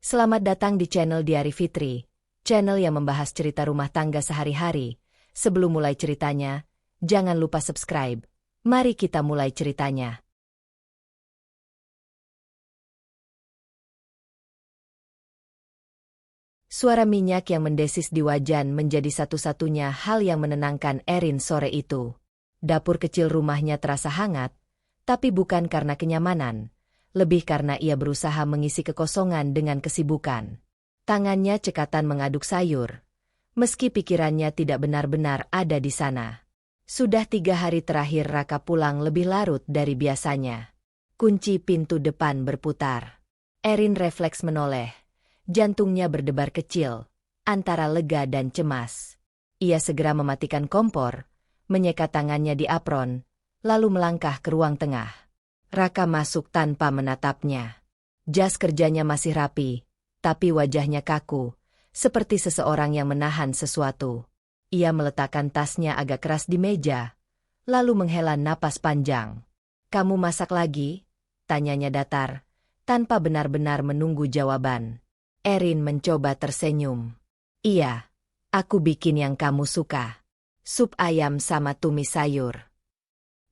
Selamat datang di channel Diari Fitri, channel yang membahas cerita rumah tangga sehari-hari. Sebelum mulai ceritanya, jangan lupa subscribe. Mari kita mulai ceritanya. Suara minyak yang mendesis di wajan menjadi satu-satunya hal yang menenangkan Erin sore itu. Dapur kecil rumahnya terasa hangat, tapi bukan karena kenyamanan, lebih karena ia berusaha mengisi kekosongan dengan kesibukan. Tangannya cekatan mengaduk sayur, meski pikirannya tidak benar-benar ada di sana. Sudah 3 hari terakhir Raka pulang lebih larut dari biasanya. Kunci pintu depan berputar. Erin refleks menoleh. Jantungnya berdebar kecil, antara lega dan cemas. Ia segera mematikan kompor, menyekat tangannya di apron, lalu melangkah ke ruang tengah. Raka masuk tanpa menatapnya. Jas kerjanya masih rapi, tapi wajahnya kaku, seperti seseorang yang menahan sesuatu. Ia meletakkan tasnya agak keras di meja, lalu menghela napas panjang. "Kamu masak lagi?" tanyanya datar, tanpa benar-benar menunggu jawaban. Erin mencoba tersenyum. "Iya, aku bikin yang kamu suka. Sup ayam sama tumis sayur."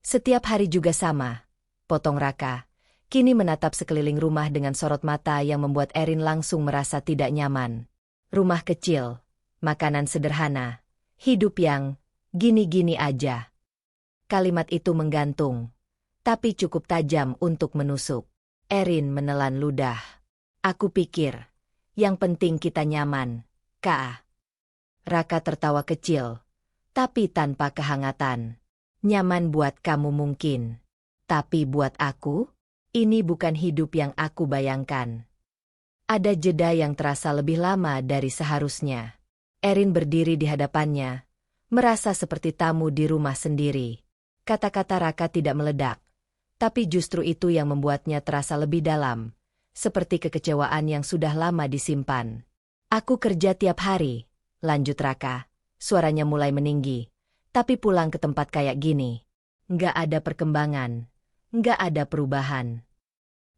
"Setiap hari juga sama," potong Raka, kini menatap sekeliling rumah dengan sorot mata yang membuat Erin langsung merasa tidak nyaman. Rumah kecil, makanan sederhana, hidup yang gini-gini aja. Kalimat itu menggantung, tapi cukup tajam untuk menusuk. Erin menelan ludah. "Aku pikir, yang penting kita nyaman, Kak." Raka tertawa kecil, tapi tanpa kehangatan. "Nyaman buat kamu mungkin. Tapi buat aku, ini bukan hidup yang aku bayangkan." Ada jeda yang terasa lebih lama dari seharusnya. Erin berdiri di hadapannya, merasa seperti tamu di rumah sendiri. Kata-kata Raka tidak meledak, tapi justru itu yang membuatnya terasa lebih dalam, seperti kekecewaan yang sudah lama disimpan. "Aku kerja tiap hari," lanjut Raka, suaranya mulai meninggi. "Tapi pulang ke tempat kayak gini, nggak ada perkembangan. Nggak ada perubahan."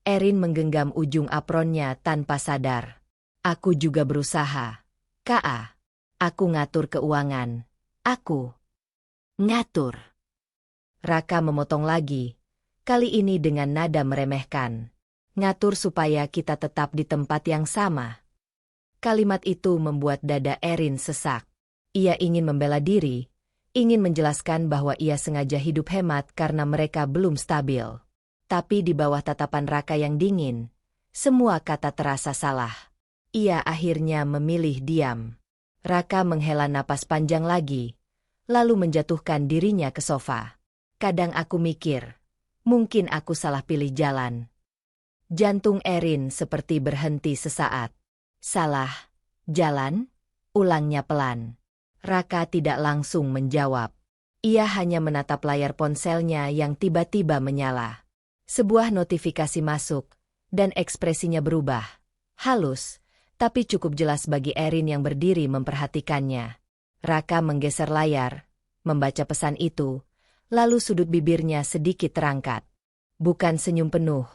Erin menggenggam ujung apronnya tanpa sadar. "Aku juga berusaha, Kak. Aku ngatur keuangan. Aku ngatur." Raka memotong lagi, kali ini dengan nada meremehkan. "Ngatur supaya kita tetap di tempat yang sama." Kalimat itu membuat dada Erin sesak. Ia ingin membela diri, ingin menjelaskan bahwa ia sengaja hidup hemat karena mereka belum stabil. Tapi di bawah tatapan Raka yang dingin, semua kata terasa salah. Ia akhirnya memilih diam. Raka menghela napas panjang lagi, lalu menjatuhkan dirinya ke sofa. "Kadang aku mikir, mungkin aku salah pilih jalan." Jantung Erin seperti berhenti sesaat. "Salah jalan?" ulangnya pelan. Raka tidak langsung menjawab. Ia hanya menatap layar ponselnya yang tiba-tiba menyala. Sebuah notifikasi masuk, dan ekspresinya berubah. Halus, tapi cukup jelas bagi Erin yang berdiri memperhatikannya. Raka menggeser layar, membaca pesan itu, lalu sudut bibirnya sedikit terangkat. Bukan senyum penuh,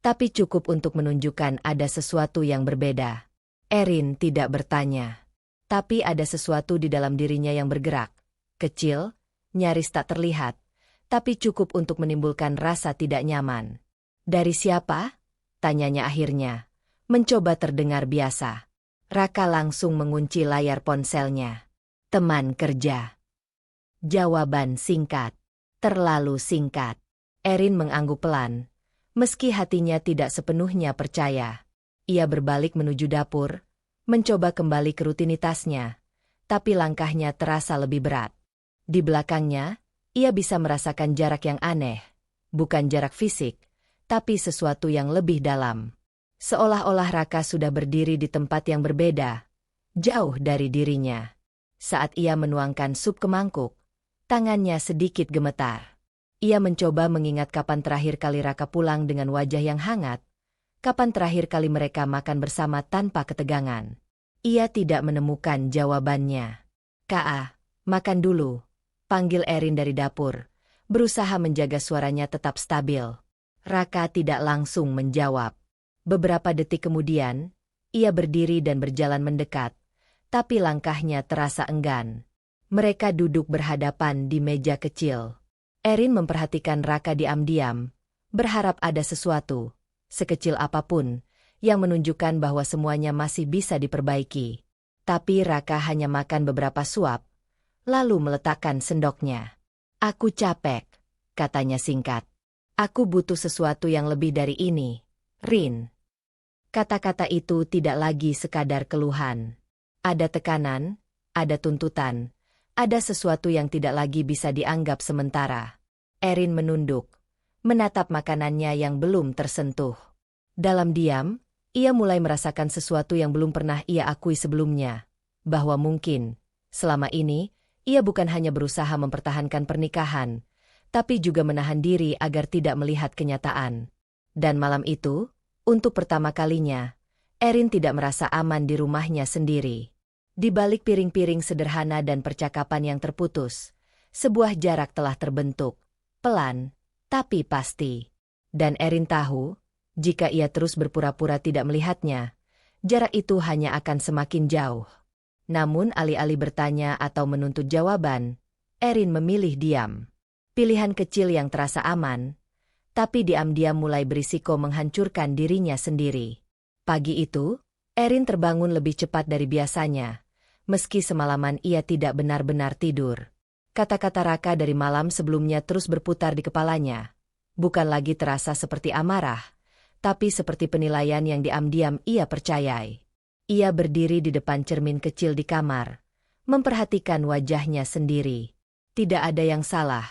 tapi cukup untuk menunjukkan ada sesuatu yang berbeda. Erin tidak bertanya. Tapi ada sesuatu di dalam dirinya yang bergerak. Kecil, nyaris tak terlihat, tapi cukup untuk menimbulkan rasa tidak nyaman. "Dari siapa?" tanyanya akhirnya, mencoba terdengar biasa. Raka langsung mengunci layar ponselnya. "Teman kerja." Jawaban singkat. Terlalu singkat. Erin mengangguk pelan, meski hatinya tidak sepenuhnya percaya. Ia berbalik menuju dapur, mencoba kembali ke rutinitasnya, tapi langkahnya terasa lebih berat. Di belakangnya, ia bisa merasakan jarak yang aneh, bukan jarak fisik, tapi sesuatu yang lebih dalam. Seolah-olah Raka sudah berdiri di tempat yang berbeda, jauh dari dirinya. Saat ia menuangkan sup ke mangkuk, tangannya sedikit gemetar. Ia mencoba mengingat kapan terakhir kali Raka pulang dengan wajah yang hangat, kapan terakhir kali mereka makan bersama tanpa ketegangan. Ia tidak menemukan jawabannya. "Kak, makan dulu," panggil Erin dari dapur, berusaha menjaga suaranya tetap stabil. Raka tidak langsung menjawab. Beberapa detik kemudian, Ia berdiri dan berjalan mendekat, tapi langkahnya terasa enggan. Mereka duduk berhadapan di meja kecil. Erin memperhatikan Raka diam-diam, berharap ada sesuatu, sekecil apapun, yang menunjukkan bahwa semuanya masih bisa diperbaiki. Tapi Raka hanya makan beberapa suap, lalu meletakkan sendoknya. "Aku capek," katanya singkat. "Aku butuh sesuatu yang lebih dari ini, Rin." Kata-kata itu tidak lagi sekadar keluhan. Ada tekanan, ada tuntutan, ada sesuatu yang tidak lagi bisa dianggap sementara. Erin menunduk, menatap makanannya yang belum tersentuh. Dalam diam, ia mulai merasakan sesuatu yang belum pernah ia akui sebelumnya, bahwa mungkin, selama ini, ia bukan hanya berusaha mempertahankan pernikahan, tapi juga menahan diri agar tidak melihat kenyataan. Dan malam itu, untuk pertama kalinya, Erin tidak merasa aman di rumahnya sendiri. Di balik piring-piring sederhana dan percakapan yang terputus, sebuah jarak telah terbentuk, pelan, tapi pasti. Dan Erin tahu, jika ia terus berpura-pura tidak melihatnya, jarak itu hanya akan semakin jauh. Namun alih-alih bertanya atau menuntut jawaban, Erin memilih diam. Pilihan kecil yang terasa aman, tapi diam-diam mulai berisiko menghancurkan dirinya sendiri. Pagi itu, Erin terbangun lebih cepat dari biasanya, meski semalaman ia tidak benar-benar tidur. Kata-kata Raka dari malam sebelumnya terus berputar di kepalanya. Bukan lagi terasa seperti amarah, tapi seperti penilaian yang diam-diam ia percayai. Ia berdiri di depan cermin kecil di kamar, memperhatikan wajahnya sendiri. Tidak ada yang salah,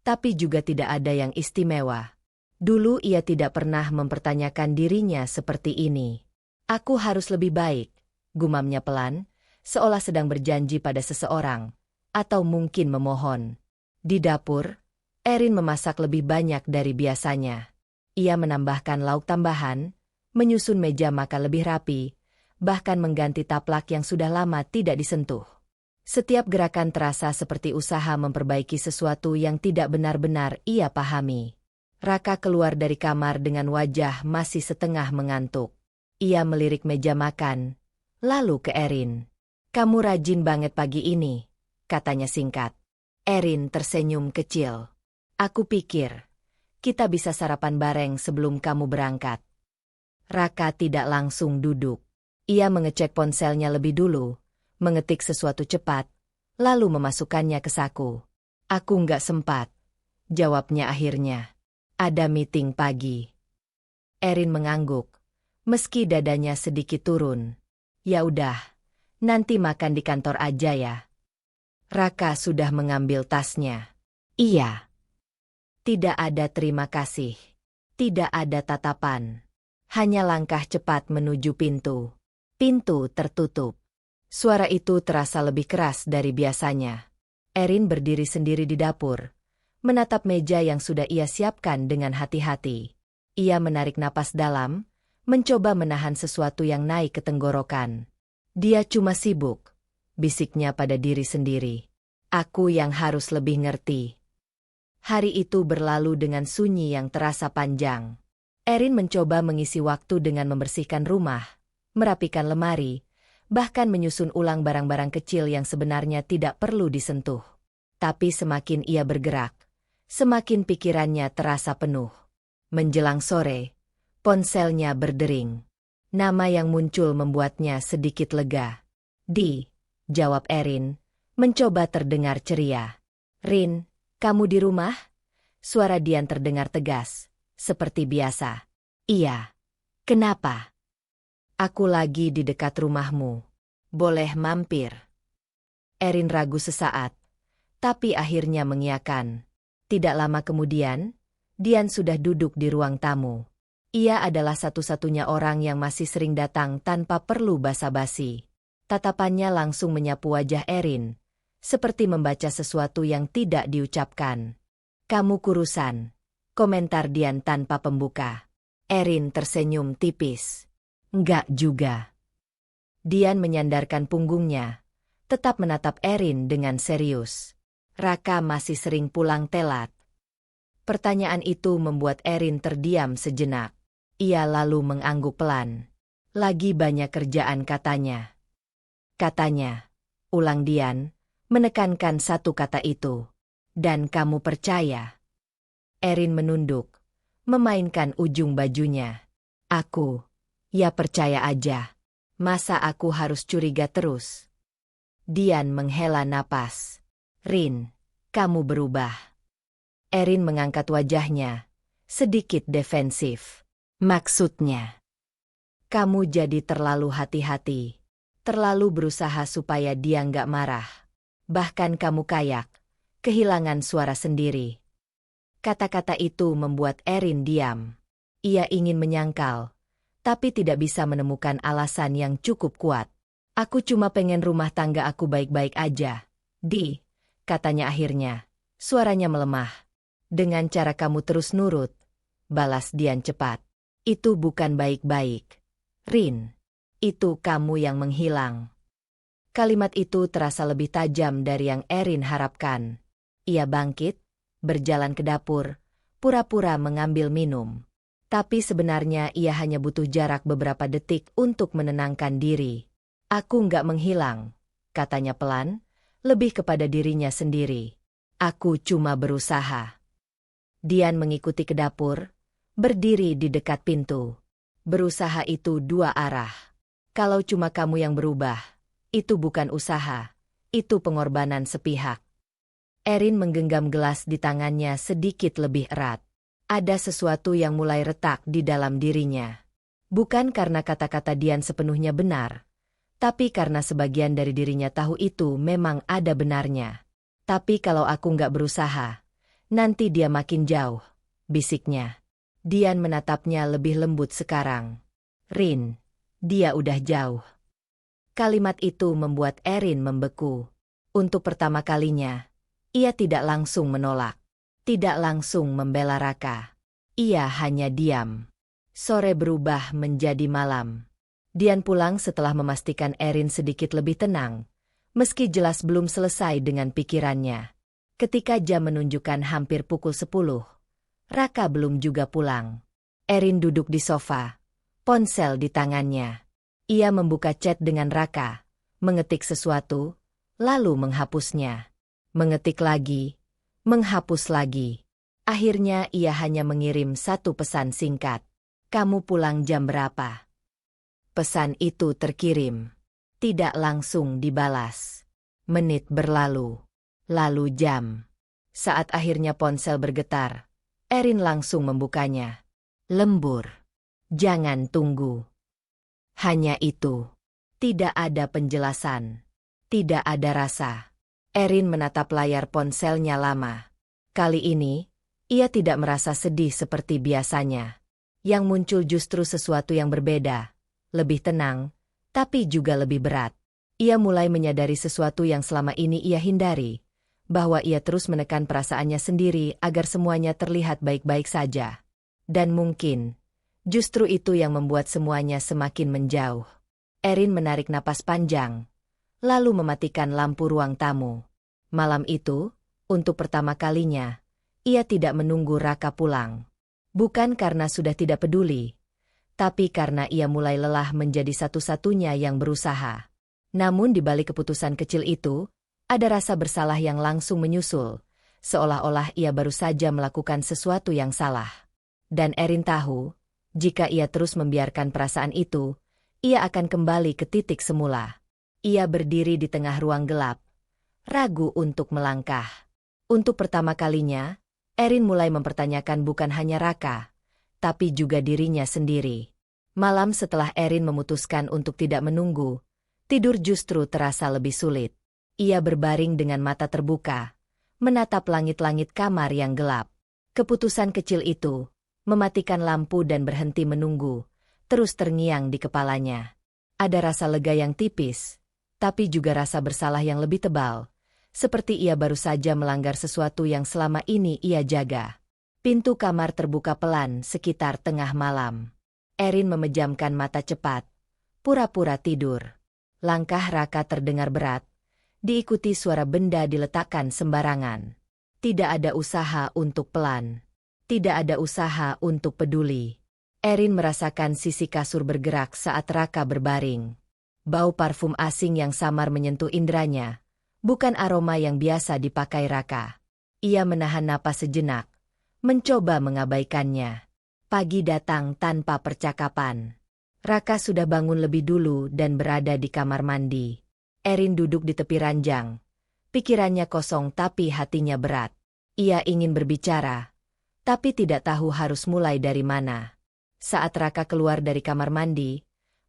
tapi juga tidak ada yang istimewa. Dulu ia tidak pernah mempertanyakan dirinya seperti ini. "Aku harus lebih baik," gumamnya pelan, seolah sedang berjanji pada seseorang, atau mungkin memohon. Di dapur, Erin memasak lebih banyak dari biasanya. Ia menambahkan lauk tambahan, menyusun meja makan lebih rapi, bahkan mengganti taplak yang sudah lama tidak disentuh. Setiap gerakan terasa seperti usaha memperbaiki sesuatu yang tidak benar-benar ia pahami. Raka keluar dari kamar dengan wajah masih setengah mengantuk. Ia melirik meja makan, lalu ke Erin. "Kamu rajin banget pagi ini," katanya singkat. Erin tersenyum kecil. "Aku pikir kita bisa sarapan bareng sebelum kamu berangkat." Raka tidak langsung duduk. Ia mengecek ponselnya lebih dulu, mengetik sesuatu cepat, lalu memasukkannya ke saku. "Aku nggak sempat," jawabnya akhirnya. "Ada meeting pagi." Erin mengangguk, meski dadanya sedikit turun. "Ya udah, nanti makan di kantor aja ya." Raka sudah mengambil tasnya. "Iya." Tidak ada terima kasih. Tidak ada tatapan. Hanya langkah cepat menuju pintu. Pintu tertutup. Suara itu terasa lebih keras dari biasanya. Erin berdiri sendiri di dapur, menatap meja yang sudah ia siapkan dengan hati-hati. Ia menarik napas dalam, mencoba menahan sesuatu yang naik ke tenggorokan. "Dia cuma sibuk," bisiknya pada diri sendiri. "Aku yang harus lebih ngerti." Hari itu berlalu dengan sunyi yang terasa panjang. Erin mencoba mengisi waktu dengan membersihkan rumah, merapikan lemari, bahkan menyusun ulang barang-barang kecil yang sebenarnya tidak perlu disentuh. Tapi semakin ia bergerak, semakin pikirannya terasa penuh. Menjelang sore, ponselnya berdering. Nama yang muncul membuatnya sedikit lega. Jawab Erin, mencoba terdengar ceria. "Rin, kamu di rumah?" Suara Dian terdengar tegas, seperti biasa. "Iya." "Kenapa?" "Aku lagi di dekat rumahmu. Boleh mampir?" Erin ragu sesaat, tapi akhirnya mengiyakan. Tidak lama kemudian, Dian sudah duduk di ruang tamu. Ia adalah satu-satunya orang yang masih sering datang tanpa perlu basa-basi. Tatapannya langsung menyapu wajah Erin, seperti membaca sesuatu yang tidak diucapkan. "Kamu kurusan," komentar Dian tanpa pembuka. Erin tersenyum tipis. "Enggak juga." Dian menyandarkan punggungnya, tetap menatap Erin dengan serius. "Raka masih sering pulang telat?" Pertanyaan itu membuat Erin terdiam sejenak. Ia lalu mengangguk pelan. Lagi banyak kerjaan katanya. Katanya, ulang Dian, menekankan satu kata itu. Dan kamu percaya? Erin menunduk, memainkan ujung bajunya. Aku, ya percaya aja. Masa aku harus curiga terus? Dian menghela napas. Rin, kamu berubah. Erin mengangkat wajahnya, sedikit defensif. Maksudnya? Kamu jadi terlalu hati-hati. Terlalu berusaha supaya dia nggak marah. Bahkan kamu kayak kehilangan suara sendiri. Kata-kata itu membuat Erin diam. Ia ingin menyangkal, tapi tidak bisa menemukan alasan yang cukup kuat. Aku cuma pengen rumah tangga aku baik-baik aja. Katanya akhirnya. Suaranya melemah. Dengan cara kamu terus nurut, balas Dian cepat. Itu bukan baik-baik. Rin, itu kamu yang menghilang. Kalimat itu terasa lebih tajam dari yang Erin harapkan. Ia bangkit, berjalan ke dapur, pura-pura mengambil minum. Tapi sebenarnya ia hanya butuh jarak beberapa detik untuk menenangkan diri. Aku nggak menghilang, katanya pelan, lebih kepada dirinya sendiri. Aku cuma berusaha. Dian mengikuti ke dapur, berdiri di dekat pintu. Berusaha itu dua arah. Kalau cuma kamu yang berubah, itu bukan usaha, itu pengorbanan sepihak. Erin menggenggam gelas di tangannya sedikit lebih erat. Ada sesuatu yang mulai retak di dalam dirinya. Bukan karena kata-kata Dian sepenuhnya benar, tapi karena sebagian dari dirinya tahu itu memang ada benarnya. Tapi kalau aku nggak berusaha, nanti dia makin jauh, bisiknya. Dian menatapnya lebih lembut sekarang. Rin, dia udah jauh. Kalimat itu membuat Erin membeku. Untuk pertama kalinya, ia tidak langsung menolak. Tidak langsung membela Raka. Ia hanya diam. Sore berubah menjadi malam. Dian pulang setelah memastikan Erin sedikit lebih tenang, meski jelas belum selesai dengan pikirannya. Ketika jam menunjukkan hampir pukul 10, Raka belum juga pulang. Erin duduk di sofa, ponsel di tangannya. Ia membuka chat dengan Raka, mengetik sesuatu, lalu menghapusnya. Mengetik lagi, menghapus lagi. Akhirnya ia hanya mengirim satu pesan singkat. Kamu pulang jam berapa? Pesan itu terkirim. Tidak langsung dibalas. Menit berlalu. Lalu jam. Saat akhirnya ponsel bergetar, Erin langsung membukanya. Lembur. Jangan tunggu. Hanya itu. Tidak ada penjelasan. Tidak ada rasa. Erin menatap layar ponselnya lama. Kali ini, ia tidak merasa sedih seperti biasanya. Yang muncul justru sesuatu yang berbeda. Lebih tenang, tapi juga lebih berat. Ia mulai menyadari sesuatu yang selama ini ia hindari. Bahwa ia terus menekan perasaannya sendiri agar semuanya terlihat baik-baik saja. Dan mungkin, justru itu yang membuat semuanya semakin menjauh. Erin menarik napas panjang, lalu mematikan lampu ruang tamu. Malam itu, untuk pertama kalinya, ia tidak menunggu Raka pulang. Bukan karena sudah tidak peduli, tapi karena ia mulai lelah menjadi satu-satunya yang berusaha. Namun di balik keputusan kecil itu, ada rasa bersalah yang langsung menyusul, seolah-olah ia baru saja melakukan sesuatu yang salah. Dan Erin tahu, jika ia terus membiarkan perasaan itu, ia akan kembali ke titik semula. Ia berdiri di tengah ruang gelap, ragu untuk melangkah. Untuk pertama kalinya, Erin mulai mempertanyakan bukan hanya Raka, tapi juga dirinya sendiri. Malam setelah Erin memutuskan untuk tidak menunggu, tidur justru terasa lebih sulit. Ia berbaring dengan mata terbuka, menatap langit-langit kamar yang gelap. Keputusan kecil itu, mematikan lampu dan berhenti menunggu, terus terngiang di kepalanya. Ada rasa lega yang tipis, tapi juga rasa bersalah yang lebih tebal. Seperti ia baru saja melanggar sesuatu yang selama ini ia jaga. Pintu kamar terbuka pelan sekitar tengah malam. Erin memejamkan mata cepat, pura-pura tidur. Langkah Raka terdengar berat, diikuti suara benda diletakkan sembarangan. Tidak ada usaha untuk pelan. Tidak ada usaha untuk peduli. Erin merasakan sisi kasur bergerak saat Raka berbaring. Bau parfum asing yang samar menyentuh indranya, bukan aroma yang biasa dipakai Raka. Ia menahan napas sejenak, mencoba mengabaikannya. Pagi datang tanpa percakapan. Raka sudah bangun lebih dulu dan berada di kamar mandi. Erin duduk di tepi ranjang. Pikirannya kosong tapi hatinya berat. Ia ingin berbicara, tapi tidak tahu harus mulai dari mana. Saat Raka keluar dari kamar mandi,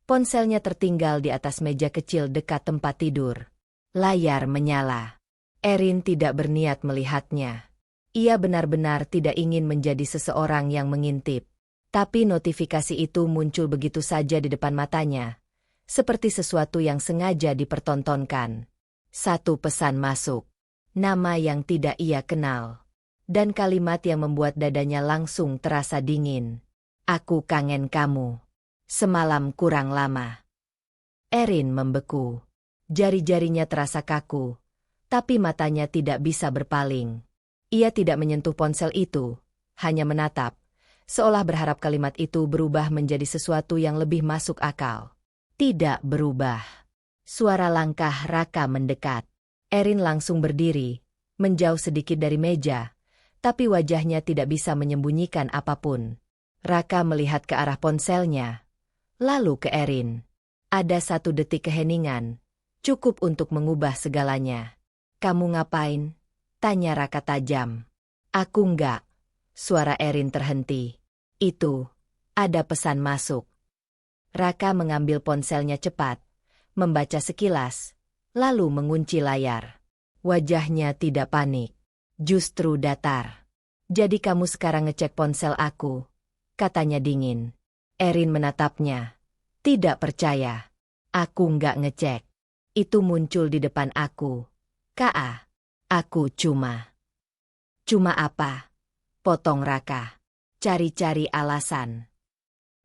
ponselnya tertinggal di atas meja kecil dekat tempat tidur. Layar menyala. Erin tidak berniat melihatnya. Ia benar-benar tidak ingin menjadi seseorang yang mengintip. Tapi notifikasi itu muncul begitu saja di depan matanya, seperti sesuatu yang sengaja dipertontonkan. Satu pesan masuk, nama yang tidak ia kenal, dan kalimat yang membuat dadanya langsung terasa dingin. Aku kangen kamu. Semalam kurang lama. Erin membeku. Jari-jarinya terasa kaku, tapi matanya tidak bisa berpaling. Ia tidak menyentuh ponsel itu, hanya menatap, seolah berharap kalimat itu berubah menjadi sesuatu yang lebih masuk akal. Tidak berubah. Suara langkah Raka mendekat. Erin langsung berdiri, menjauh sedikit dari meja, tapi wajahnya tidak bisa menyembunyikan apapun. Raka melihat ke arah ponselnya, lalu ke Erin. Ada 1 detik keheningan, cukup untuk mengubah segalanya. Kamu ngapain? Tanya Raka tajam. Aku enggak. Suara Erin terhenti. Itu, ada pesan masuk. Raka mengambil ponselnya cepat, membaca sekilas, lalu mengunci layar. Wajahnya tidak panik, justru datar. Jadi kamu sekarang ngecek ponsel aku, katanya dingin. Erin menatapnya. Tidak percaya. Aku nggak ngecek. Itu muncul di depan aku. Ka, aku cuma. Cuma apa? Potong Raka. Cari-cari alasan.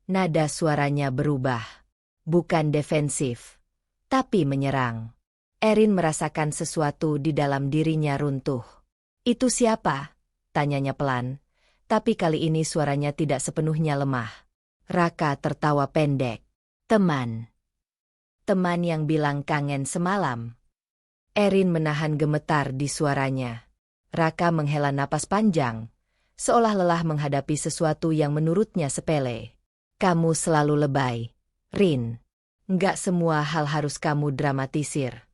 Nada suaranya berubah. Bukan defensif, tapi menyerang. Erin merasakan sesuatu di dalam dirinya runtuh. Itu siapa? Tanyanya pelan. Tapi kali ini suaranya tidak sepenuhnya lemah. Raka tertawa pendek. Teman. Teman yang bilang kangen semalam. Erin menahan gemetar di suaranya. Raka menghela napas panjang, seolah lelah menghadapi sesuatu yang menurutnya sepele. Kamu selalu lebay, Rin. Nggak semua hal harus kamu dramatisir.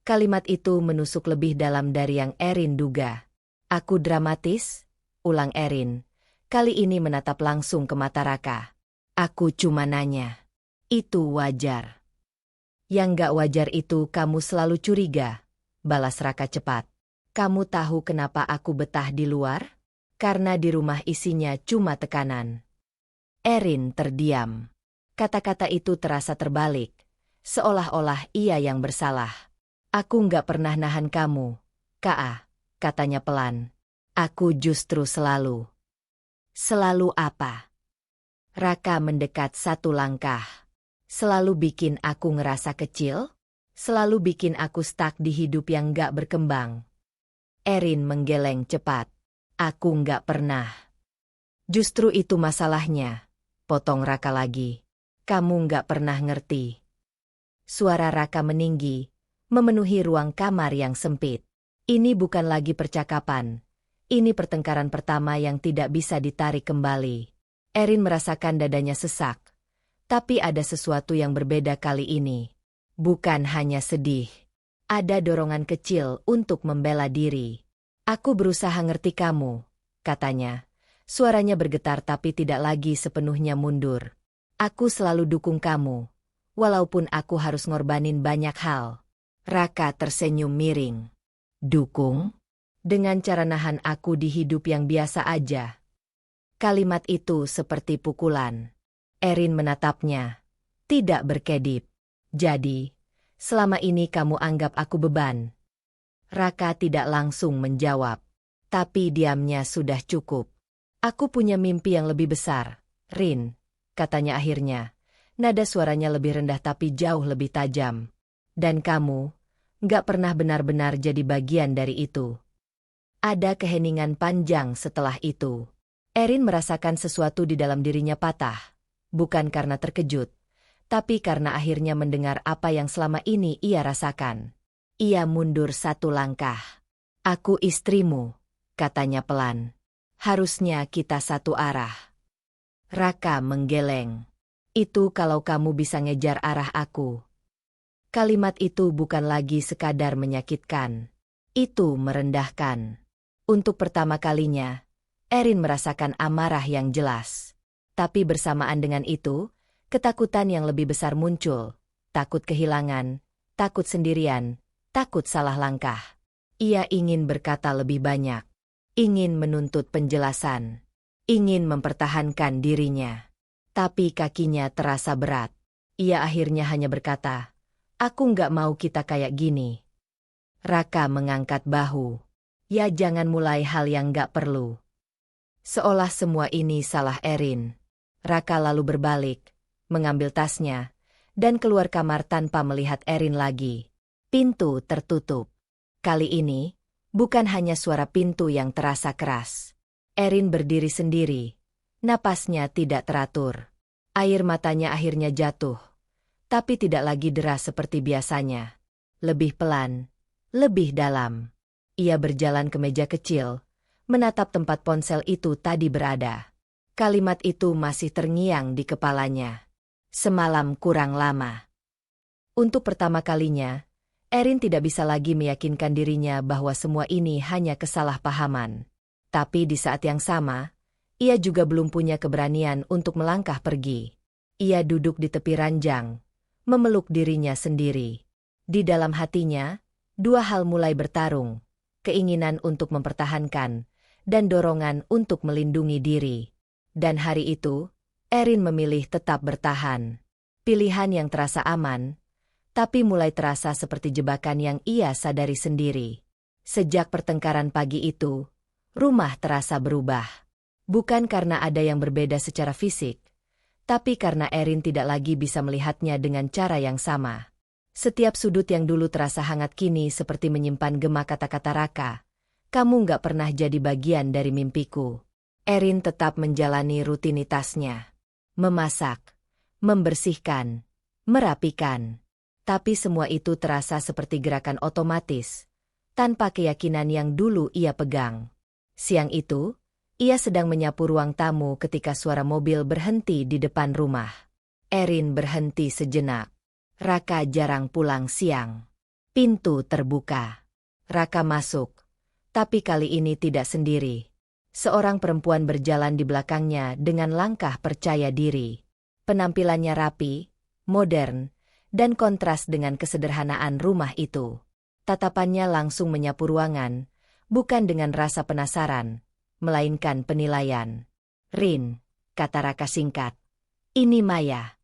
Kalimat itu menusuk lebih dalam dari yang Erin duga. Aku dramatis? Ulang Erin. Kali ini menatap langsung ke mata Raka. Aku cuma nanya. Itu wajar. Yang nggak wajar itu kamu selalu curiga, balas Raka cepat. Kamu tahu kenapa aku betah di luar? Karena di rumah isinya cuma tekanan. Erin terdiam. Kata-kata itu terasa terbalik, seolah-olah ia yang bersalah. Aku nggak pernah nahan kamu, Ka, katanya pelan. Aku justru selalu. Selalu apa? Raka mendekat 1 langkah. Selalu bikin aku ngerasa kecil? Selalu bikin aku stuck di hidup yang nggak berkembang. Erin menggeleng cepat. Aku nggak pernah. Justru itu masalahnya, potong Raka lagi. Kamu nggak pernah ngerti. Suara Raka meninggi, memenuhi ruang kamar yang sempit. Ini bukan lagi percakapan. Ini pertengkaran pertama yang tidak bisa ditarik kembali. Erin merasakan dadanya sesak. Tapi ada sesuatu yang berbeda kali ini. Bukan hanya sedih. Ada dorongan kecil untuk membela diri. Aku berusaha ngerti kamu, katanya. Suaranya bergetar tapi tidak lagi sepenuhnya mundur. Aku selalu dukung kamu, walaupun aku harus ngorbanin banyak hal. Raka tersenyum miring. Dukung? Dengan cara nahan aku di hidup yang biasa aja. Kalimat itu seperti pukulan. Erin menatapnya. Tidak berkedip. Jadi, selama ini kamu anggap aku beban. Raka tidak langsung menjawab. Tapi diamnya sudah cukup. Aku punya mimpi yang lebih besar, Rin, katanya akhirnya. Nada suaranya lebih rendah tapi jauh lebih tajam. Dan kamu, nggak pernah benar-benar jadi bagian dari itu. Ada keheningan panjang setelah itu. Erin merasakan sesuatu di dalam dirinya patah, bukan karena terkejut, tapi karena akhirnya mendengar apa yang selama ini ia rasakan. Ia mundur satu langkah. "Aku istrimu," katanya pelan. "Harusnya kita satu arah." Raka menggeleng. "Itu kalau kamu bisa ngejar arah aku." Kalimat itu bukan lagi sekadar menyakitkan. Itu merendahkan. Untuk pertama kalinya, Erin merasakan amarah yang jelas. Tapi bersamaan dengan itu, ketakutan yang lebih besar muncul. Takut kehilangan, takut sendirian, takut salah langkah. Ia ingin berkata lebih banyak. Ingin menuntut penjelasan. Ingin mempertahankan dirinya. Tapi kakinya terasa berat. Ia akhirnya hanya berkata, "Aku nggak mau kita kayak gini." Raka mengangkat bahu. "Ya jangan mulai hal yang nggak perlu." Seolah semua ini salah Erin. Raka lalu berbalik, mengambil tasnya, dan keluar kamar tanpa melihat Erin lagi. Pintu tertutup. Kali ini, bukan hanya suara pintu yang terasa keras. Erin berdiri sendiri. Napasnya tidak teratur. Air matanya akhirnya jatuh. Tapi tidak lagi deras seperti biasanya. Lebih pelan, lebih dalam. Ia berjalan ke meja kecil, menatap tempat ponsel itu tadi berada. Kalimat itu masih terngiang di kepalanya. Semalam kurang lama. Untuk pertama kalinya, Erin tidak bisa lagi meyakinkan dirinya bahwa semua ini hanya kesalahpahaman. Tapi di saat yang sama, ia juga belum punya keberanian untuk melangkah pergi. Ia duduk di tepi ranjang, memeluk dirinya sendiri. Di dalam hatinya, dua hal mulai bertarung. Keinginan untuk mempertahankan, dan dorongan untuk melindungi diri. Dan hari itu, Erin memilih tetap bertahan. Pilihan yang terasa aman, tapi mulai terasa seperti jebakan yang ia sadari sendiri. Sejak pertengkaran pagi itu, rumah terasa berubah. Bukan karena ada yang berbeda secara fisik, tapi karena Erin tidak lagi bisa melihatnya dengan cara yang sama. Setiap sudut yang dulu terasa hangat kini seperti menyimpan gema kata-kata Raka. "Kamu nggak pernah jadi bagian dari mimpiku." Erin tetap menjalani rutinitasnya. Memasak, membersihkan, merapikan. Tapi semua itu terasa seperti gerakan otomatis, tanpa keyakinan yang dulu ia pegang. Siang itu, ia sedang menyapu ruang tamu ketika suara mobil berhenti di depan rumah. Erin berhenti sejenak. Raka jarang pulang siang. Pintu terbuka. Raka masuk. Tapi kali ini tidak sendiri. Seorang perempuan berjalan di belakangnya dengan langkah percaya diri. Penampilannya rapi, modern, dan kontras dengan kesederhanaan rumah itu. Tatapannya langsung menyapu ruangan, bukan dengan rasa penasaran, melainkan penilaian. "Rin," kata Raka singkat. "Ini Maya."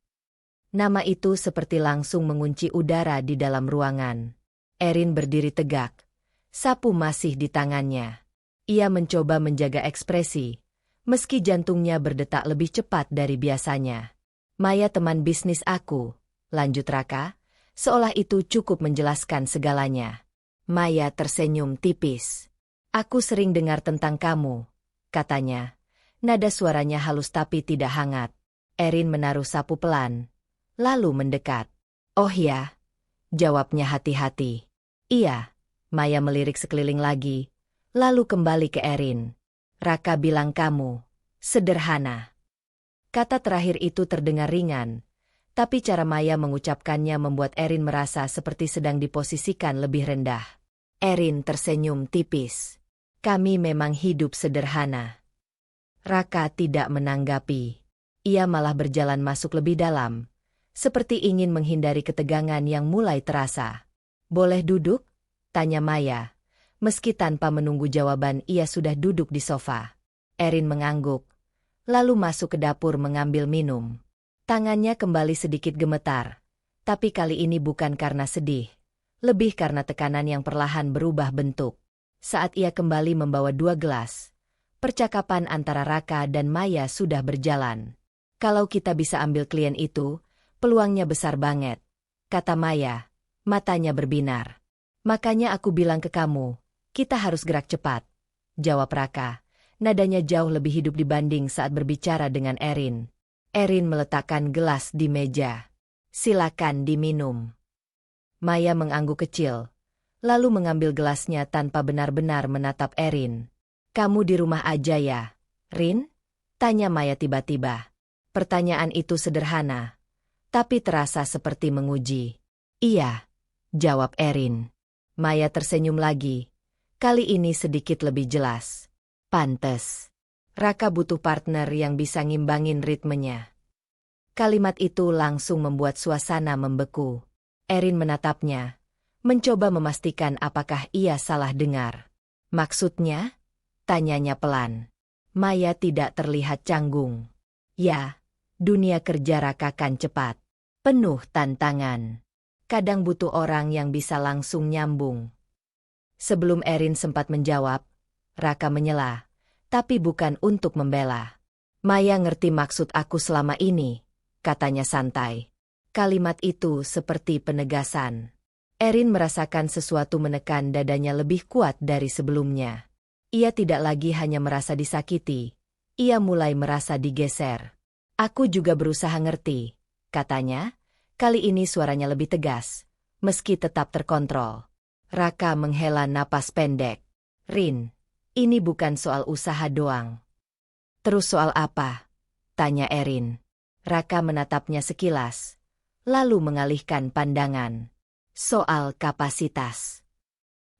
Nama itu seperti langsung mengunci udara di dalam ruangan. Erin berdiri tegak. Sapu masih di tangannya. Ia mencoba menjaga ekspresi, meski jantungnya berdetak lebih cepat dari biasanya. "Maya teman bisnis aku," lanjut Raka, seolah itu cukup menjelaskan segalanya. Maya tersenyum tipis. "Aku sering dengar tentang kamu," katanya. Nada suaranya halus tapi tidak hangat. Erin menaruh sapu pelan, lalu mendekat. "Oh ya," jawabnya hati-hati. "Iya." Maya melirik sekeliling lagi, lalu kembali ke Erin. "Raka bilang kamu sederhana." Kata terakhir itu terdengar ringan, tapi cara Maya mengucapkannya membuat Erin merasa seperti sedang diposisikan lebih rendah. Erin tersenyum tipis. "Kami memang hidup sederhana." Raka tidak menanggapi. Ia malah berjalan masuk lebih dalam, seperti ingin menghindari ketegangan yang mulai terasa. "Boleh duduk?" tanya Maya. Meski tanpa menunggu jawaban ia sudah duduk di sofa. Erin mengangguk, lalu masuk ke dapur mengambil minum. Tangannya kembali sedikit gemetar, tapi kali ini bukan karena sedih, lebih karena tekanan yang perlahan berubah bentuk. Saat ia kembali membawa 2 gelas, percakapan antara Raka dan Maya sudah berjalan. "Kalau kita bisa ambil klien itu, peluangnya besar banget," kata Maya, matanya berbinar. "Makanya aku bilang ke kamu, kita harus gerak cepat," jawab Raka, Nadanya jauh lebih hidup dibanding saat berbicara dengan Erin. Erin meletakkan gelas di meja. Silakan diminum. Maya mengangguk kecil, lalu mengambil gelasnya tanpa benar-benar menatap Erin. Kamu di rumah aja ya, Rin? Tanya Maya tiba-tiba. Pertanyaan itu sederhana, tapi terasa seperti menguji. Iya, jawab Erin. Maya tersenyum lagi. Kali ini sedikit lebih jelas. Pantes. Raka butuh partner yang bisa ngimbangin ritmenya. Kalimat itu langsung membuat suasana membeku. Erin menatapnya, mencoba memastikan apakah ia salah dengar. Maksudnya? Tanyanya pelan. Maya tidak terlihat canggung. Ya, dunia kerja Raka kan cepat. Penuh tantangan. Kadang butuh orang yang bisa langsung nyambung. Sebelum Erin sempat menjawab, Raka menyela, tapi bukan untuk membela. Maya ngerti maksud aku selama ini, katanya santai. Kalimat itu seperti penegasan. Erin merasakan sesuatu menekan dadanya lebih kuat dari sebelumnya. Ia tidak lagi hanya merasa disakiti, ia mulai merasa digeser. Aku juga berusaha ngerti, katanya. Kali ini suaranya lebih tegas, meski tetap terkontrol. Raka menghela napas pendek. Rin, ini bukan soal usaha doang. Terus soal apa? Tanya Erin. Raka menatapnya sekilas, lalu mengalihkan pandangan. Soal kapasitas.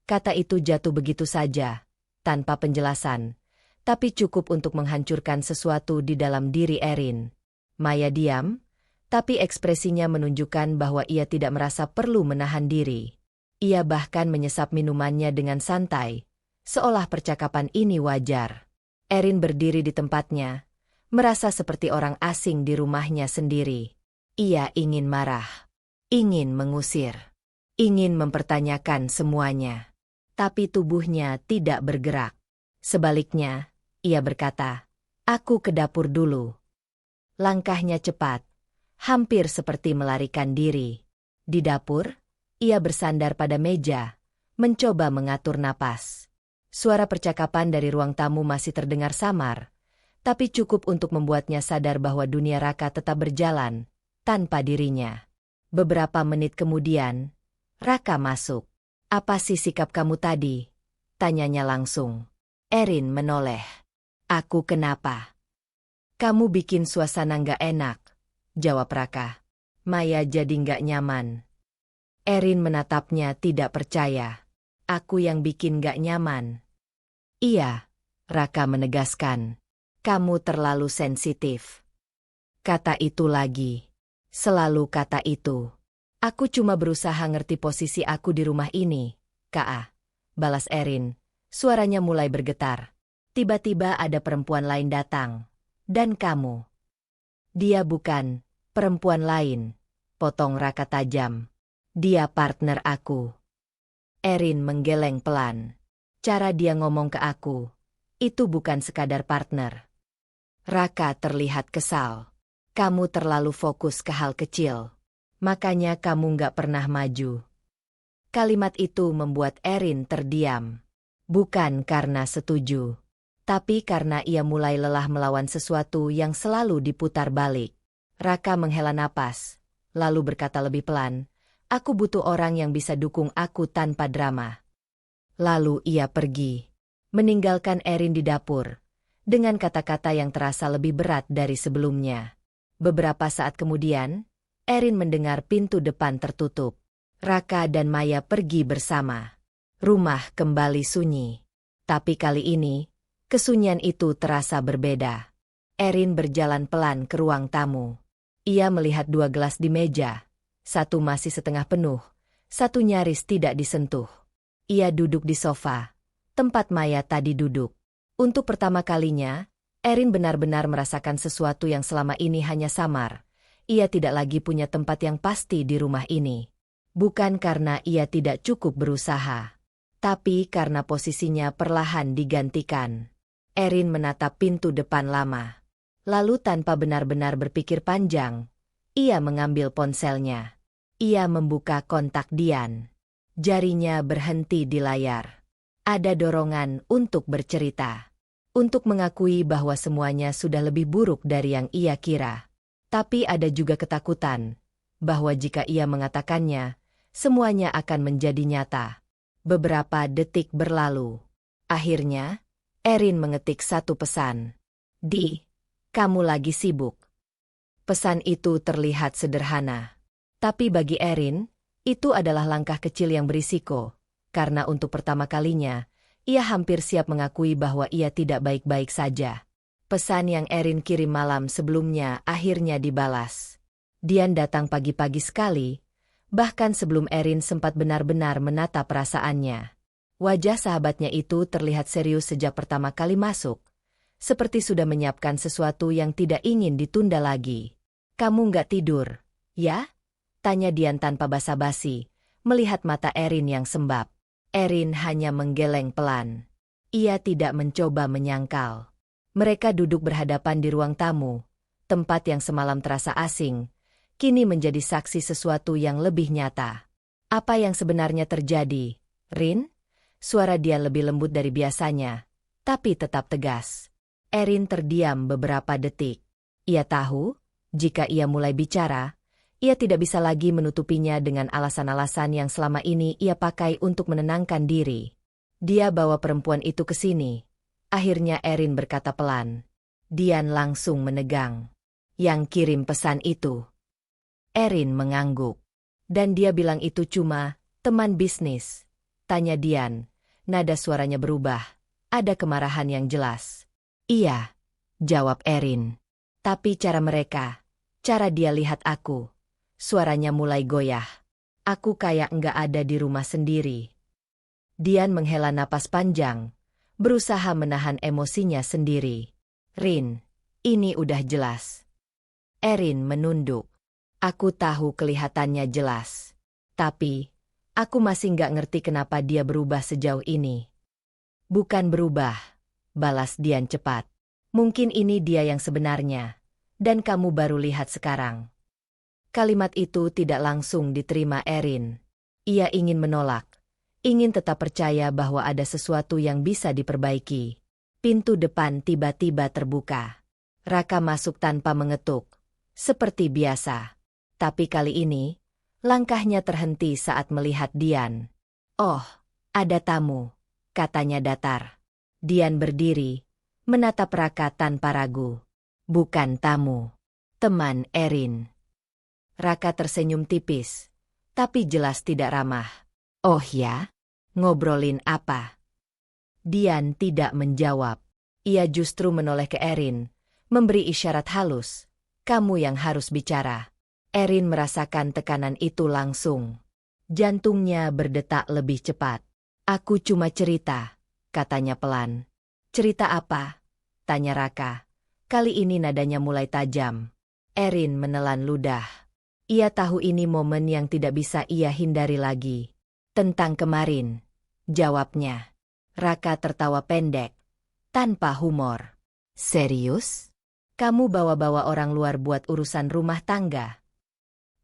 Kata itu jatuh begitu saja, tanpa penjelasan, tapi cukup untuk menghancurkan sesuatu di dalam diri Erin. Maya diam, tapi ekspresinya menunjukkan bahwa ia tidak merasa perlu menahan diri. Ia bahkan menyesap minumannya dengan santai, seolah percakapan ini wajar. Erin berdiri di tempatnya, merasa seperti orang asing di rumahnya sendiri. Ia ingin marah, ingin mengusir, ingin mempertanyakan semuanya. Tapi tubuhnya tidak bergerak. Sebaliknya, ia berkata, "Aku ke dapur dulu." Langkahnya cepat, hampir seperti melarikan diri. Di dapur, ia bersandar pada meja, mencoba mengatur napas. Suara percakapan dari ruang tamu masih terdengar samar, tapi cukup untuk membuatnya sadar bahwa dunia Raka tetap berjalan, tanpa dirinya. Beberapa menit kemudian, Raka masuk. "Apa sih sikap kamu tadi?" tanyanya langsung. Erin menoleh. "Aku kenapa?" "Kamu bikin suasana nggak enak," jawab Raka. Maya jadi nggak nyaman. Erin menatapnya tidak percaya. "Aku yang bikin nggak nyaman." "Iya," Raka menegaskan. "Kamu terlalu sensitif." Kata itu lagi. Selalu kata itu. "Aku cuma berusaha ngerti posisi aku di rumah ini, Kak," balas Erin. Suaranya mulai bergetar. Tiba-tiba ada perempuan lain datang. "Dan kamu?" "Dia bukan perempuan lain," potong Raka tajam. "Dia partner aku." Erin menggeleng pelan. Cara dia ngomong ke aku, itu bukan sekadar partner. Raka terlihat kesal. "Kamu terlalu fokus ke hal kecil. Makanya kamu nggak pernah maju." Kalimat itu membuat Erin terdiam. Bukan karena setuju, tapi karena ia mulai lelah melawan sesuatu yang selalu diputar balik. Raka menghela napas, lalu berkata lebih pelan, "Aku butuh orang yang bisa dukung aku tanpa drama." Lalu ia pergi, meninggalkan Erin di dapur, dengan kata-kata yang terasa lebih berat dari sebelumnya. Beberapa saat kemudian, Erin mendengar pintu depan tertutup. Raka dan Maya pergi bersama. Rumah kembali sunyi. Tapi kali ini, kesunyian itu terasa berbeda. Erin berjalan pelan ke ruang tamu. Ia melihat 2 gelas di meja. Satu masih setengah penuh, satu nyaris tidak disentuh. Ia duduk di sofa, tempat Maya tadi duduk. Untuk pertama kalinya, Erin benar-benar merasakan sesuatu yang selama ini hanya samar. Ia tidak lagi punya tempat yang pasti di rumah ini. Bukan karena ia tidak cukup berusaha, tapi karena posisinya perlahan digantikan. Erin menatap pintu depan lama. Lalu tanpa benar-benar berpikir panjang, ia mengambil ponselnya. Ia membuka kontak Dian. Jarinya berhenti di layar. Ada dorongan untuk bercerita. untuk mengakui bahwa semuanya sudah lebih buruk dari yang ia kira. Tapi ada juga ketakutan bahwa jika ia mengatakannya, semuanya akan menjadi nyata. Beberapa detik berlalu. Akhirnya, Erin mengetik satu pesan. "Di, kamu lagi sibuk." Pesan itu terlihat sederhana. Tapi bagi Erin, itu adalah langkah kecil yang berisiko. Karena untuk pertama kalinya, ia hampir siap mengakui bahwa ia tidak baik-baik saja. Pesan yang Erin kirim malam sebelumnya akhirnya dibalas. Dian datang pagi-pagi sekali, bahkan sebelum Erin sempat benar-benar menata perasaannya. Wajah sahabatnya itu terlihat serius sejak pertama kali masuk, seperti sudah menyiapkan sesuatu yang tidak ingin ditunda lagi. "Kamu nggak tidur, ya?" tanya Dian tanpa basa-basi, melihat mata Erin yang sembab. Erin hanya menggeleng pelan. Ia tidak mencoba menyangkal. Mereka duduk berhadapan di ruang tamu, tempat yang semalam terasa asing, kini menjadi saksi sesuatu yang lebih nyata. "Apa yang sebenarnya terjadi, Rin?" Suara Dian lebih lembut dari biasanya, tapi tetap tegas. Erin terdiam beberapa detik. Ia tahu, jika ia mulai bicara, ia tidak bisa lagi menutupinya dengan alasan-alasan yang selama ini ia pakai untuk menenangkan diri. "Dia bawa perempuan itu ke sini." Akhirnya Erin berkata pelan. Dian langsung menegang. "Yang kirim pesan itu?" Erin mengangguk. "Dan dia bilang itu cuma teman bisnis?" tanya Dian. Nada suaranya berubah. Ada kemarahan yang jelas. "Iya," jawab Erin. "Tapi cara mereka, cara dia lihat aku." Suaranya mulai goyah. "Aku kayak nggak ada di rumah sendiri." Dian menghela napas panjang, berusaha menahan emosinya sendiri. "Rin, ini udah jelas." Erin menunduk. "Aku tahu kelihatannya jelas. Tapi, aku masih nggak ngerti kenapa dia berubah sejauh ini." "Bukan berubah," balas Dian cepat. "Mungkin ini dia yang sebenarnya, dan kamu baru lihat sekarang." Kalimat itu tidak langsung diterima Erin. Ia ingin menolak, ingin tetap percaya bahwa ada sesuatu yang bisa diperbaiki. Pintu depan tiba-tiba terbuka. Raka masuk tanpa mengetuk, seperti biasa. Tapi kali ini, langkahnya terhenti saat melihat Dian. "Oh, ada tamu," katanya datar. Dian berdiri, menatap Raka tanpa ragu. "Bukan tamu, teman Erin." Raka tersenyum tipis, tapi jelas tidak ramah. "Oh ya? Ngobrolin apa?" Dian tidak menjawab. Ia justru menoleh ke Erin, memberi isyarat halus. "Kamu yang harus bicara." Erin merasakan tekanan itu langsung. Jantungnya berdetak lebih cepat. "Aku cuma cerita," katanya pelan. "Cerita apa?" tanya Raka. Kali ini nadanya mulai tajam. Erin menelan ludah. Ia tahu ini momen yang tidak bisa ia hindari lagi. "Tentang kemarin," jawabnya. Raka tertawa pendek, tanpa humor. "Serius? Kamu bawa-bawa orang luar buat urusan rumah tangga?"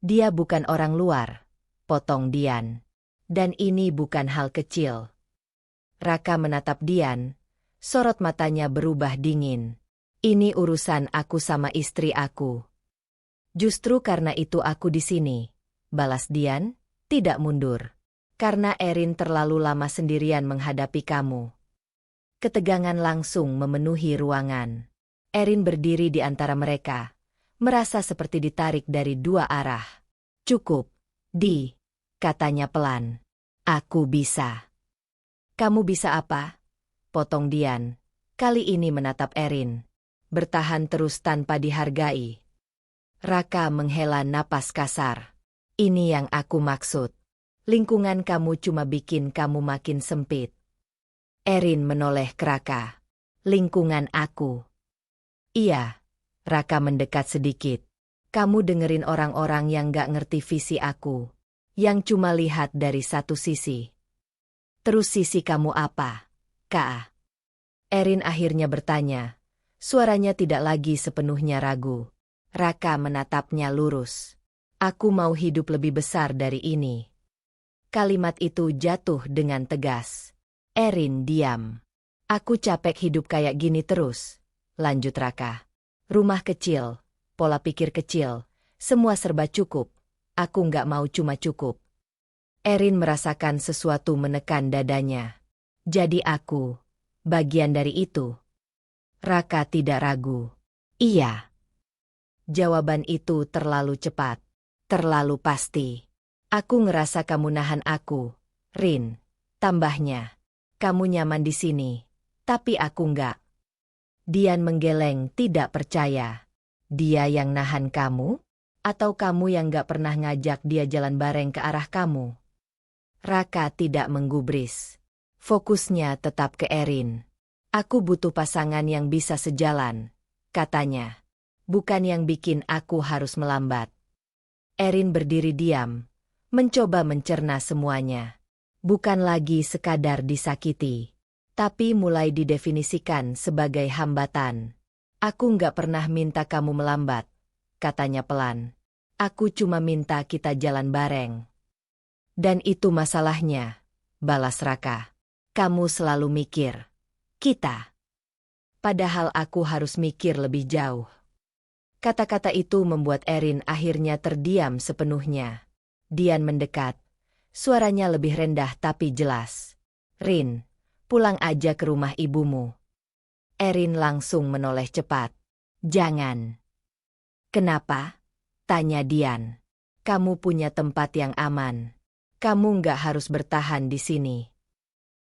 "Dia bukan orang luar," potong Dian. "Dan ini bukan hal kecil." Raka menatap Dian, sorot matanya berubah dingin. "Ini urusan aku sama istri aku." "Justru karena itu aku di sini," balas Dian, tidak mundur. "Karena Erin terlalu lama sendirian menghadapi kamu." Ketegangan langsung memenuhi ruangan. Erin berdiri di antara mereka, merasa seperti ditarik dari dua arah. "Cukup, Di," katanya pelan. "Aku bisa." "Kamu bisa apa?" potong Dian, kali ini menatap Erin. "Bertahan terus tanpa dihargai." Raka menghela napas kasar. "Ini yang aku maksud. Lingkungan kamu cuma bikin kamu makin sempit." Erin menoleh ke Raka. "Lingkungan aku?" "Iya." Raka mendekat sedikit. "Kamu dengerin orang-orang yang gak ngerti visi aku, yang cuma lihat dari satu sisi." "Terus sisi kamu apa, Kak?" Erin akhirnya bertanya. Suaranya tidak lagi sepenuhnya ragu. Raka menatapnya lurus. "Aku mau hidup lebih besar dari ini." Kalimat itu jatuh dengan tegas. Erin diam. Aku capek hidup kayak gini terus, lanjut Raka. Rumah kecil, pola pikir kecil, semua serba cukup. Aku nggak mau cuma cukup. Erin merasakan sesuatu menekan dadanya. Jadi aku, bagian dari itu. Raka tidak ragu. Iya. Jawaban itu terlalu cepat. Terlalu pasti. Aku ngerasa kamu nahan aku, Rin. Tambahnya, kamu nyaman di sini. Tapi aku enggak. Dian menggeleng tidak percaya. Dia yang nahan kamu? Atau kamu yang enggak pernah ngajak dia jalan bareng ke arah kamu? Raka tidak menggubris. Fokusnya tetap ke Erin. Aku butuh pasangan yang bisa sejalan, katanya. Bukan yang bikin aku harus melambat. Erin berdiri diam, mencoba mencerna semuanya. Bukan lagi sekadar disakiti, tapi mulai didefinisikan sebagai hambatan. Aku nggak pernah minta kamu melambat, katanya pelan. Aku cuma minta kita jalan bareng. Dan itu masalahnya, balas Raka. Kamu selalu mikir, kita. Padahal aku harus mikir lebih jauh. Kata-kata itu membuat Erin akhirnya terdiam sepenuhnya. Dian mendekat. Suaranya lebih rendah tapi jelas. Rin, pulang aja ke rumah ibumu. Erin langsung menoleh cepat. Jangan. Kenapa? Tanya Dian. Kamu punya tempat yang aman. Kamu nggak harus bertahan di sini.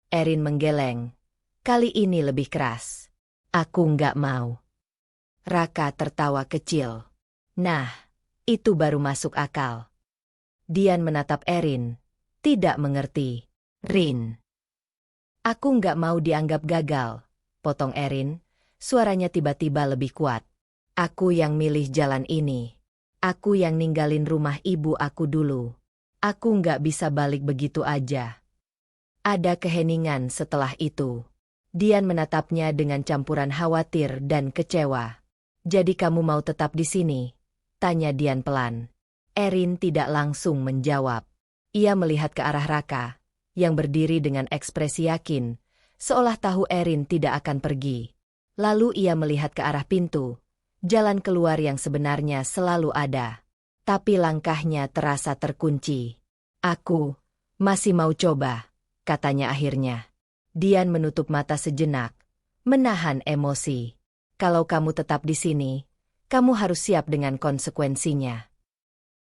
Erin menggeleng. Kali ini lebih keras. Aku nggak mau. Raka tertawa kecil. Nah, itu baru masuk akal. Dian menatap Erin. Tidak mengerti. Rin. Aku nggak mau dianggap gagal, potong Erin. Suaranya tiba-tiba lebih kuat. Aku yang milih jalan ini. Aku yang ninggalin rumah ibu aku dulu. Aku nggak bisa balik begitu aja. Ada keheningan setelah itu. Dian menatapnya dengan campuran khawatir dan kecewa. Jadi kamu mau tetap di sini? Tanya Dian pelan. Erin tidak langsung menjawab. Ia melihat ke arah Raka, yang berdiri dengan ekspresi yakin, seolah tahu Erin tidak akan pergi. Lalu ia melihat ke arah pintu, jalan keluar yang sebenarnya selalu ada. Tapi langkahnya terasa terkunci. Aku masih mau coba, katanya akhirnya. Dian menutup mata sejenak, menahan emosi. Kalau kamu tetap di sini, kamu harus siap dengan konsekuensinya.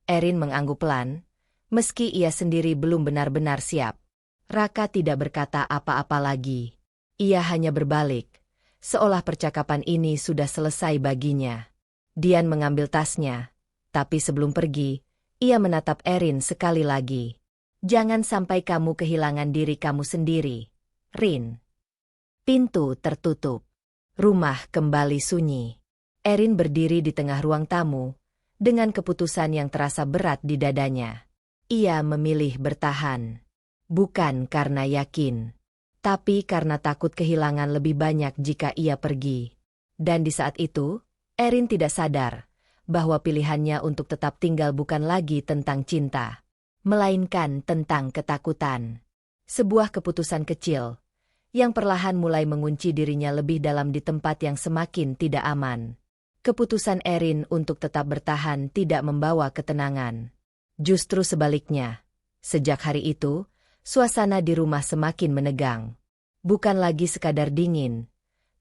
Erin mengangguk pelan, meski ia sendiri belum benar-benar siap. Raka tidak berkata apa-apa lagi. Ia hanya berbalik, seolah percakapan ini sudah selesai baginya. Dian mengambil tasnya, tapi sebelum pergi, ia menatap Erin sekali lagi. Jangan sampai kamu kehilangan diri kamu sendiri, Rin. Pintu tertutup. Rumah kembali sunyi. Erin berdiri di tengah ruang tamu, dengan keputusan yang terasa berat di dadanya. Ia memilih bertahan. Bukan karena yakin, tapi karena takut kehilangan lebih banyak jika ia pergi. Dan di saat itu, Erin tidak sadar bahwa pilihannya untuk tetap tinggal bukan lagi tentang cinta, melainkan tentang ketakutan. Sebuah keputusan kecil, yang perlahan mulai mengunci dirinya lebih dalam di tempat yang semakin tidak aman. Keputusan Erin untuk tetap bertahan tidak membawa ketenangan. Justru sebaliknya, sejak hari itu, suasana di rumah semakin menegang. Bukan lagi sekadar dingin,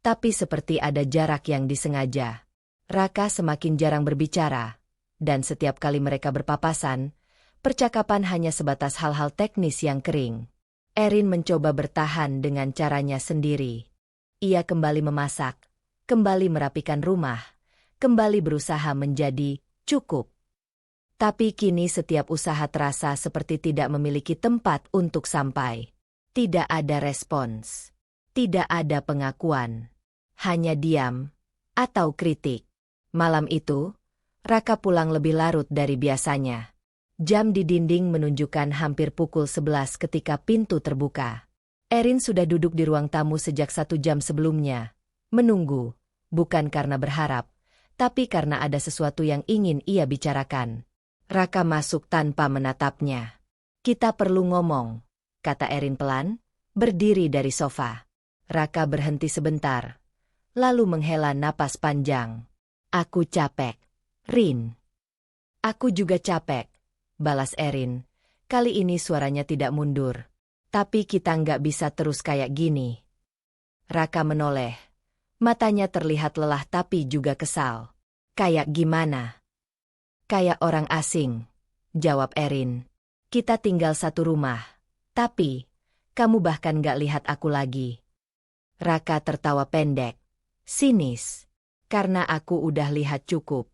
tapi seperti ada jarak yang disengaja. Raka semakin jarang berbicara, dan setiap kali mereka berpapasan, percakapan hanya sebatas hal-hal teknis yang kering. Erin mencoba bertahan dengan caranya sendiri. Ia kembali memasak, kembali merapikan rumah, kembali berusaha menjadi cukup. Tapi kini setiap usaha terasa seperti tidak memiliki tempat untuk sampai. Tidak ada respons. Tidak ada pengakuan. Hanya diam atau kritik. Malam itu, Raka pulang lebih larut dari biasanya. Jam di dinding menunjukkan hampir pukul 11 ketika pintu terbuka. Erin sudah duduk di ruang tamu sejak 1 jam sebelumnya. Menunggu, bukan karena berharap, tapi karena ada sesuatu yang ingin ia bicarakan. Raka masuk tanpa menatapnya. Kita perlu ngomong, kata Erin pelan, berdiri dari sofa. Raka berhenti sebentar, lalu menghela napas panjang. Aku capek, Rin. Aku juga capek, balas Erin. Kali ini suaranya tidak mundur. Tapi kita nggak bisa terus kayak gini. Raka menoleh. Matanya terlihat lelah tapi juga kesal. Kayak gimana? Kayak orang asing, jawab Erin. Kita tinggal satu rumah. Tapi, kamu bahkan nggak lihat aku lagi. Raka tertawa pendek. Sinis. Karena aku udah lihat cukup.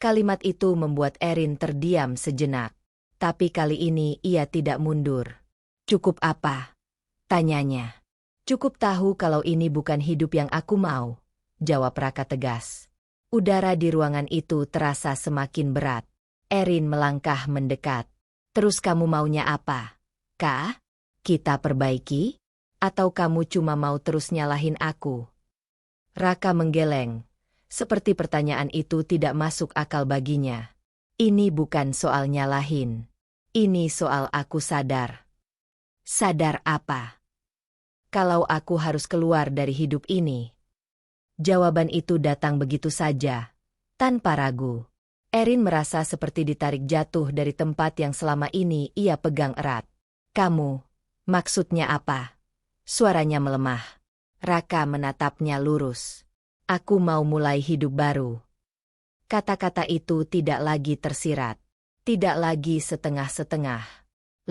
Kalimat itu membuat Erin terdiam sejenak. Tapi kali ini ia tidak mundur. Cukup apa? Tanyanya. Cukup tahu kalau ini bukan hidup yang aku mau, jawab Raka tegas. Udara di ruangan itu terasa semakin berat. Erin melangkah mendekat. Terus kamu maunya apa? Kak? Kita perbaiki? Atau kamu cuma mau terus nyalahin aku? Raka menggeleng. Seperti pertanyaan itu tidak masuk akal baginya. Ini bukan soal nyalahin. Ini soal aku sadar. Sadar apa? Kalau aku harus keluar dari hidup ini. Jawaban itu datang begitu saja, tanpa ragu. Erin merasa seperti ditarik jatuh dari tempat yang selama ini ia pegang erat. Kamu, maksudnya apa? Suaranya melemah. Raka menatapnya lurus. Aku mau mulai hidup baru. Kata-kata itu tidak lagi tersirat. Tidak lagi setengah-setengah.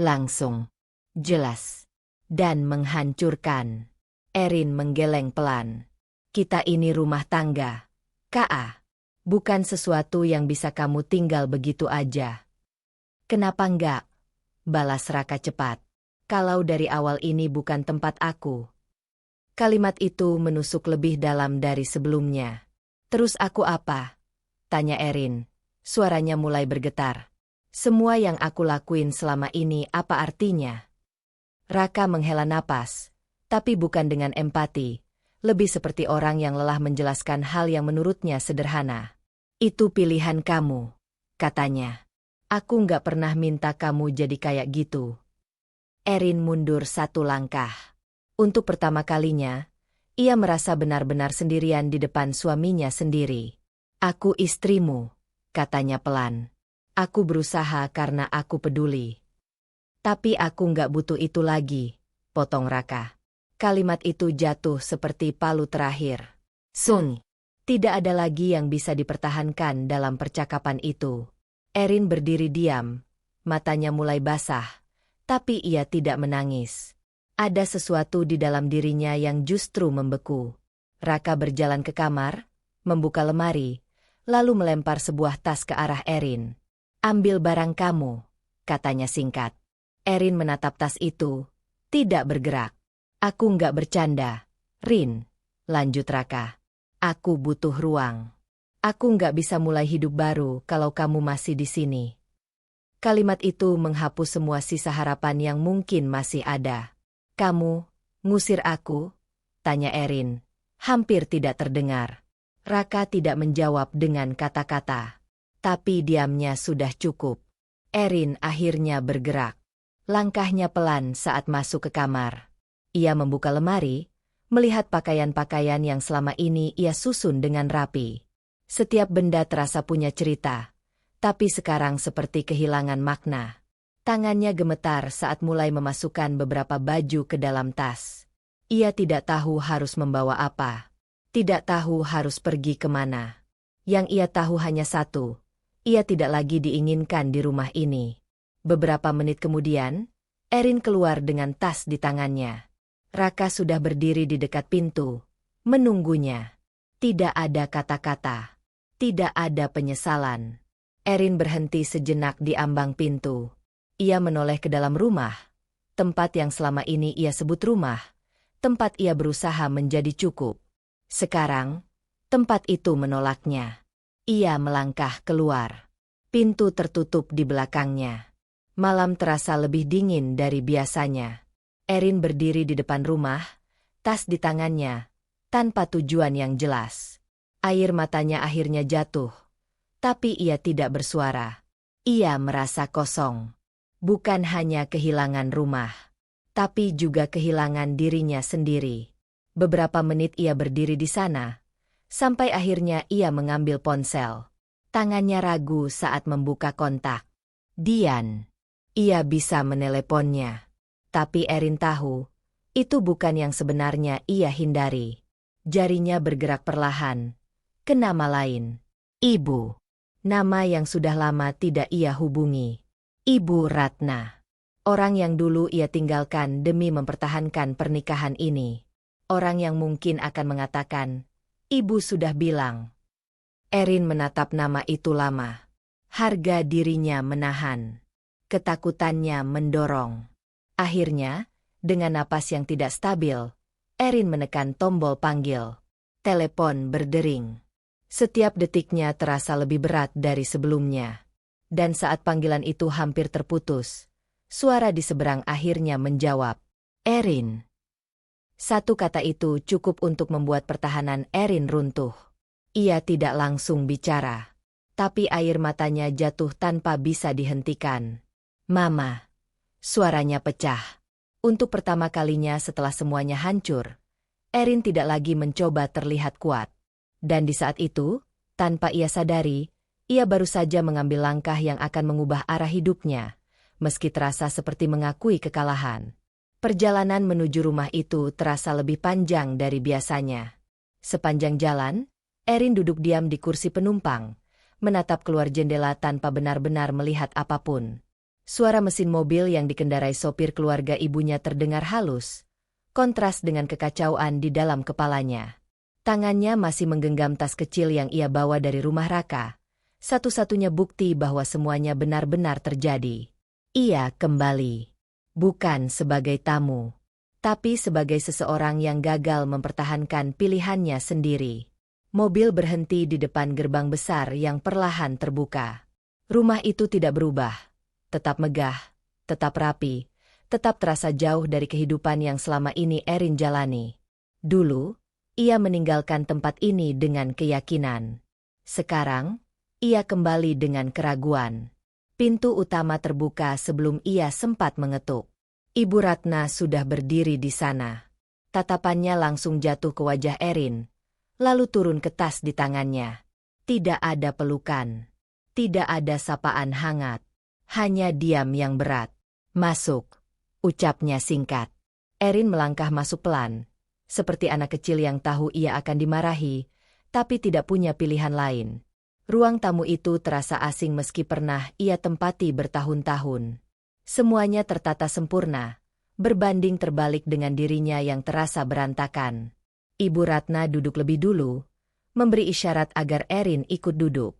Langsung. Jelas. Dan menghancurkan. Erin menggeleng pelan. Kita ini rumah tangga. Ka. Bukan sesuatu yang bisa kamu tinggal begitu aja. Kenapa enggak? Balas Raka cepat. Kalau dari awal ini bukan tempat aku. Kalimat itu menusuk lebih dalam dari sebelumnya. Terus aku apa? Tanya Erin. Suaranya mulai bergetar. Semua yang aku lakuin selama ini apa artinya? Raka menghela napas, tapi bukan dengan empati. Lebih seperti orang yang lelah menjelaskan hal yang menurutnya sederhana. Itu pilihan kamu, katanya. Aku nggak pernah minta kamu jadi kayak gitu. Erin mundur satu langkah. Untuk pertama kalinya, ia merasa benar-benar sendirian di depan suaminya sendiri. Aku istrimu, katanya pelan. Aku berusaha karena aku peduli. Tapi aku nggak butuh itu lagi, potong Raka. Kalimat itu jatuh seperti palu terakhir. Sun. Tidak ada lagi yang bisa dipertahankan dalam percakapan itu. Erin berdiri diam, matanya mulai basah, tapi ia tidak menangis. Ada sesuatu di dalam dirinya yang justru membeku. Raka berjalan ke kamar, membuka lemari, lalu melempar sebuah tas ke arah Erin. Ambil barang kamu, katanya singkat. Erin menatap tas itu, tidak bergerak. Aku nggak bercanda, Rin, lanjut Raka. Aku butuh ruang. Aku nggak bisa mulai hidup baru kalau kamu masih di sini. Kalimat itu menghapus semua sisa harapan yang mungkin masih ada. Kamu, ngusir aku? Tanya Erin. Hampir tidak terdengar. Raka tidak menjawab dengan kata-kata. Tapi diamnya sudah cukup. Erin akhirnya bergerak. Langkahnya pelan saat masuk ke kamar. Ia membuka lemari, melihat pakaian-pakaian yang selama ini ia susun dengan rapi. Setiap benda terasa punya cerita, tapi sekarang seperti kehilangan makna. Tangannya gemetar saat mulai memasukkan beberapa baju ke dalam tas. Ia tidak tahu harus membawa apa. Tidak tahu harus pergi kemana. Yang ia tahu hanya satu. Ia tidak lagi diinginkan di rumah ini. Beberapa menit kemudian, Erin keluar dengan tas di tangannya. Raka sudah berdiri di dekat pintu, menunggunya. Tidak ada kata-kata. Tidak ada penyesalan. Erin berhenti sejenak di ambang pintu. Ia menoleh ke dalam rumah, tempat yang selama ini ia sebut rumah, tempat ia berusaha menjadi cukup. Sekarang, tempat itu menolaknya. Ia melangkah keluar. Pintu tertutup di belakangnya. Malam terasa lebih dingin dari biasanya. Erin berdiri di depan rumah, tas di tangannya, tanpa tujuan yang jelas. Air matanya akhirnya jatuh, tapi ia tidak bersuara. Ia merasa kosong. Bukan hanya kehilangan rumah, tapi juga kehilangan dirinya sendiri. Beberapa menit ia berdiri di sana, sampai akhirnya ia mengambil ponsel. Tangannya ragu saat membuka kontak. Dian. Ia bisa meneleponnya. Tapi Erin tahu, itu bukan yang sebenarnya ia hindari. Jarinya bergerak perlahan, ke nama lain. Ibu. Nama yang sudah lama tidak ia hubungi. Ibu Ratna. Orang yang dulu ia tinggalkan demi mempertahankan pernikahan ini. Orang yang mungkin akan mengatakan, ibu sudah bilang. Erin menatap nama itu lama. Harga dirinya menahan. Ketakutannya mendorong. Akhirnya, dengan napas yang tidak stabil, Erin menekan tombol panggil. Telepon berdering. Setiap detiknya terasa lebih berat dari sebelumnya. Dan saat panggilan itu hampir terputus, suara di seberang akhirnya menjawab. Erin. Satu kata itu cukup untuk membuat pertahanan Erin runtuh. Ia tidak langsung bicara. Tapi air matanya jatuh tanpa bisa dihentikan. Mama. Suaranya pecah. Untuk pertama kalinya setelah semuanya hancur, Erin tidak lagi mencoba terlihat kuat. Dan di saat itu, tanpa ia sadari, ia baru saja mengambil langkah yang akan mengubah arah hidupnya, meski terasa seperti mengakui kekalahan. Perjalanan menuju rumah itu terasa lebih panjang dari biasanya. Sepanjang jalan, Erin duduk diam di kursi penumpang, menatap keluar jendela tanpa benar-benar melihat apapun. Suara mesin mobil yang dikendarai sopir keluarga ibunya terdengar halus, kontras dengan kekacauan di dalam kepalanya. Tangannya masih menggenggam tas kecil yang ia bawa dari rumah Raka, satu-satunya bukti bahwa semuanya benar-benar terjadi. Ia kembali. Bukan sebagai tamu, tapi sebagai seseorang yang gagal mempertahankan pilihannya sendiri. Mobil berhenti di depan gerbang besar yang perlahan terbuka. Rumah itu tidak berubah. Tetap megah, tetap rapi, tetap terasa jauh dari kehidupan yang selama ini Erin jalani. Dulu, ia meninggalkan tempat ini dengan keyakinan. Sekarang, ia kembali dengan keraguan. Pintu utama terbuka sebelum ia sempat mengetuk. Ibu Ratna sudah berdiri di sana. Tatapannya langsung jatuh ke wajah Erin, lalu turun ke tas di tangannya. Tidak ada pelukan. Tidak ada sapaan hangat. Hanya diam yang berat. Masuk, ucapnya singkat. Erin melangkah masuk pelan, seperti anak kecil yang tahu ia akan dimarahi, tapi tidak punya pilihan lain. Ruang tamu itu terasa asing meski pernah ia tempati bertahun-tahun. Semuanya tertata sempurna, berbanding terbalik dengan dirinya yang terasa berantakan. Ibu Ratna duduk lebih dulu, memberi isyarat agar Erin ikut duduk.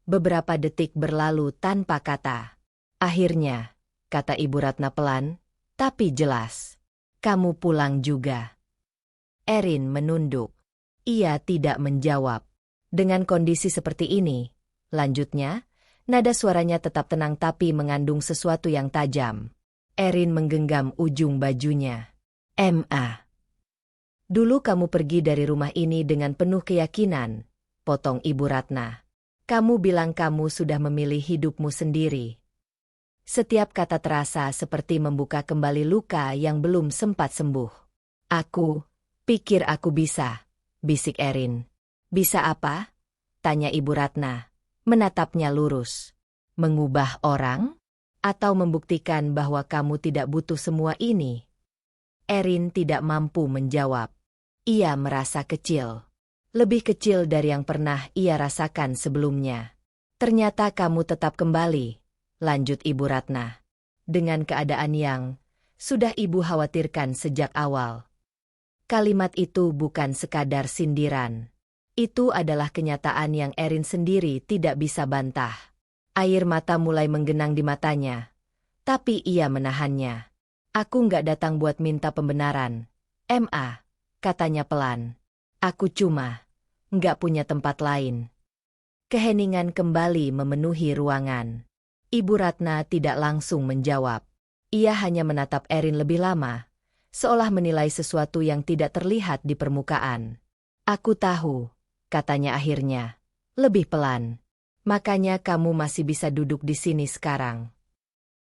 Beberapa detik berlalu tanpa kata. Akhirnya, kata Ibu Ratna pelan, tapi jelas. Kamu pulang juga. Erin menunduk. Ia tidak menjawab. Dengan kondisi seperti ini, lanjutnya, nada suaranya tetap tenang tapi mengandung sesuatu yang tajam. Erin menggenggam ujung bajunya. Ma. Dulu kamu pergi dari rumah ini dengan penuh keyakinan, potong Ibu Ratna. Kamu bilang kamu sudah memilih hidupmu sendiri. Setiap kata terasa seperti membuka kembali luka yang belum sempat sembuh. Aku pikir aku bisa, bisik Erin. Bisa apa? Tanya Ibu Ratna, menatapnya lurus. Mengubah orang? Atau membuktikan bahwa kamu tidak butuh semua ini? Erin tidak mampu menjawab. Ia merasa kecil. Lebih kecil dari yang pernah ia rasakan sebelumnya. Ternyata kamu tetap kembali, lanjut Ibu Ratna. Dengan keadaan yang sudah ibu khawatirkan sejak awal. Kalimat itu bukan sekadar sindiran. Itu adalah kenyataan yang Erin sendiri tidak bisa bantah. Air mata mulai menggenang di matanya. Tapi ia menahannya. Aku nggak datang buat minta pembenaran. Ma, katanya pelan. Aku cuma nggak punya tempat lain. Keheningan kembali memenuhi ruangan. Ibu Ratna tidak langsung menjawab. Ia hanya menatap Erin lebih lama, seolah menilai sesuatu yang tidak terlihat di permukaan. Aku tahu, katanya akhirnya, lebih pelan. Makanya kamu masih bisa duduk di sini sekarang.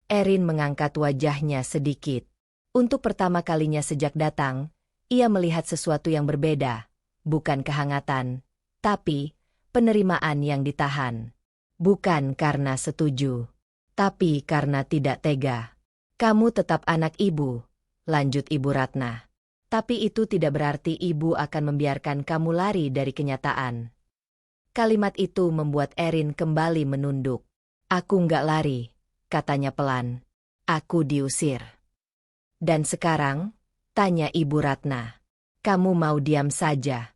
Erin mengangkat wajahnya sedikit. Untuk pertama kalinya sejak datang, ia melihat sesuatu yang berbeda, bukan kehangatan, tapi penerimaan yang ditahan. Bukan karena setuju, tapi karena tidak tega. Kamu tetap anak ibu, lanjut Ibu Ratna. Tapi itu tidak berarti ibu akan membiarkan kamu lari dari kenyataan. Kalimat itu membuat Erin kembali menunduk. Aku nggak lari, katanya pelan. Aku diusir. Dan sekarang, tanya Ibu Ratna. Kamu mau diam saja?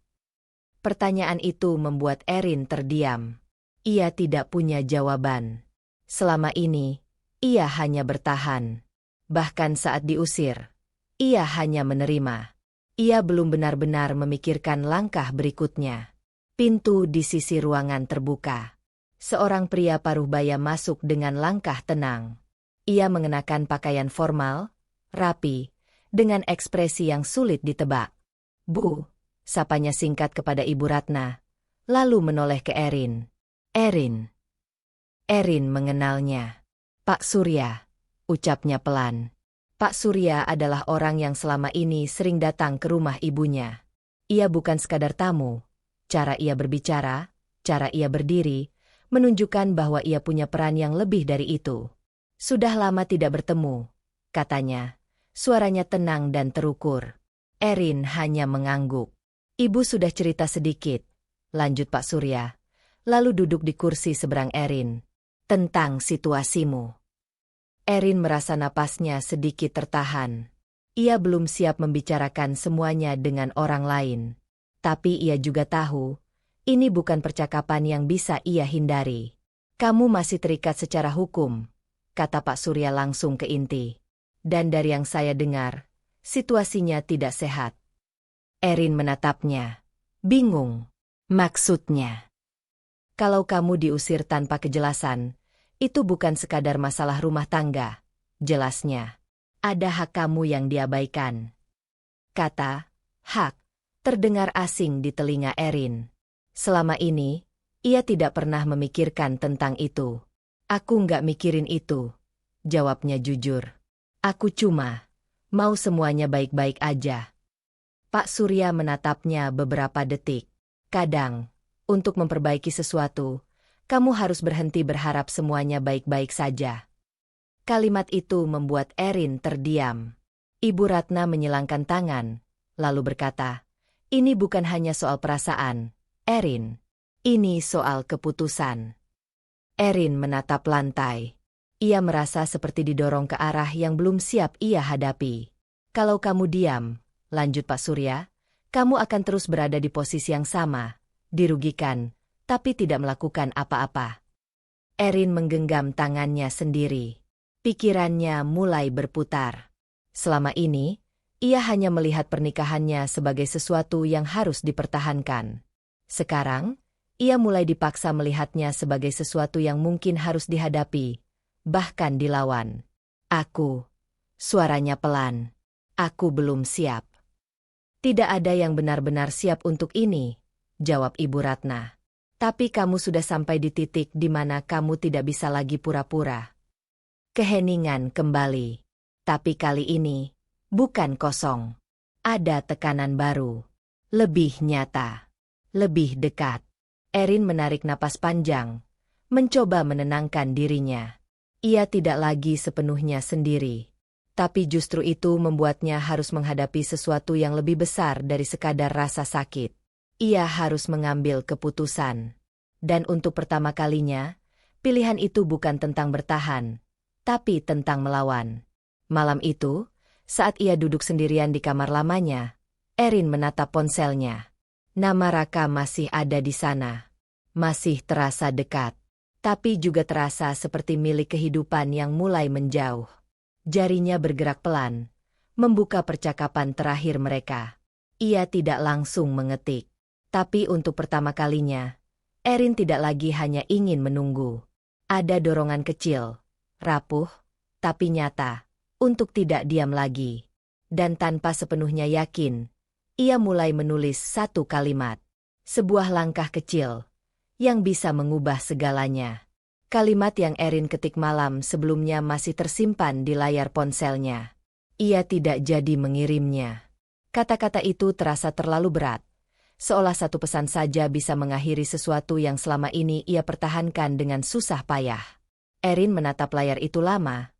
Pertanyaan itu membuat Erin terdiam. Ia tidak punya jawaban. Selama ini, ia hanya bertahan. Bahkan saat diusir, ia hanya menerima. Ia belum benar-benar memikirkan langkah berikutnya. Pintu di sisi ruangan terbuka. Seorang pria paruh baya masuk dengan langkah tenang. Ia mengenakan pakaian formal, rapi, dengan ekspresi yang sulit ditebak. Bu, sapanya singkat kepada Ibu Ratna, lalu menoleh ke Erin. Erin. Erin mengenalnya. Pak Surya, ucapnya pelan. Pak Surya adalah orang yang selama ini sering datang ke rumah ibunya. Ia bukan sekadar tamu. Cara ia berbicara, cara ia berdiri, menunjukkan bahwa ia punya peran yang lebih dari itu. Sudah lama tidak bertemu, katanya. Suaranya tenang dan terukur. Erin hanya mengangguk. Ibu sudah cerita sedikit, lanjut Pak Surya, lalu duduk di kursi seberang Erin. Tentang situasimu. Erin merasa napasnya sedikit tertahan. Ia belum siap membicarakan semuanya dengan orang lain. Tapi ia juga tahu, ini bukan percakapan yang bisa ia hindari. Kamu masih terikat secara hukum, kata Pak Surya langsung ke inti. Dan dari yang saya dengar, situasinya tidak sehat. Erin menatapnya. Bingung. Maksudnya? Kalau kamu diusir tanpa kejelasan, itu bukan sekadar masalah rumah tangga, jelasnya. Ada hak kamu yang diabaikan. Kata, hak, terdengar asing di telinga Erin. Selama ini, ia tidak pernah memikirkan tentang itu. Aku nggak mikirin itu, jawabnya jujur. Aku cuma mau semuanya baik-baik aja. Pak Surya menatapnya beberapa detik. Kadang, untuk memperbaiki sesuatu, kamu harus berhenti berharap semuanya baik-baik saja. Kalimat itu membuat Erin terdiam. Ibu Ratna menyilangkan tangan, lalu berkata, ini bukan hanya soal perasaan, Erin. Ini soal keputusan. Erin menatap lantai. Ia merasa seperti didorong ke arah yang belum siap ia hadapi. Kalau kamu diam, lanjut Pak Surya, kamu akan terus berada di posisi yang sama, dirugikan, tapi tidak melakukan apa-apa. Erin menggenggam tangannya sendiri. Pikirannya mulai berputar. Selama ini, ia hanya melihat pernikahannya sebagai sesuatu yang harus dipertahankan. Sekarang, ia mulai dipaksa melihatnya sebagai sesuatu yang mungkin harus dihadapi, bahkan dilawan. Aku, suaranya pelan. Aku belum siap. Tidak ada yang benar-benar siap untuk ini, jawab Ibu Ratna. Tapi kamu sudah sampai di titik di mana kamu tidak bisa lagi pura-pura. Keheningan kembali. Tapi kali ini, bukan kosong. Ada tekanan baru. Lebih nyata. Lebih dekat. Erin menarik napas panjang. Mencoba menenangkan dirinya. Ia tidak lagi sepenuhnya sendiri. Tapi justru itu membuatnya harus menghadapi sesuatu yang lebih besar dari sekadar rasa sakit. Ia harus mengambil keputusan. Dan untuk pertama kalinya, pilihan itu bukan tentang bertahan, tapi tentang melawan. Malam itu, saat ia duduk sendirian di kamar lamanya, Erin menatap ponselnya. Nama Raka masih ada di sana. Masih terasa dekat. Tapi juga terasa seperti milik kehidupan yang mulai menjauh. Jarinya bergerak pelan, membuka percakapan terakhir mereka. Ia tidak langsung mengetik. Tapi untuk pertama kalinya, Erin tidak lagi hanya ingin menunggu. Ada dorongan kecil, rapuh, tapi nyata, untuk tidak diam lagi. Dan tanpa sepenuhnya yakin, ia mulai menulis satu kalimat. Sebuah langkah kecil, yang bisa mengubah segalanya. Kalimat yang Erin ketik malam sebelumnya masih tersimpan di layar ponselnya. Ia tidak jadi mengirimnya. Kata-kata itu terasa terlalu berat. Seolah satu pesan saja bisa mengakhiri sesuatu yang selama ini ia pertahankan dengan susah payah. Erin menatap layar itu lama,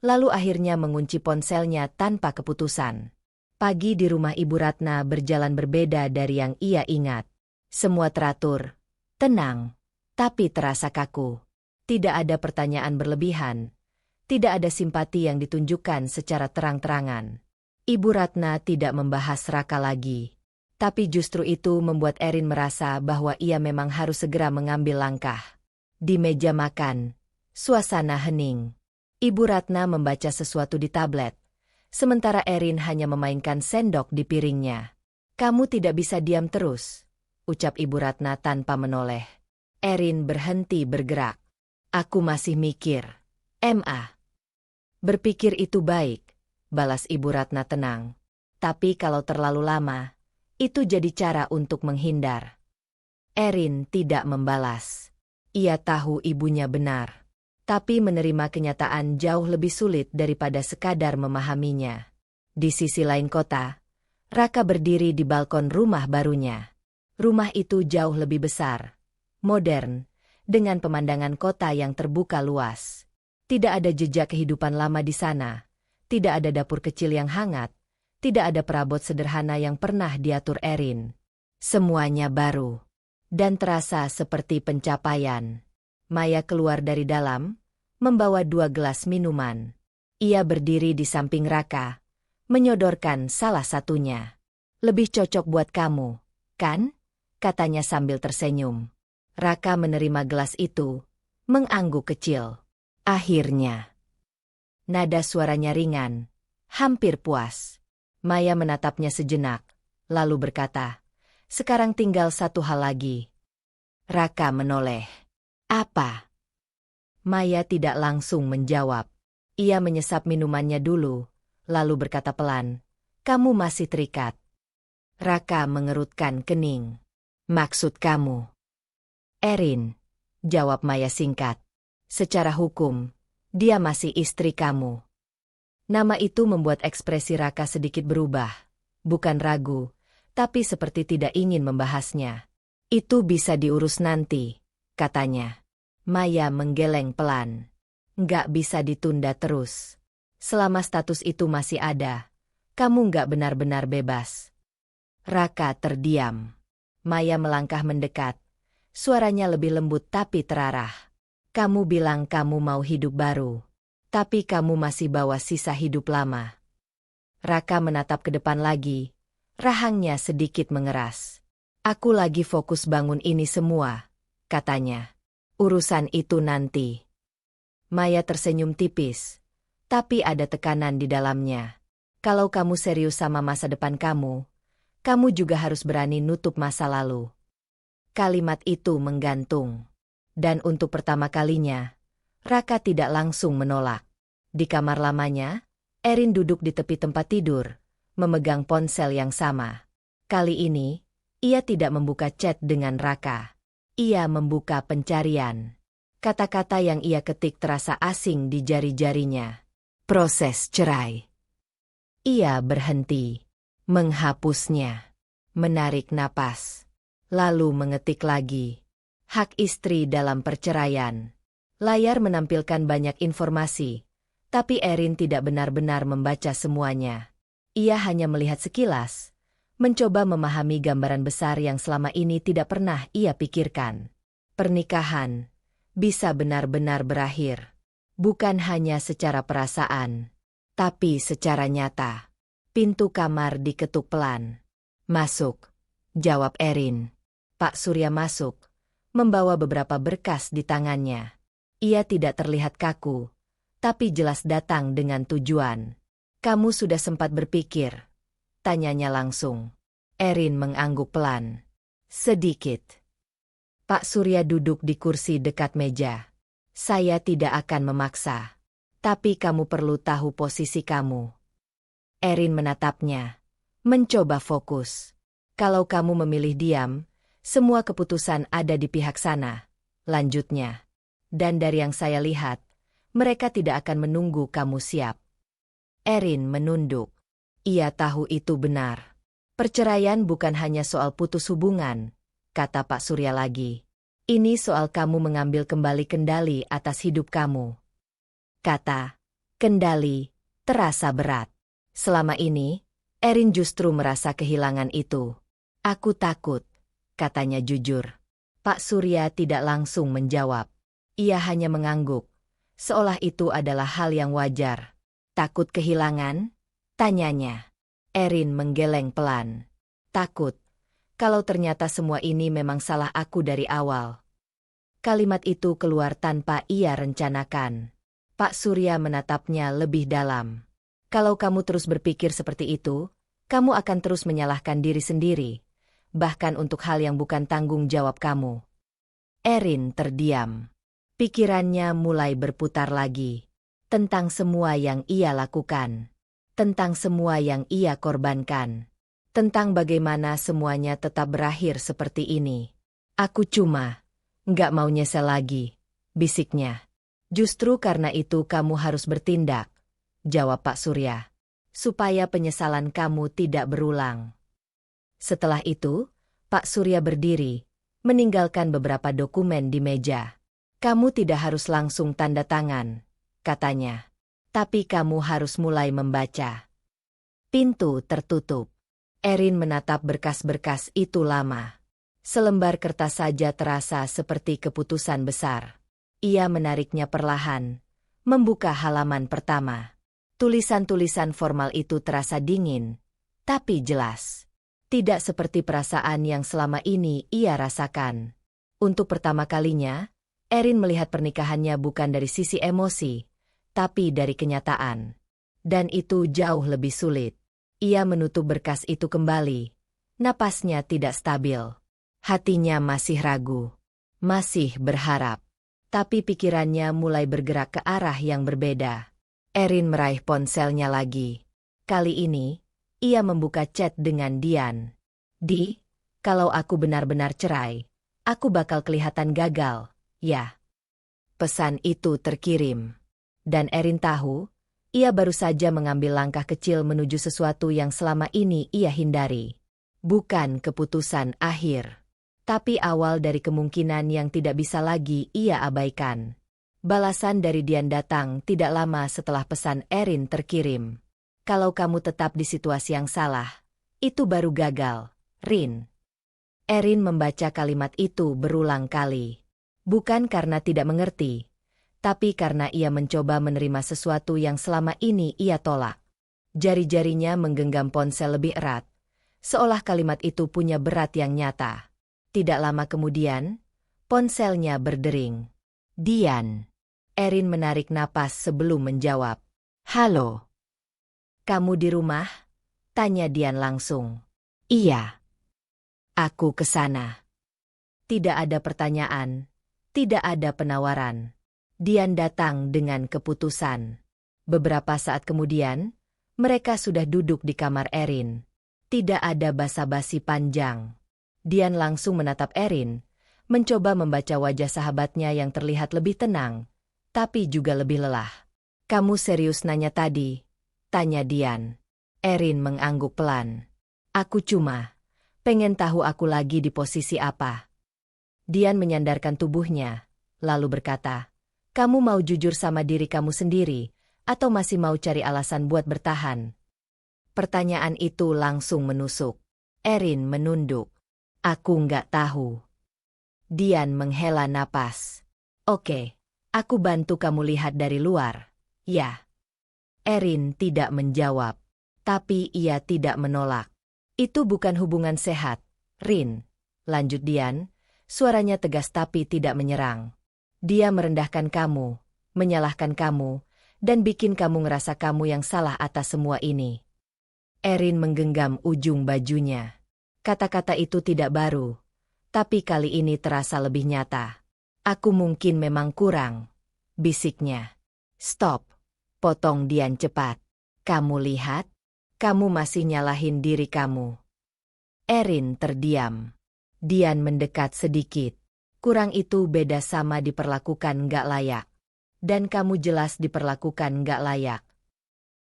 lalu akhirnya mengunci ponselnya tanpa keputusan. Pagi di rumah Ibu Ratna berjalan berbeda dari yang ia ingat. Semua teratur, tenang, tapi terasa kaku. Tidak ada pertanyaan berlebihan. Tidak ada simpati yang ditunjukkan secara terang-terangan. Ibu Ratna tidak membahas Raka lagi. Tapi justru itu membuat Erin merasa bahwa ia memang harus segera mengambil langkah. Di meja makan, suasana hening. Ibu Ratna membaca sesuatu di tablet, sementara Erin hanya memainkan sendok di piringnya. "Kamu tidak bisa diam terus," ucap Ibu Ratna tanpa menoleh. Erin berhenti bergerak. "Aku masih mikir." "Ma." "Berpikir itu baik," balas Ibu Ratna tenang. "Tapi kalau terlalu lama, itu jadi cara untuk menghindar." Erin tidak membalas. Ia tahu ibunya benar. Tapi menerima kenyataan jauh lebih sulit daripada sekadar memahaminya. Di sisi lain kota, Raka berdiri di balkon rumah barunya. Rumah itu jauh lebih besar, modern, dengan pemandangan kota yang terbuka luas. Tidak ada jejak kehidupan lama di sana. Tidak ada dapur kecil yang hangat, tidak ada perabot sederhana yang pernah diatur Erin. Semuanya baru, dan terasa seperti pencapaian. Maya keluar dari dalam, membawa 2 gelas minuman. Ia berdiri di samping Raka, menyodorkan salah satunya. "Lebih cocok buat kamu, kan?" katanya sambil tersenyum. Raka menerima gelas itu, mengangguk kecil. Akhirnya. Nada suaranya ringan, hampir puas. Maya menatapnya sejenak, lalu berkata, "Sekarang tinggal satu hal lagi." Raka menoleh. "Apa?" Maya tidak langsung menjawab. Ia menyesap minumannya dulu, lalu berkata pelan, "Kamu masih terikat." Raka mengerutkan kening. "Maksud kamu?" "Erin," jawab Maya singkat. "Secara hukum, dia masih istri kamu." Nama itu membuat ekspresi Raka sedikit berubah. Bukan ragu, tapi seperti tidak ingin membahasnya. "Itu bisa diurus nanti," katanya. Maya menggeleng pelan. "Nggak bisa ditunda terus. Selama status itu masih ada, kamu nggak benar-benar bebas." Raka terdiam. Maya melangkah mendekat. Suaranya lebih lembut tapi terarah. "Kamu bilang kamu mau hidup baru. Tapi kamu masih bawa sisa hidup lama." Raka menatap ke depan lagi. Rahangnya sedikit mengeras. "Aku lagi fokus bangun ini semua," katanya. "Urusan itu nanti." Maya tersenyum tipis. Tapi ada tekanan di dalamnya. "Kalau kamu serius sama masa depan kamu, kamu juga harus berani nutup masa lalu." Kalimat itu menggantung. Dan untuk pertama kalinya, Raka tidak langsung menolak. Di kamar lamanya, Erin duduk di tepi tempat tidur, memegang ponsel yang sama. Kali ini, ia tidak membuka chat dengan Raka. Ia membuka pencarian. Kata-kata yang ia ketik terasa asing di jari-jarinya. "Proses cerai." Ia berhenti, menghapusnya, menarik napas, lalu mengetik lagi. "Hak istri dalam perceraian." Layar menampilkan banyak informasi, tapi Erin tidak benar-benar membaca semuanya. Ia hanya melihat sekilas, mencoba memahami gambaran besar yang selama ini tidak pernah ia pikirkan. Pernikahan bisa benar-benar berakhir, bukan hanya secara perasaan, tapi secara nyata. Pintu kamar diketuk pelan. "Masuk," jawab Erin. Pak Surya masuk, membawa beberapa berkas di tangannya. Ia tidak terlihat kaku, tapi jelas datang dengan tujuan. "Kamu sudah sempat berpikir?" tanyanya langsung. Erin mengangguk pelan. "Sedikit." Pak Surya duduk di kursi dekat meja. "Saya tidak akan memaksa. Tapi kamu perlu tahu posisi kamu." Erin menatapnya, mencoba fokus. "Kalau kamu memilih diam, semua keputusan ada di pihak sana," lanjutnya. "Dan dari yang saya lihat, mereka tidak akan menunggu kamu siap." Erin menunduk. Ia tahu itu benar. Perceraian bukan hanya soal putus hubungan, kata Pak Surya lagi. Ini soal kamu mengambil kembali kendali atas hidup kamu. Kata kendali terasa berat. Selama ini, Erin justru merasa kehilangan itu. Aku takut, katanya jujur. Pak Surya tidak langsung menjawab. Ia hanya mengangguk, seolah itu adalah hal yang wajar. Takut kehilangan? Tanyanya. Erin menggeleng pelan. Takut, kalau ternyata semua ini memang salah aku dari awal. Kalimat itu keluar tanpa ia rencanakan. Pak Surya menatapnya lebih dalam. Kalau kamu terus berpikir seperti itu, kamu akan terus menyalahkan diri sendiri, bahkan untuk hal yang bukan tanggung jawab kamu. Erin terdiam. Pikirannya mulai berputar lagi. Tentang semua yang ia lakukan. Tentang semua yang ia korbankan. Tentang bagaimana semuanya tetap berakhir seperti ini. Aku cuma nggak mau nyesel lagi, bisiknya. Justru karena itu kamu harus bertindak, jawab Pak Surya. Supaya penyesalan kamu tidak berulang. Setelah itu, Pak Surya berdiri, meninggalkan beberapa dokumen di meja. Kamu tidak harus langsung tanda tangan, katanya. Tapi kamu harus mulai membaca. Pintu tertutup. Erin menatap berkas-berkas itu lama. Selembar kertas saja terasa seperti keputusan besar. Ia menariknya perlahan, membuka halaman pertama. Tulisan-tulisan formal itu terasa dingin, tapi jelas. Tidak seperti perasaan yang selama ini ia rasakan. Untuk pertama kalinya, Erin melihat pernikahannya bukan dari sisi emosi, tapi dari kenyataan. Dan itu jauh lebih sulit. Ia menutup berkas itu kembali. Napasnya tidak stabil. Hatinya masih ragu. Masih berharap. Tapi pikirannya mulai bergerak ke arah yang berbeda. Erin meraih ponselnya lagi. Kali ini, ia membuka chat dengan Dian. Kalau aku benar-benar cerai, aku bakal kelihatan gagal, ya. Pesan itu terkirim. Dan Erin tahu, ia baru saja mengambil langkah kecil menuju sesuatu yang selama ini ia hindari. Bukan keputusan akhir, tapi awal dari kemungkinan yang tidak bisa lagi ia abaikan. Balasan dari Dian datang tidak lama setelah pesan Erin terkirim. Kalau kamu tetap di situasi yang salah, itu baru gagal, Rin. Erin membaca kalimat itu berulang kali. Bukan karena tidak mengerti, tapi karena ia mencoba menerima sesuatu yang selama ini ia tolak. Jari-jarinya menggenggam ponsel lebih erat, seolah kalimat itu punya berat yang nyata. Tidak lama kemudian, ponselnya berdering. Dian. Erin menarik napas sebelum menjawab. Halo. Kamu di rumah? Tanya Dian langsung. Iya. Aku ke sana. Tidak ada pertanyaan. Tidak ada penawaran. Dian datang dengan keputusan. Beberapa saat kemudian, mereka sudah duduk di kamar Erin. Tidak ada basa-basi panjang. Dian langsung menatap Erin, mencoba membaca wajah sahabatnya yang terlihat lebih tenang, tapi juga lebih lelah. Kamu serius nanya tadi? Tanya Dian. Erin mengangguk pelan. Aku cuma pengen tahu aku lagi di posisi apa. Dian menyandarkan tubuhnya, lalu berkata, kamu mau jujur sama diri kamu sendiri, atau masih mau cari alasan buat bertahan? Pertanyaan itu langsung menusuk. Erin menunduk. Aku nggak tahu. Dian menghela napas. Oke, aku bantu kamu lihat dari luar, ya. Erin tidak menjawab, tapi ia tidak menolak. Itu bukan hubungan sehat, Rin, lanjut Dian. Suaranya tegas tapi tidak menyerang. Dia merendahkan kamu, menyalahkan kamu, dan bikin kamu ngerasa kamu yang salah atas semua ini. Erin menggenggam ujung bajunya. Kata-kata itu tidak baru, tapi kali ini terasa lebih nyata. Aku mungkin memang kurang, bisiknya. Stop, potong Dian cepat. Kamu lihat? Kamu masih nyalahin diri kamu. Erin terdiam. Dian mendekat sedikit. Kurang itu beda sama diperlakukan nggak layak. Dan kamu jelas diperlakukan nggak layak.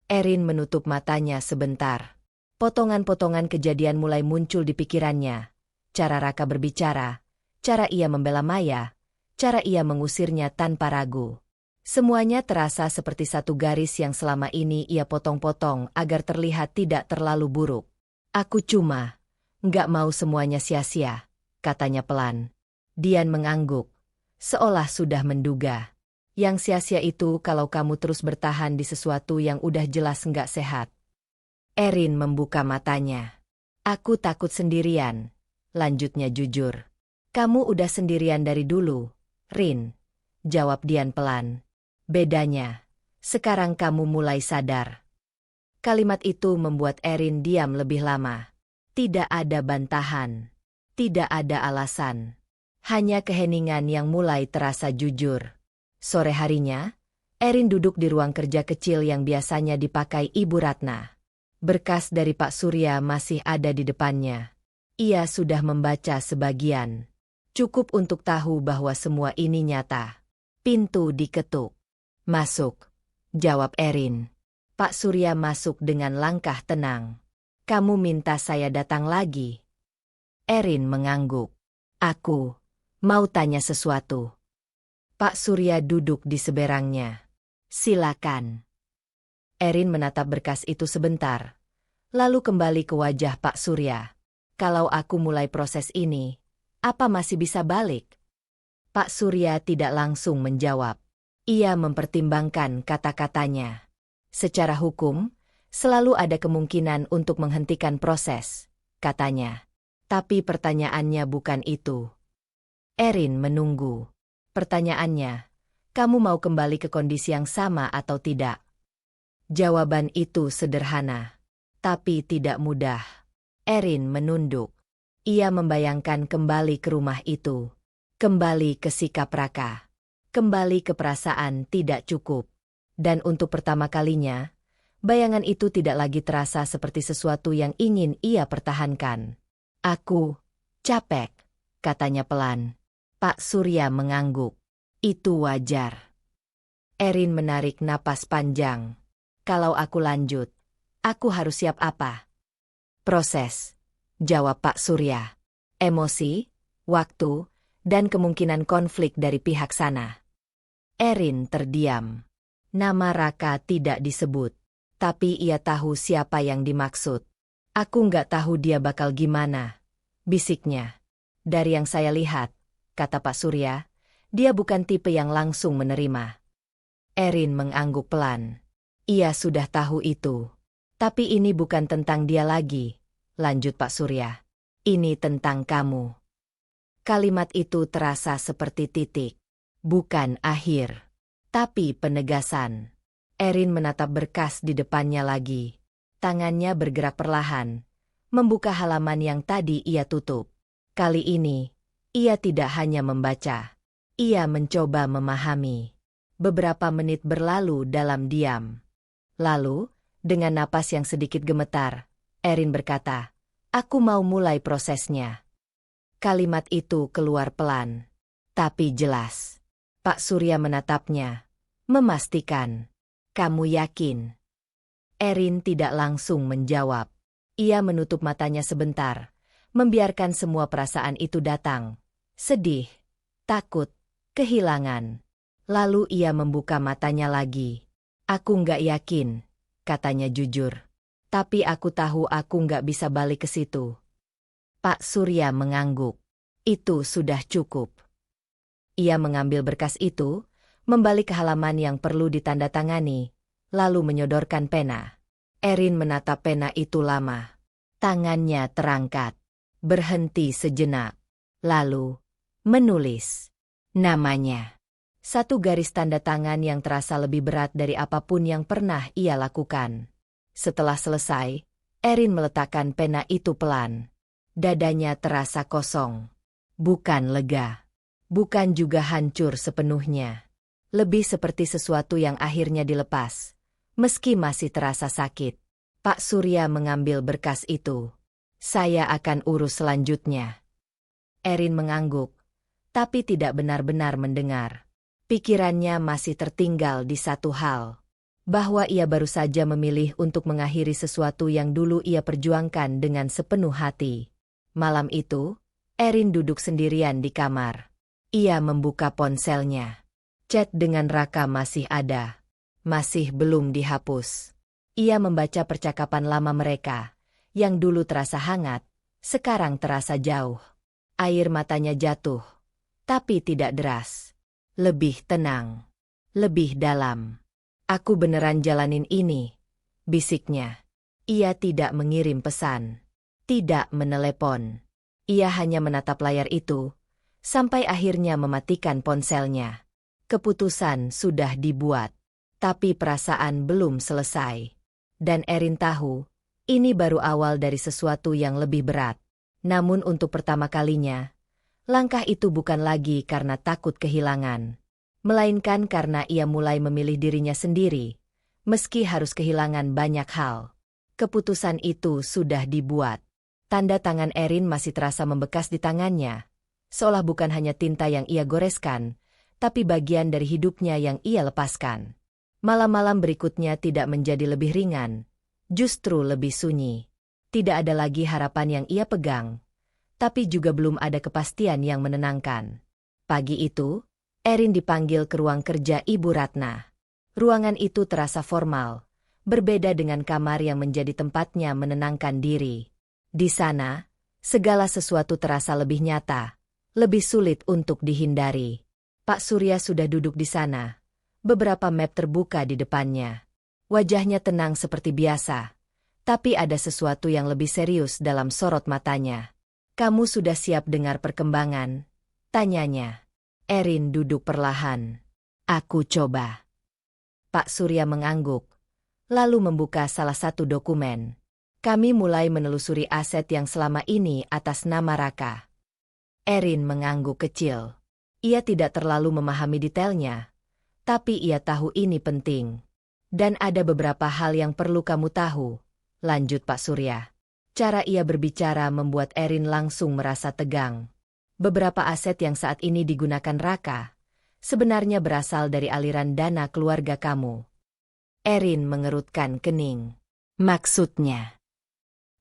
Erin menutup matanya sebentar. Potongan-potongan kejadian mulai muncul di pikirannya. Cara Raka berbicara, cara ia membela Maya, cara ia mengusirnya tanpa ragu. Semuanya terasa seperti satu garis yang selama ini ia potong-potong agar terlihat tidak terlalu buruk. Aku cuma nggak mau semuanya sia-sia, katanya pelan. Dian mengangguk, seolah sudah menduga. Yang sia-sia itu kalau kamu terus bertahan di sesuatu yang udah jelas nggak sehat. Erin membuka matanya. Aku takut sendirian, lanjutnya jujur. Kamu udah sendirian dari dulu, Rin, jawab Dian pelan. Bedanya, sekarang kamu mulai sadar. Kalimat itu membuat Erin diam lebih lama. Tidak ada bantahan. Tidak ada alasan. Hanya keheningan yang mulai terasa jujur. Sore harinya, Erin duduk di ruang kerja kecil yang biasanya dipakai Ibu Ratna. Berkas dari Pak Surya masih ada di depannya. Ia sudah membaca sebagian. Cukup untuk tahu bahwa semua ini nyata. Pintu diketuk. Masuk, jawab Erin. Pak Surya masuk dengan langkah tenang. Kamu minta saya datang lagi? Erin mengangguk. Aku mau tanya sesuatu. Pak Surya duduk di seberangnya. Silakan. Erin menatap berkas itu sebentar. Lalu kembali ke wajah Pak Surya. Kalau aku mulai proses ini, apa masih bisa balik? Pak Surya tidak langsung menjawab. Ia mempertimbangkan kata-katanya. Secara hukum, selalu ada kemungkinan untuk menghentikan proses, katanya. Tapi pertanyaannya bukan itu. Erin menunggu. Pertanyaannya, kamu mau kembali ke kondisi yang sama atau tidak? Jawaban itu sederhana, tapi tidak mudah. Erin menunduk. Ia membayangkan kembali ke rumah itu. Kembali ke sikap Raka. Kembali ke perasaan tidak cukup. Dan untuk pertama kalinya, bayangan itu tidak lagi terasa seperti sesuatu yang ingin ia pertahankan. Aku capek, katanya pelan. Pak Surya mengangguk. Itu wajar. Erin menarik napas panjang. Kalau aku lanjut, aku harus siap apa? Proses, jawab Pak Surya. Emosi, waktu, dan kemungkinan konflik dari pihak sana. Erin terdiam. Nama Raka tidak disebut. Tapi ia tahu siapa yang dimaksud. Aku nggak tahu dia bakal gimana, bisiknya. Dari yang saya lihat, kata Pak Surya, dia bukan tipe yang langsung menerima. Erin mengangguk pelan. Ia sudah tahu itu. Tapi ini bukan tentang dia lagi, lanjut Pak Surya. Ini tentang kamu. Kalimat itu terasa seperti titik. Bukan akhir, tapi penegasan. Erin menatap berkas di depannya lagi. Tangannya bergerak perlahan, membuka halaman yang tadi ia tutup. Kali ini, ia tidak hanya membaca. Ia mencoba memahami. Beberapa menit berlalu dalam diam. Lalu, dengan napas yang sedikit gemetar, Erin berkata, aku mau mulai prosesnya. Kalimat itu keluar pelan, tapi jelas. Pak Surya menatapnya, memastikan. Kamu yakin? Erin tidak langsung menjawab. Ia menutup matanya sebentar, membiarkan semua perasaan itu datang. Sedih, takut, kehilangan. Lalu ia membuka matanya lagi. Aku nggak yakin, katanya jujur. Tapi aku tahu aku nggak bisa balik ke situ. Pak Surya mengangguk. Itu sudah cukup. Ia mengambil berkas itu, membalik ke halaman yang perlu ditandatangani, lalu menyodorkan pena. Erin menatap pena itu lama. Tangannya terangkat, berhenti sejenak, lalu menulis namanya. Satu garis tanda tangan yang terasa lebih berat dari apapun yang pernah ia lakukan. Setelah selesai, Erin meletakkan pena itu pelan. Dadanya terasa kosong. Bukan lega. Bukan juga hancur sepenuhnya. Lebih seperti sesuatu yang akhirnya dilepas. Meski masih terasa sakit. Pak Surya mengambil berkas itu. Saya akan urus selanjutnya. Erin mengangguk, tapi tidak benar-benar mendengar. Pikirannya masih tertinggal di satu hal. Bahwa ia baru saja memilih untuk mengakhiri sesuatu yang dulu ia perjuangkan dengan sepenuh hati. Malam itu, Erin duduk sendirian di kamar. Ia membuka ponselnya. Chat dengan Raka masih ada. Masih belum dihapus. Ia membaca percakapan lama mereka, yang dulu terasa hangat, sekarang terasa jauh. Air matanya jatuh, tapi tidak deras. Lebih tenang. Lebih dalam. Aku beneran jalanin ini, bisiknya. Ia tidak mengirim pesan. Tidak menelepon. Ia hanya menatap layar itu, sampai akhirnya mematikan ponselnya. Keputusan sudah dibuat, tapi perasaan belum selesai. Dan Erin tahu, ini baru awal dari sesuatu yang lebih berat. Namun untuk pertama kalinya, langkah itu bukan lagi karena takut kehilangan, melainkan karena ia mulai memilih dirinya sendiri, meski harus kehilangan banyak hal. Keputusan itu sudah dibuat. Tanda tangan Erin masih terasa membekas di tangannya, seolah bukan hanya tinta yang ia goreskan, tapi bagian dari hidupnya yang ia lepaskan. Malam-malam berikutnya tidak menjadi lebih ringan, justru lebih sunyi. Tidak ada lagi harapan yang ia pegang, tapi juga belum ada kepastian yang menenangkan. Pagi itu, Erin dipanggil ke ruang kerja Ibu Ratna. Ruangan itu terasa formal, berbeda dengan kamar yang menjadi tempatnya menenangkan diri. Di sana, segala sesuatu terasa lebih nyata, lebih sulit untuk dihindari. Pak Surya sudah duduk di sana, beberapa map terbuka di depannya. Wajahnya tenang seperti biasa. Tapi ada sesuatu yang lebih serius dalam sorot matanya. Kamu sudah siap dengar perkembangan? Tanyanya. Erin duduk perlahan. Aku coba. Pak Surya mengangguk, lalu membuka salah satu dokumen. Kami mulai menelusuri aset yang selama ini atas nama Raka. Erin mengangguk kecil. Ia tidak terlalu memahami detailnya, tapi ia tahu ini penting. Dan ada beberapa hal yang perlu kamu tahu. Lanjut Pak Surya. Cara ia berbicara membuat Erin langsung merasa tegang. Beberapa aset yang saat ini digunakan Raka, sebenarnya berasal dari aliran dana keluarga kamu. Erin mengerutkan kening. Maksudnya?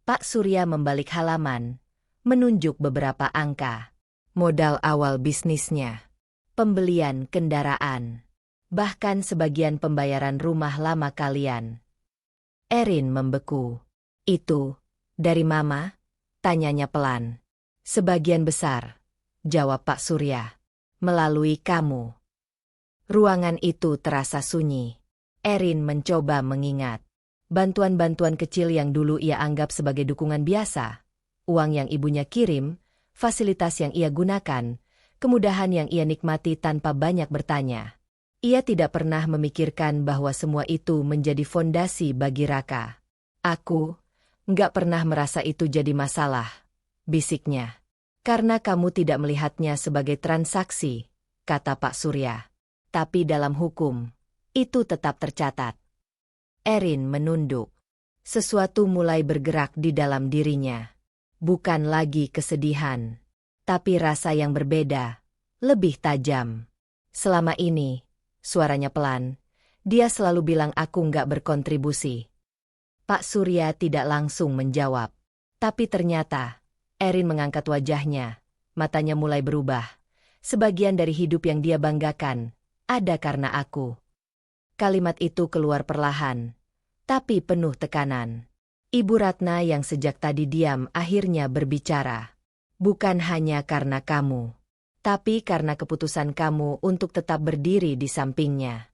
Pak Surya membalik halaman, menunjuk beberapa angka. Modal awal bisnisnya, pembelian kendaraan, bahkan sebagian pembayaran rumah lama kalian. Erin membeku. Itu, dari Mama? Tanyanya pelan. Sebagian besar, jawab Pak Surya. Melalui kamu. Ruangan itu terasa sunyi. Erin mencoba mengingat. Bantuan-bantuan kecil yang dulu ia anggap sebagai dukungan biasa. Uang yang ibunya kirim, fasilitas yang ia gunakan, kemudahan yang ia nikmati tanpa banyak bertanya. Ia tidak pernah memikirkan bahwa semua itu menjadi fondasi bagi Raka. Aku nggak pernah merasa itu jadi masalah, bisiknya. Karena kamu tidak melihatnya sebagai transaksi, kata Pak Surya. Tapi dalam hukum, itu tetap tercatat. Erin menunduk. Sesuatu mulai bergerak di dalam dirinya. Bukan lagi kesedihan, tapi rasa yang berbeda, lebih tajam. Selama ini, suaranya pelan, dia selalu bilang aku nggak berkontribusi. Pak Surya tidak langsung menjawab. Tapi ternyata, Erin mengangkat wajahnya, matanya mulai berubah. Sebagian dari hidup yang dia banggakan, ada karena aku. Kalimat itu keluar perlahan, tapi penuh tekanan. Ibu Ratna yang sejak tadi diam akhirnya berbicara. Bukan hanya karena kamu, tapi karena keputusan kamu untuk tetap berdiri di sampingnya.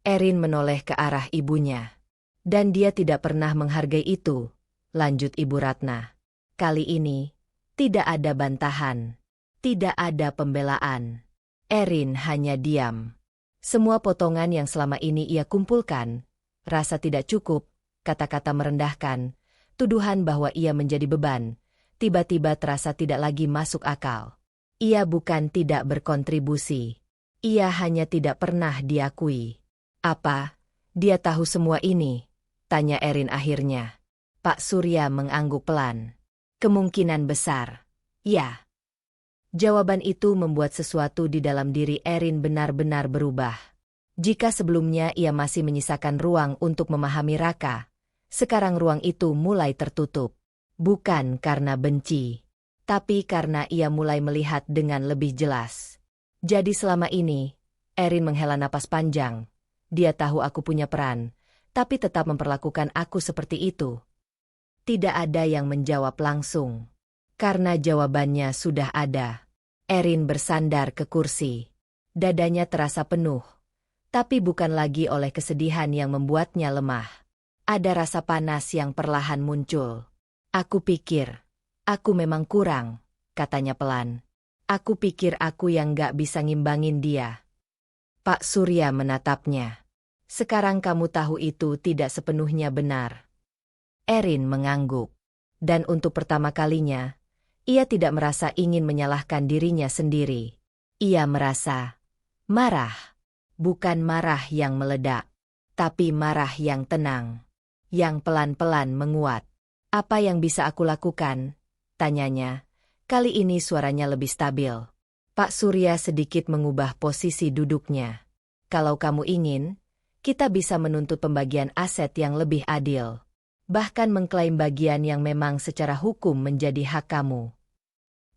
Erin menoleh ke arah ibunya. Dan dia tidak pernah menghargai itu, lanjut Ibu Ratna. Kali ini, tidak ada bantahan. Tidak ada pembelaan. Erin hanya diam. Semua potongan yang selama ini ia kumpulkan, rasa tidak cukup, kata-kata merendahkan, tuduhan bahwa ia menjadi beban, tiba-tiba terasa tidak lagi masuk akal. Ia bukan tidak berkontribusi. Ia hanya tidak pernah diakui. Apa? Dia tahu semua ini? Tanya Erin akhirnya. Pak Surya mengangguk pelan. Kemungkinan besar. Ya. Jawaban itu membuat sesuatu di dalam diri Erin benar-benar berubah. Jika sebelumnya ia masih menyisakan ruang untuk memahami Raka, sekarang ruang itu mulai tertutup. Bukan karena benci, tapi karena ia mulai melihat dengan lebih jelas. Jadi selama ini, Erin menghela napas panjang. Dia tahu aku punya peran, tapi tetap memperlakukan aku seperti itu. Tidak ada yang menjawab langsung. Karena jawabannya sudah ada. Erin bersandar ke kursi. Dadanya terasa penuh. Tapi bukan lagi oleh kesedihan yang membuatnya lemah. Ada rasa panas yang perlahan muncul. Aku pikir, aku memang kurang, katanya pelan. Aku pikir aku yang gak bisa ngimbangin dia. Pak Surya menatapnya. Sekarang kamu tahu itu tidak sepenuhnya benar. Erin mengangguk. Dan untuk pertama kalinya, ia tidak merasa ingin menyalahkan dirinya sendiri. Ia merasa marah. Bukan marah yang meledak, tapi marah yang tenang, yang pelan-pelan menguat. Apa yang bisa aku lakukan? Tanyanya. Kali ini suaranya lebih stabil. Pak Surya sedikit mengubah posisi duduknya. Kalau kamu ingin, kita bisa menuntut pembagian aset yang lebih adil. Bahkan mengklaim bagian yang memang secara hukum menjadi hak kamu.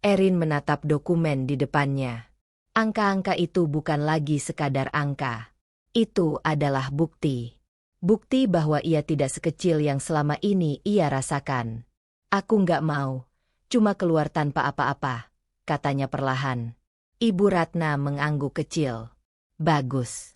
Erin menatap dokumen di depannya. Angka-angka itu bukan lagi sekadar angka. Itu adalah bukti. Bukti bahwa ia tidak sekecil yang selama ini ia rasakan. Aku nggak mau, cuma keluar tanpa apa-apa, katanya perlahan. Ibu Ratna mengangguk kecil. Bagus.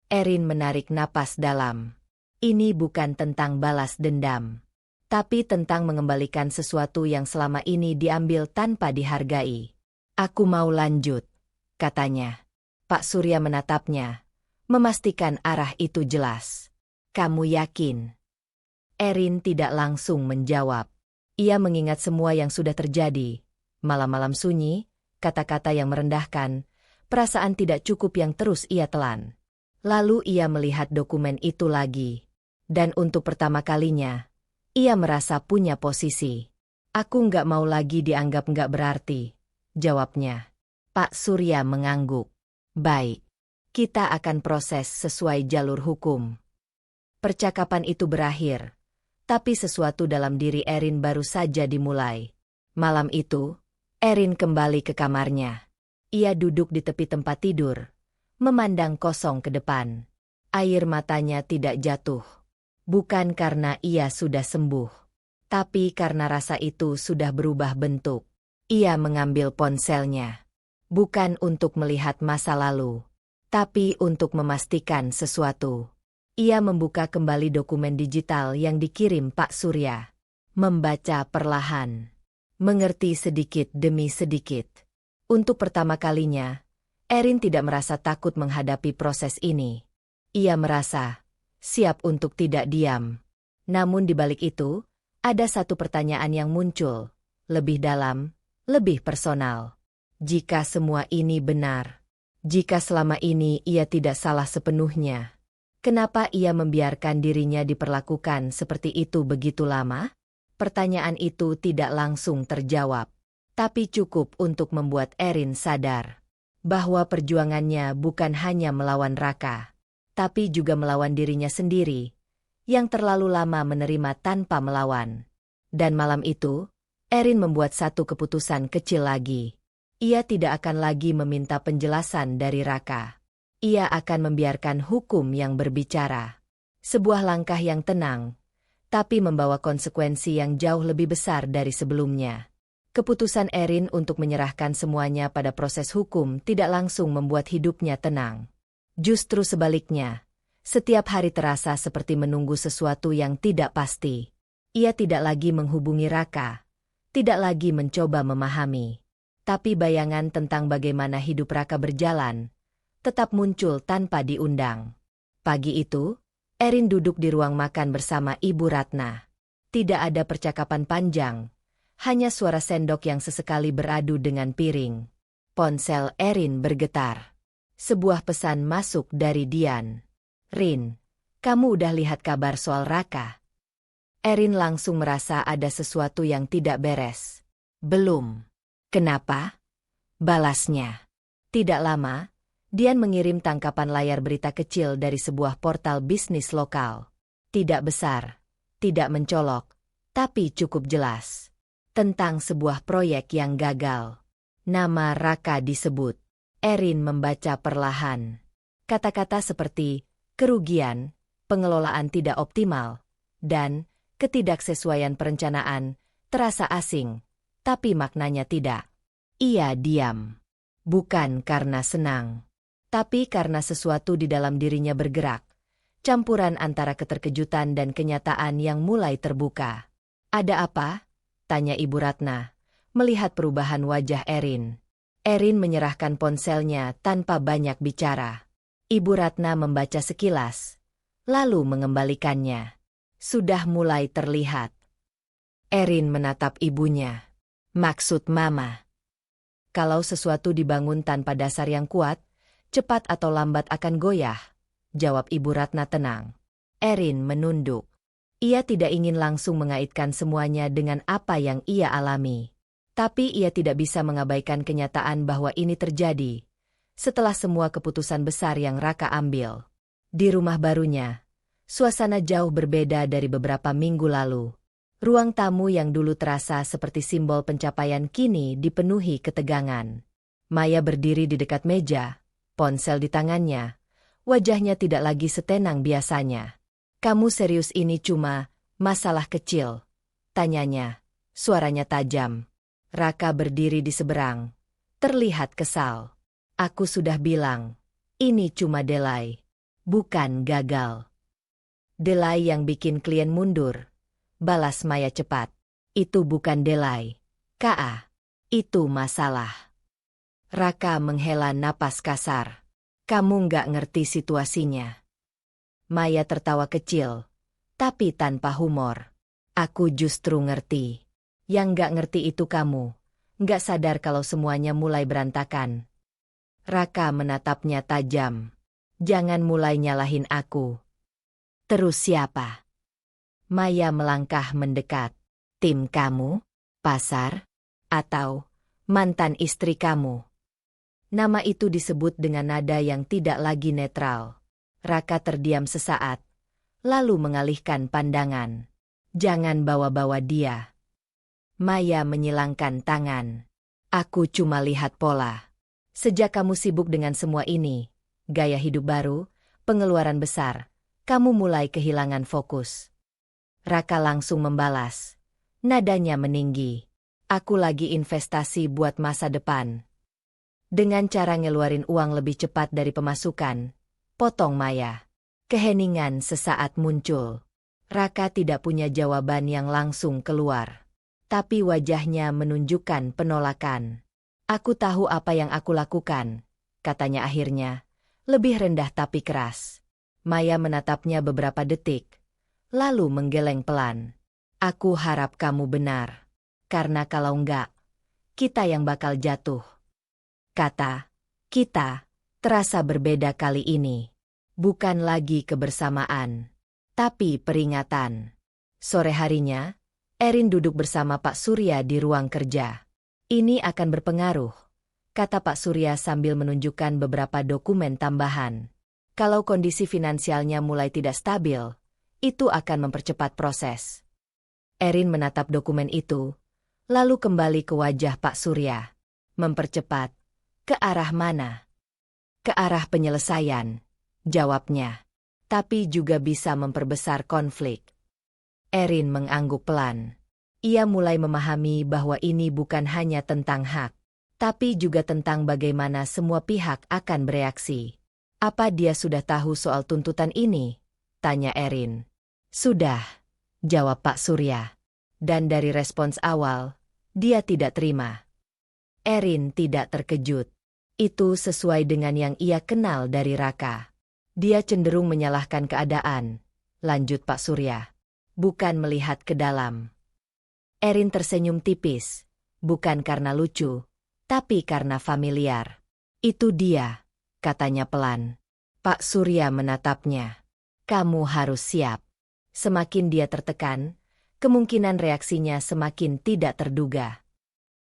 Erin menarik napas dalam. Ini bukan tentang balas dendam, tapi tentang mengembalikan sesuatu yang selama ini diambil tanpa dihargai. Aku mau lanjut, katanya. Pak Surya menatapnya, memastikan arah itu jelas. Kamu yakin? Erin tidak langsung menjawab. Ia mengingat semua yang sudah terjadi. Malam-malam sunyi, kata-kata yang merendahkan, perasaan tidak cukup yang terus ia telan. Lalu ia melihat dokumen itu lagi. Dan untuk pertama kalinya, ia merasa punya posisi. Aku nggak mau lagi dianggap nggak berarti, jawabnya. Pak Surya mengangguk. Baik, kita akan proses sesuai jalur hukum. Percakapan itu berakhir, tapi sesuatu dalam diri Erin baru saja dimulai. Malam itu, Erin kembali ke kamarnya. Ia duduk di tepi tempat tidur, memandang kosong ke depan. Air matanya tidak jatuh. Bukan karena ia sudah sembuh, tapi karena rasa itu sudah berubah bentuk. Ia mengambil ponselnya. Bukan untuk melihat masa lalu, tapi untuk memastikan sesuatu. Ia membuka kembali dokumen digital yang dikirim Pak Surya. Membaca perlahan. Mengerti sedikit demi sedikit. Untuk pertama kalinya, Erin tidak merasa takut menghadapi proses ini. Ia merasa siap untuk tidak diam. Namun di balik itu, ada satu pertanyaan yang muncul, lebih dalam, lebih personal. Jika semua ini benar, jika selama ini ia tidak salah sepenuhnya, kenapa ia membiarkan dirinya diperlakukan seperti itu begitu lama? Pertanyaan itu tidak langsung terjawab, tapi cukup untuk membuat Erin sadar bahwa perjuangannya bukan hanya melawan Raka, tapi juga melawan dirinya sendiri, yang terlalu lama menerima tanpa melawan. Dan malam itu, Erin membuat satu keputusan kecil lagi. Ia tidak akan lagi meminta penjelasan dari Raka. Ia akan membiarkan hukum yang berbicara. Sebuah langkah yang tenang, tapi membawa konsekuensi yang jauh lebih besar dari sebelumnya. Keputusan Erin untuk menyerahkan semuanya pada proses hukum tidak langsung membuat hidupnya tenang. Justru sebaliknya, setiap hari terasa seperti menunggu sesuatu yang tidak pasti. Ia tidak lagi menghubungi Raka, tidak lagi mencoba memahami. Tapi bayangan tentang bagaimana hidup Raka berjalan tetap muncul tanpa diundang. Pagi itu, Erin duduk di ruang makan bersama Ibu Ratna. Tidak ada percakapan panjang, hanya suara sendok yang sesekali beradu dengan piring. Ponsel Erin bergetar. Sebuah pesan masuk dari Dian. Rin, kamu udah lihat kabar soal Raka? Erin langsung merasa ada sesuatu yang tidak beres. Belum. Kenapa? Balasnya. Tidak lama, Dian mengirim tangkapan layar berita kecil dari sebuah portal bisnis lokal. Tidak besar, tidak mencolok, tapi cukup jelas. Tentang sebuah proyek yang gagal. Nama Raka disebut. Erin membaca perlahan. Kata-kata seperti kerugian, pengelolaan tidak optimal, dan ketidaksesuaian perencanaan terasa asing, tapi maknanya tidak. Ia diam. Bukan karena senang, tapi karena sesuatu di dalam dirinya bergerak. Campuran antara keterkejutan dan kenyataan yang mulai terbuka. "Ada apa?" tanya Ibu Ratna, melihat perubahan wajah Erin. Erin menyerahkan ponselnya tanpa banyak bicara. Ibu Ratna membaca sekilas, lalu mengembalikannya. Sudah mulai terlihat. Erin menatap ibunya. "Maksud Mama?" "Kalau sesuatu dibangun tanpa dasar yang kuat, cepat atau lambat akan goyah," jawab Ibu Ratna tenang. Erin menunduk. Ia tidak ingin langsung mengaitkan semuanya dengan apa yang ia alami. Tapi ia tidak bisa mengabaikan kenyataan bahwa ini terjadi setelah semua keputusan besar yang Raka ambil. Di rumah barunya, suasana jauh berbeda dari beberapa minggu lalu. Ruang tamu yang dulu terasa seperti simbol pencapaian kini dipenuhi ketegangan. Maya berdiri di dekat meja, ponsel di tangannya. Wajahnya tidak lagi setenang biasanya. "Kamu serius ini cuma masalah kecil?" tanyanya, suaranya tajam. Raka berdiri di seberang, terlihat kesal. "Aku sudah bilang, ini cuma delay, bukan gagal." "Delay yang bikin klien mundur," balas Maya cepat. "Itu bukan delay, Ka. Itu masalah." Raka menghela napas kasar. "Kamu nggak ngerti situasinya." Maya tertawa kecil, tapi tanpa humor. "Aku justru ngerti. Yang nggak ngerti itu kamu. Nggak sadar kalau semuanya mulai berantakan." Raka menatapnya tajam. "Jangan mulai nyalahin aku." "Terus siapa?" Maya melangkah mendekat. "Tim kamu? Pasar? Atau mantan istri kamu?" Nama itu disebut dengan nada yang tidak lagi netral. Raka terdiam sesaat, lalu mengalihkan pandangan. "Jangan bawa-bawa dia." Maya menyilangkan tangan. "Aku cuma lihat pola. Sejak kamu sibuk dengan semua ini, gaya hidup baru, pengeluaran besar, kamu mulai kehilangan fokus." Raka langsung membalas. Nadanya meninggi. "Aku lagi investasi buat masa depan." Dengan cara ngeluarin uang lebih cepat dari pemasukan, potong Maya. Keheningan sesaat muncul. Raka tidak punya jawaban yang langsung keluar. Tapi wajahnya menunjukkan penolakan. "Aku tahu apa yang aku lakukan," katanya akhirnya, lebih rendah tapi keras. Maya menatapnya beberapa detik, lalu menggeleng pelan. "Aku harap kamu benar. Karena kalau enggak, kita yang bakal jatuh." Kata "kita" terasa berbeda kali ini. Bukan lagi kebersamaan, tapi peringatan. Sore harinya, Erin duduk bersama Pak Surya di ruang kerja. "Ini akan berpengaruh," kata Pak Surya sambil menunjukkan beberapa dokumen tambahan. "Kalau kondisi finansialnya mulai tidak stabil, itu akan mempercepat proses." Erin menatap dokumen itu, lalu kembali ke wajah Pak Surya. "Mempercepat? Ke arah mana?" "Ke arah penyelesaian," jawabnya. "Tapi juga bisa memperbesar konflik." Erin mengangguk pelan. Ia mulai memahami bahwa ini bukan hanya tentang hak, tapi juga tentang bagaimana semua pihak akan bereaksi. "Apa dia sudah tahu soal tuntutan ini?" tanya Erin. "Sudah," jawab Pak Surya. "Dan dari respons awal, dia tidak terima." Erin tidak terkejut. Itu sesuai dengan yang ia kenal dari Raka. Dia cenderung menyalahkan keadaan, lanjut Pak Surya. Bukan melihat ke dalam. Erin tersenyum tipis, bukan karena lucu, tapi karena familiar. "Itu dia," katanya pelan. Pak Surya menatapnya. "Kamu harus siap." Semakin dia tertekan, kemungkinan reaksinya semakin tidak terduga.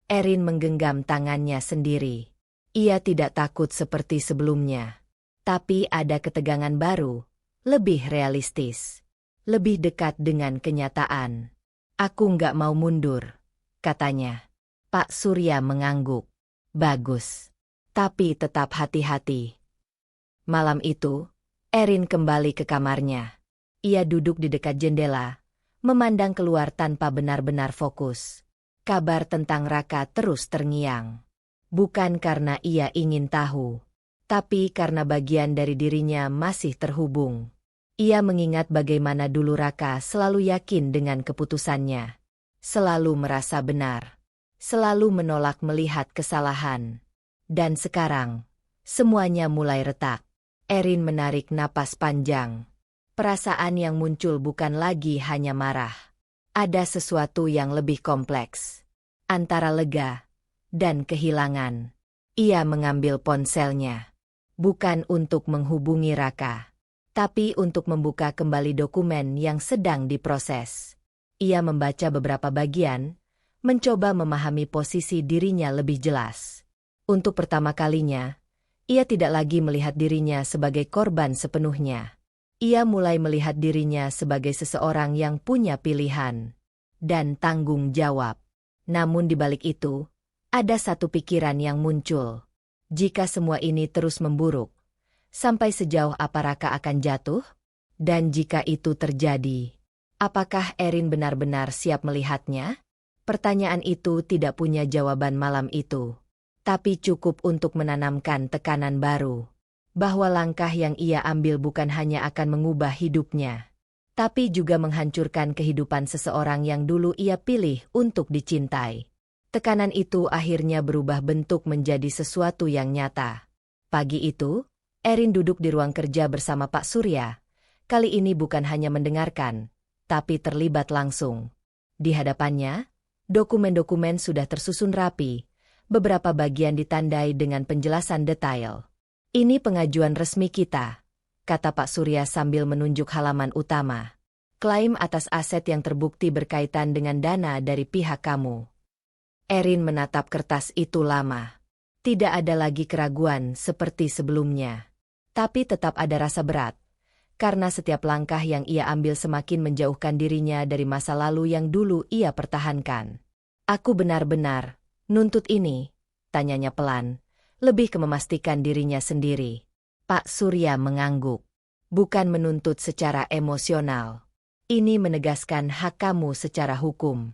Erin menggenggam tangannya sendiri. Ia tidak takut seperti sebelumnya. Tapi ada ketegangan baru, lebih realistis. Lebih dekat dengan kenyataan. Aku nggak mau mundur, katanya. Pak Surya mengangguk. Bagus. Tapi tetap hati-hati. Malam itu, Erin kembali ke kamarnya. Ia duduk di dekat jendela, memandang keluar tanpa benar-benar fokus. Kabar tentang Raka terus terngiang. Bukan karena ia ingin tahu, tapi karena bagian dari dirinya masih terhubung. Ia mengingat bagaimana dulu Raka selalu yakin dengan keputusannya. Selalu merasa benar. Selalu menolak melihat kesalahan. Dan sekarang, semuanya mulai retak. Erin menarik napas panjang. Perasaan yang muncul bukan lagi hanya marah. Ada sesuatu yang lebih kompleks. Antara lega dan kehilangan. Ia mengambil ponselnya. Bukan untuk menghubungi Raka, tapi untuk membuka kembali dokumen yang sedang diproses. Ia membaca beberapa bagian, mencoba memahami posisi dirinya lebih jelas. Untuk pertama kalinya, ia tidak lagi melihat dirinya sebagai korban sepenuhnya. Ia mulai melihat dirinya sebagai seseorang yang punya pilihan dan tanggung jawab. Namun di balik itu, ada satu pikiran yang muncul. Jika semua ini terus memburuk, sampai sejauh apa Raka akan jatuh? Dan jika itu terjadi, apakah Erin benar-benar siap melihatnya? Pertanyaan itu tidak punya jawaban malam itu. Tapi cukup untuk menanamkan tekanan baru. Bahwa langkah yang ia ambil bukan hanya akan mengubah hidupnya, tapi juga menghancurkan kehidupan seseorang yang dulu ia pilih untuk dicintai. Tekanan itu akhirnya berubah bentuk menjadi sesuatu yang nyata. Pagi itu, Erin duduk di ruang kerja bersama Pak Surya. Kali ini bukan hanya mendengarkan, tapi terlibat langsung. Di hadapannya, dokumen-dokumen sudah tersusun rapi, beberapa bagian ditandai dengan penjelasan detail. Ini pengajuan resmi kita, kata Pak Surya sambil menunjuk halaman utama. Klaim atas aset yang terbukti berkaitan dengan dana dari pihak kamu. Erin menatap kertas itu lama. Tidak ada lagi keraguan seperti sebelumnya. Tapi tetap ada rasa berat, karena setiap langkah yang ia ambil semakin menjauhkan dirinya dari masa lalu yang dulu ia pertahankan. Aku benar-benar nuntut ini, tanyanya pelan, lebih ke memastikan dirinya sendiri. Pak Surya mengangguk. Bukan menuntut secara emosional. Ini menegaskan hak kamu secara hukum.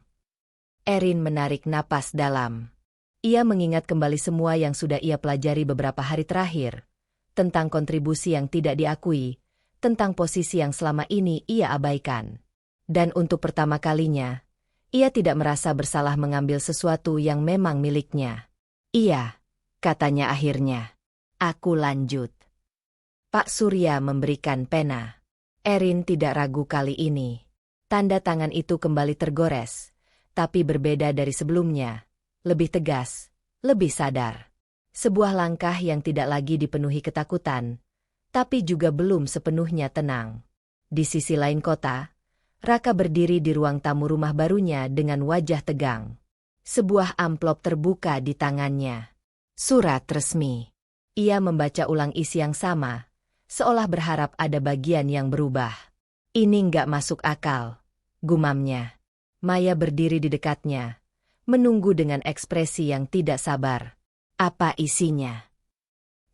Erin menarik napas dalam. Ia mengingat kembali semua yang sudah ia pelajari beberapa hari terakhir. Tentang kontribusi yang tidak diakui, tentang posisi yang selama ini ia abaikan. Dan untuk pertama kalinya, ia tidak merasa bersalah mengambil sesuatu yang memang miliknya. Iya, katanya akhirnya. Aku lanjut. Pak Surya memberikan pena. Erin tidak ragu kali ini. Tanda tangan itu kembali tergores, tapi berbeda dari sebelumnya. Lebih tegas, lebih sadar. Sebuah langkah yang tidak lagi dipenuhi ketakutan, tapi juga belum sepenuhnya tenang. Di sisi lain kota, Raka berdiri di ruang tamu rumah barunya dengan wajah tegang. Sebuah amplop terbuka di tangannya. Surat resmi. Ia membaca ulang isi yang sama, seolah berharap ada bagian yang berubah. Ini nggak masuk akal, gumamnya. Maya berdiri di dekatnya, menunggu dengan ekspresi yang tidak sabar. Apa isinya?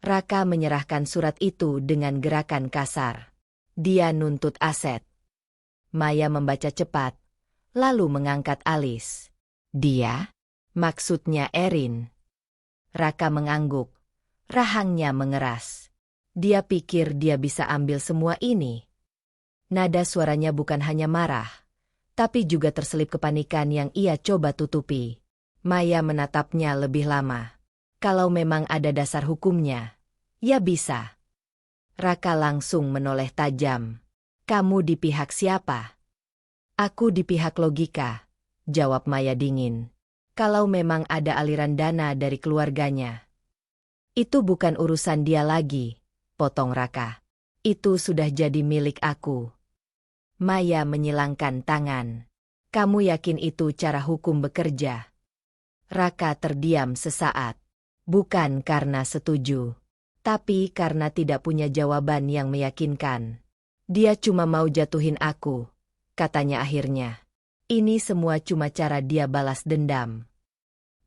Raka menyerahkan surat itu dengan gerakan kasar. Dia nuntut aset. Maya membaca cepat, lalu mengangkat alis. Dia? Maksudnya Erin. Raka mengangguk. Rahangnya mengeras. Dia pikir dia bisa ambil semua ini. Nada suaranya bukan hanya marah, tapi juga terselip kepanikan yang ia coba tutupi. Maya menatapnya lebih lama. Kalau memang ada dasar hukumnya, ya bisa. Raka langsung menoleh tajam. Kamu di pihak siapa? Aku di pihak logika, jawab Maya dingin. Kalau memang ada aliran dana dari keluarganya. Itu bukan urusan dia lagi, potong Raka. Itu sudah jadi milik aku. Maya menyilangkan tangan. Kamu yakin itu cara hukum bekerja? Raka terdiam sesaat. Bukan karena setuju, tapi karena tidak punya jawaban yang meyakinkan. Dia cuma mau jatuhin aku, katanya akhirnya. Ini semua cuma cara dia balas dendam.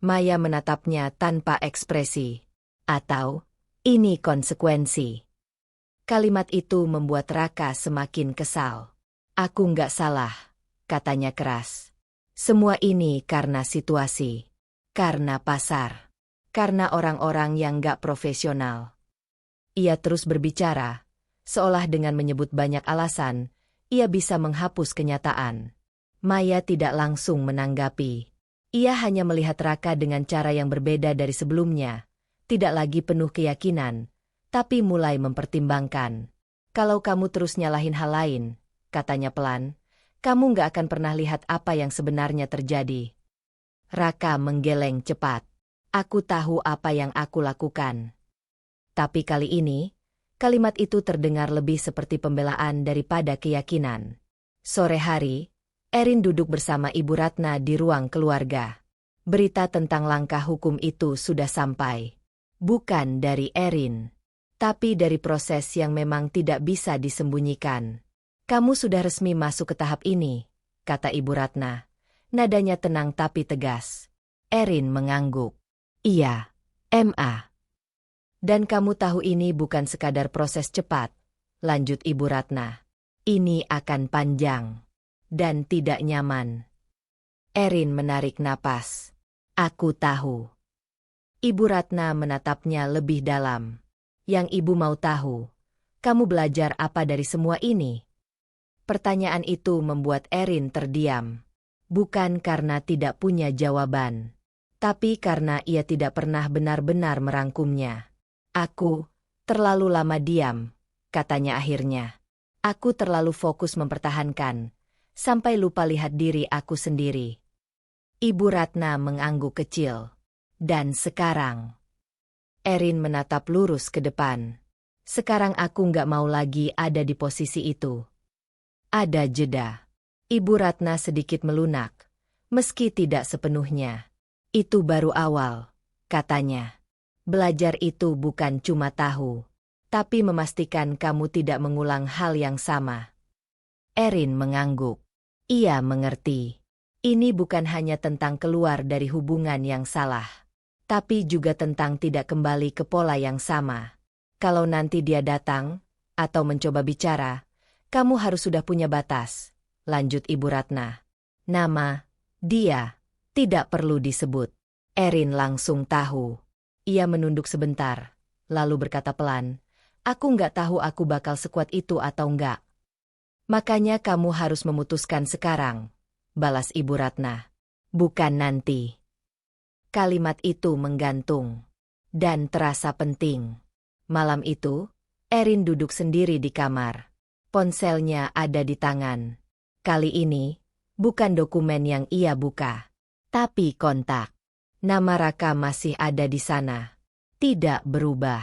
Maya menatapnya tanpa ekspresi. Atau, ini konsekuensi. Kalimat itu membuat Raka semakin kesal. Aku nggak salah, katanya keras. Semua ini karena situasi. Karena pasar. Karena orang-orang yang nggak profesional. Ia terus berbicara, seolah dengan menyebut banyak alasan, ia bisa menghapus kenyataan. Maya tidak langsung menanggapi. Ia hanya melihat Raka dengan cara yang berbeda dari sebelumnya. Tidak lagi penuh keyakinan, tapi mulai mempertimbangkan. Kalau kamu terus nyalahin hal lain, katanya pelan, kamu nggak akan pernah lihat apa yang sebenarnya terjadi. Raka menggeleng cepat. Aku tahu apa yang aku lakukan. Tapi kali ini, kalimat itu terdengar lebih seperti pembelaan daripada keyakinan. Sore hari, Erin duduk bersama Ibu Ratna di ruang keluarga. Berita tentang langkah hukum itu sudah sampai. Bukan dari Erin, tapi dari proses yang memang tidak bisa disembunyikan. Kamu sudah resmi masuk ke tahap ini, kata Ibu Ratna. Nadanya tenang tapi tegas. Erin mengangguk. Iya, MA. Dan kamu tahu ini bukan sekadar proses cepat, lanjut Ibu Ratna. Ini akan panjang. Dan tidak nyaman. Erin menarik napas. Aku tahu. Ibu Ratna menatapnya lebih dalam. Yang ibu mau tahu, kamu belajar apa dari semua ini? Pertanyaan itu membuat Erin terdiam. Bukan karena tidak punya jawaban. Tapi karena ia tidak pernah benar-benar merangkumnya. Aku terlalu lama diam, katanya akhirnya. Aku terlalu fokus mempertahankan, sampai lupa lihat diri aku sendiri. Ibu Ratna mengangguk kecil. Dan sekarang? Erin menatap lurus ke depan. Sekarang aku nggak mau lagi ada di posisi itu. Ada jeda. Ibu Ratna sedikit melunak, meski tidak sepenuhnya. Itu baru awal, katanya. Belajar itu bukan cuma tahu, tapi memastikan kamu tidak mengulang hal yang sama. Erin mengangguk. Ia mengerti. Ini bukan hanya tentang keluar dari hubungan yang salah, tapi juga tentang tidak kembali ke pola yang sama. Kalau nanti dia datang, atau mencoba bicara, kamu harus sudah punya batas, lanjut Ibu Ratna. Nama, dia, tidak perlu disebut. Erin langsung tahu. Ia menunduk sebentar, lalu berkata pelan, aku nggak tahu aku bakal sekuat itu atau enggak. Makanya kamu harus memutuskan sekarang, balas Ibu Ratna. Bukan nanti. Kalimat itu menggantung. Dan terasa penting. Malam itu, Erin duduk sendiri di kamar. Ponselnya ada di tangan. Kali ini, bukan dokumen yang ia buka, tapi kontak. Nama Raka masih ada di sana. Tidak berubah.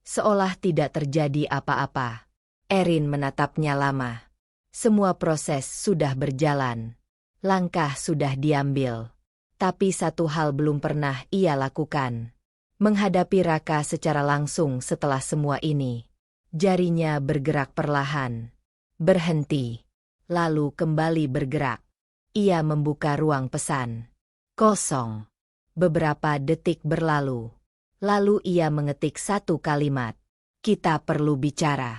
Seolah tidak terjadi apa-apa. Erin menatapnya lama. Semua proses sudah berjalan. Langkah sudah diambil. Tapi satu hal belum pernah ia lakukan. Menghadapi Raka secara langsung setelah semua ini. Jarinya bergerak perlahan. Berhenti. Lalu kembali bergerak. Ia membuka ruang pesan. Kosong. Beberapa detik berlalu. Lalu ia mengetik satu kalimat. Kita perlu bicara.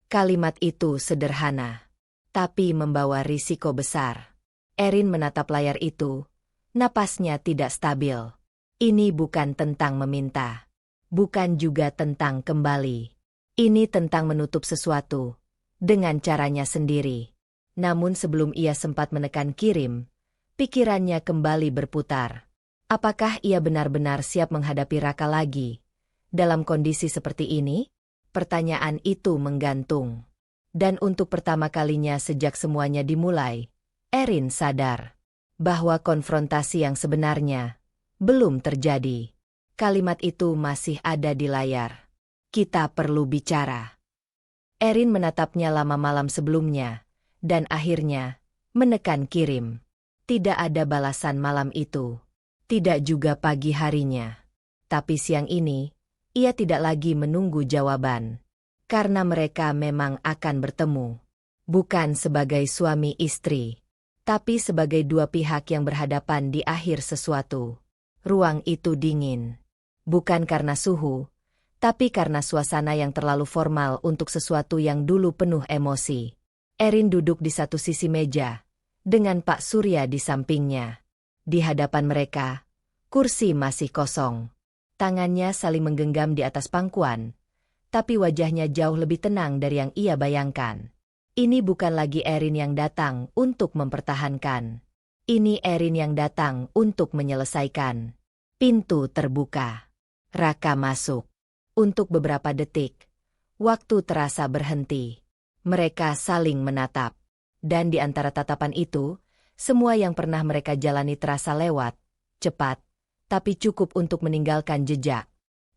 Kalimat itu sederhana, tapi membawa risiko besar. Erin menatap layar itu. Napasnya tidak stabil. Ini bukan tentang meminta. Bukan juga tentang kembali. Ini tentang menutup sesuatu. Dengan caranya sendiri. Namun sebelum ia sempat menekan kirim, pikirannya kembali berputar. Apakah ia benar-benar siap menghadapi Raka lagi? Dalam kondisi seperti ini? Pertanyaan itu menggantung. Dan untuk pertama kalinya sejak semuanya dimulai, Erin sadar bahwa konfrontasi yang sebenarnya belum terjadi. Kalimat itu masih ada di layar. Kita perlu bicara. Erin menatapnya lama malam sebelumnya, dan akhirnya menekan kirim. Tidak ada balasan malam itu. Tidak juga pagi harinya. Tapi siang ini, ia tidak lagi menunggu jawaban. Karena mereka memang akan bertemu. Bukan sebagai suami istri, tapi sebagai dua pihak yang berhadapan di akhir sesuatu. Ruang itu dingin. Bukan karena suhu, tapi karena suasana yang terlalu formal untuk sesuatu yang dulu penuh emosi. Erin duduk di satu sisi meja, dengan Pak Surya di sampingnya. Di hadapan mereka, kursi masih kosong. Tangannya saling menggenggam di atas pangkuan, tapi wajahnya jauh lebih tenang dari yang ia bayangkan. Ini bukan lagi Erin yang datang untuk mempertahankan. Ini Erin yang datang untuk menyelesaikan. Pintu terbuka. Raka masuk. Untuk beberapa detik, waktu terasa berhenti. Mereka saling menatap. Dan di antara tatapan itu, semua yang pernah mereka jalani terasa lewat, cepat, tapi cukup untuk meninggalkan jejak.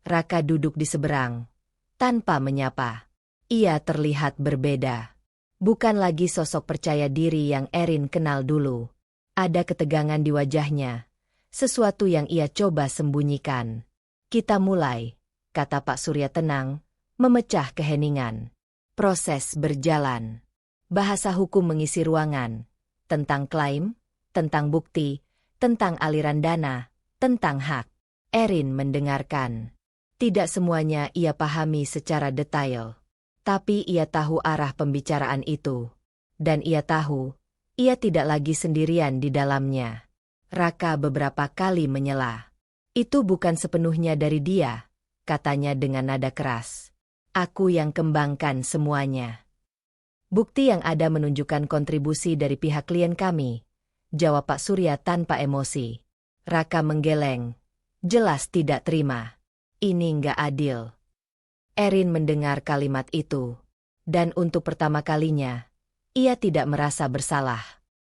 Raka duduk di seberang, tanpa menyapa. Ia terlihat berbeda. Bukan lagi sosok percaya diri yang Erin kenal dulu. Ada ketegangan di wajahnya, sesuatu yang ia coba sembunyikan. Kita mulai, kata Pak Surya tenang, memecah keheningan. Proses berjalan. Bahasa hukum mengisi ruangan. Tentang klaim, tentang bukti, tentang aliran dana, tentang hak. Erin mendengarkan. Tidak semuanya ia pahami secara detail. Tapi ia tahu arah pembicaraan itu. Dan ia tahu, ia tidak lagi sendirian di dalamnya. Raka beberapa kali menyela. Itu bukan sepenuhnya dari dia, katanya dengan nada keras. Aku yang kembangkan semuanya. Bukti yang ada menunjukkan kontribusi dari pihak klien kami, jawab Pak Surya tanpa emosi. Raka menggeleng. Jelas tidak terima. Ini nggak adil. Erin mendengar kalimat itu. Dan untuk pertama kalinya, ia tidak merasa bersalah.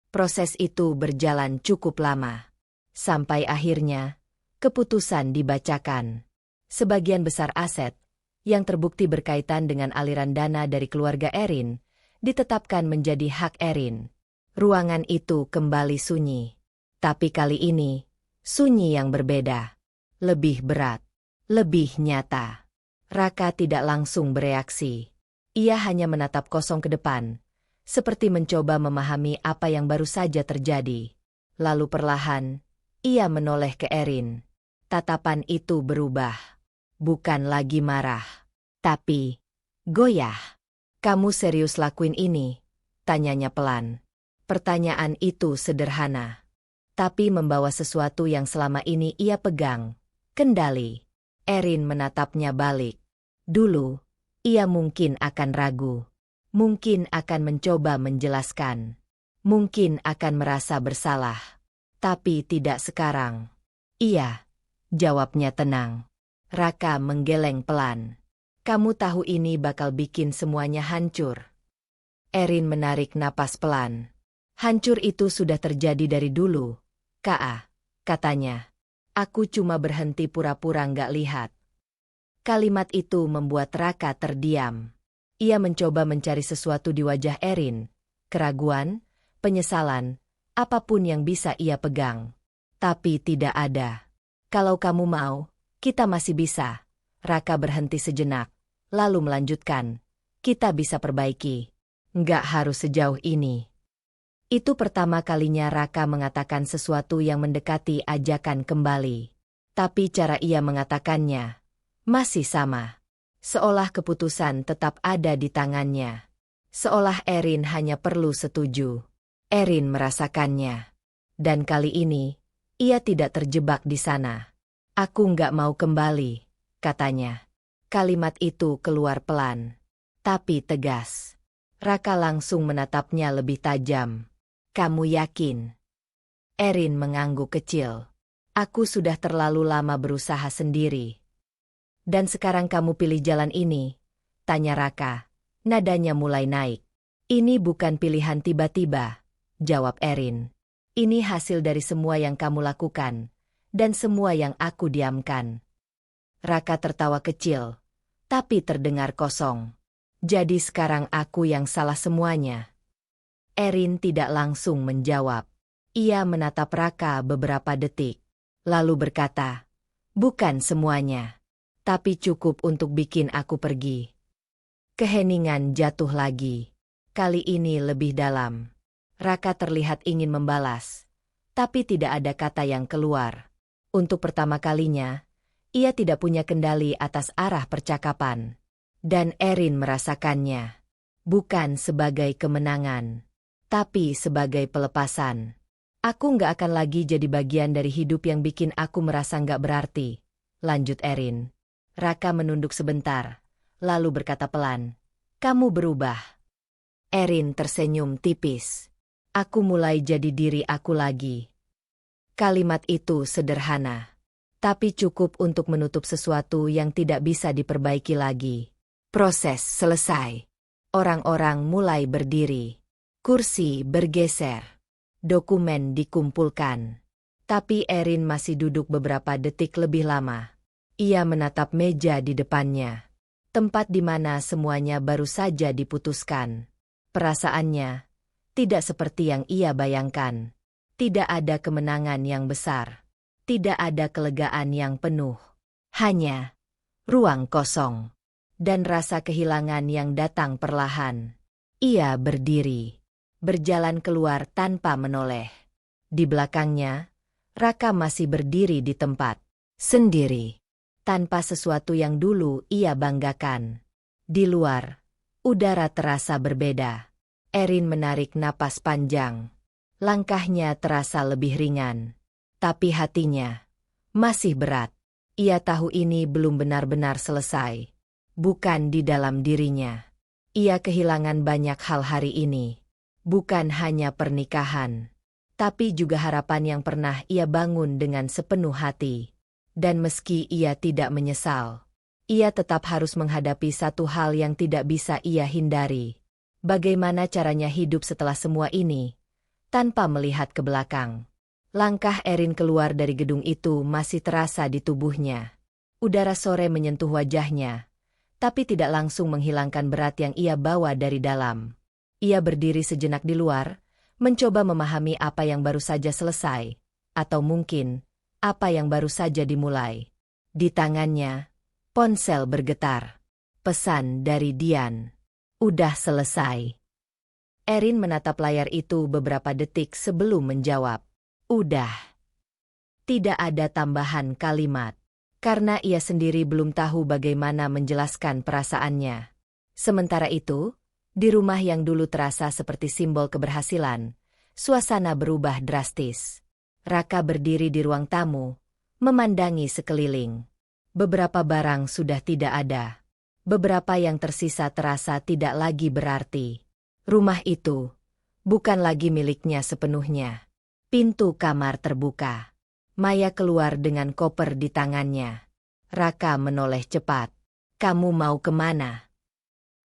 Proses itu berjalan cukup lama. Sampai akhirnya, keputusan dibacakan. Sebagian besar aset, yang terbukti berkaitan dengan aliran dana dari keluarga Erin, ditetapkan menjadi hak Erin. Ruangan itu kembali sunyi. Tapi kali ini, sunyi yang berbeda. Lebih berat. Lebih nyata. Raka tidak langsung bereaksi. Ia hanya menatap kosong ke depan, seperti mencoba memahami apa yang baru saja terjadi. Lalu perlahan, ia menoleh ke Erin. Tatapan itu berubah. Bukan lagi marah, tapi goyah. Kamu serius lakuin ini? Tanyanya pelan. Pertanyaan itu sederhana, tapi membawa sesuatu yang selama ini ia pegang. Kendali. Erin menatapnya balik. Dulu, ia mungkin akan ragu. Mungkin akan mencoba menjelaskan. Mungkin akan merasa bersalah. Tapi tidak sekarang. Iya, jawabnya tenang. Raka menggeleng pelan. Kamu tahu ini bakal bikin semuanya hancur. Erin menarik napas pelan. Hancur itu sudah terjadi dari dulu, Ka, katanya. Aku cuma berhenti pura-pura nggak lihat. Kalimat itu membuat Raka terdiam. Ia mencoba mencari sesuatu di wajah Erin. Keraguan, penyesalan, apapun yang bisa ia pegang. Tapi tidak ada. Kalau kamu mau, kita masih bisa. Raka berhenti sejenak, lalu melanjutkan. Kita bisa perbaiki. Nggak harus sejauh ini. Itu pertama kalinya Raka mengatakan sesuatu yang mendekati ajakan kembali. Tapi cara ia mengatakannya masih sama. Seolah keputusan tetap ada di tangannya. Seolah Erin hanya perlu setuju. Erin merasakannya. Dan kali ini, ia tidak terjebak di sana. Aku nggak mau kembali, katanya. Kalimat itu keluar pelan, tapi tegas. Raka langsung menatapnya lebih tajam. Kamu yakin? Erin mengangguk kecil. Aku sudah terlalu lama berusaha sendiri. Dan sekarang kamu pilih jalan ini? Tanya Raka. Nadanya mulai naik. Ini bukan pilihan tiba-tiba, jawab Erin. Ini hasil dari semua yang kamu lakukan, dan semua yang aku diamkan. Raka tertawa kecil, tapi terdengar kosong. Jadi sekarang aku yang salah semuanya. Erin tidak langsung menjawab. Ia menatap Raka beberapa detik, lalu berkata, Bukan semuanya. Tapi cukup untuk bikin aku pergi. Keheningan jatuh lagi. Kali ini lebih dalam. Raka terlihat ingin membalas. Tapi tidak ada kata yang keluar. Untuk pertama kalinya, ia tidak punya kendali atas arah percakapan. Dan Erin merasakannya. Bukan sebagai kemenangan, tapi sebagai pelepasan. Aku nggak akan lagi jadi bagian dari hidup yang bikin aku merasa nggak berarti, lanjut Erin. Raka menunduk sebentar, lalu berkata pelan, kamu berubah. Erin tersenyum tipis. Aku mulai jadi diri aku lagi. Kalimat itu sederhana, tapi cukup untuk menutup sesuatu yang tidak bisa diperbaiki lagi. Proses selesai. Orang-orang mulai berdiri. Kursi bergeser. Dokumen dikumpulkan. Tapi Erin masih duduk beberapa detik lebih lama. Ia menatap meja di depannya. Tempat di mana semuanya baru saja diputuskan. Perasaannya tidak seperti yang ia bayangkan. Tidak ada kemenangan yang besar. Tidak ada kelegaan yang penuh. Hanya ruang kosong. Dan rasa kehilangan yang datang perlahan. Ia berdiri. Berjalan keluar tanpa menoleh. Di belakangnya, Raka masih berdiri di tempat. Sendiri. Tanpa sesuatu yang dulu ia banggakan. Di luar, udara terasa berbeda. Erin menarik napas panjang. Langkahnya terasa lebih ringan. Tapi hatinya masih berat. Ia tahu ini belum benar-benar selesai. Bukan di dalam dirinya. Ia kehilangan banyak hal hari ini. Bukan hanya pernikahan, tapi juga harapan yang pernah ia bangun dengan sepenuh hati. Dan meski ia tidak menyesal, ia tetap harus menghadapi satu hal yang tidak bisa ia hindari. Bagaimana caranya hidup setelah semua ini, tanpa melihat ke belakang. Langkah Erin keluar dari gedung itu masih terasa di tubuhnya. Udara sore menyentuh wajahnya, tapi tidak langsung menghilangkan berat yang ia bawa dari dalam. Ia berdiri sejenak di luar, mencoba memahami apa yang baru saja selesai, atau mungkin apa yang baru saja dimulai. Di tangannya, ponsel bergetar. Pesan dari Dian. Udah selesai. Erin menatap layar itu beberapa detik sebelum menjawab. Udah. Tidak ada tambahan kalimat. Karena ia sendiri belum tahu bagaimana menjelaskan perasaannya. Sementara itu, di rumah yang dulu terasa seperti simbol keberhasilan, suasana berubah drastis. Raka berdiri di ruang tamu, memandangi sekeliling. Beberapa barang sudah tidak ada. Beberapa yang tersisa terasa tidak lagi berarti. Rumah itu bukan lagi miliknya sepenuhnya. Pintu kamar terbuka. Maya keluar dengan koper di tangannya. Raka menoleh cepat. Kamu mau kemana?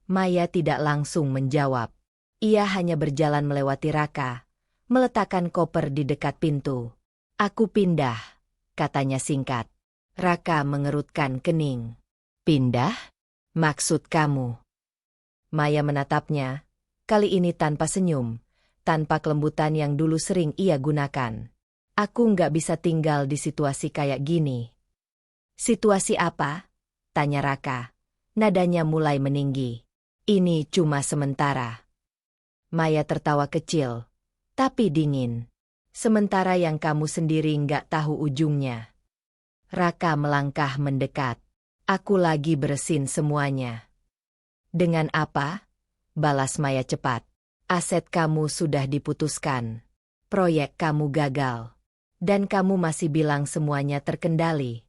Maya tidak langsung menjawab. Ia hanya berjalan melewati Raka, meletakkan koper di dekat pintu. Aku pindah, katanya singkat. Raka mengerutkan kening. Pindah? Maksud kamu? Maya menatapnya, kali ini tanpa senyum, tanpa kelembutan yang dulu sering ia gunakan. Aku nggak bisa tinggal di situasi kayak gini. Situasi apa? Tanya Raka. Nadanya mulai meninggi. Ini cuma sementara. Maya tertawa kecil, tapi dingin. Sementara yang kamu sendiri nggak tahu ujungnya. Raka melangkah mendekat. Aku lagi beresin semuanya. Dengan apa? Balas Maya cepat. Aset kamu sudah diputuskan. Proyek kamu gagal. Dan kamu masih bilang semuanya terkendali.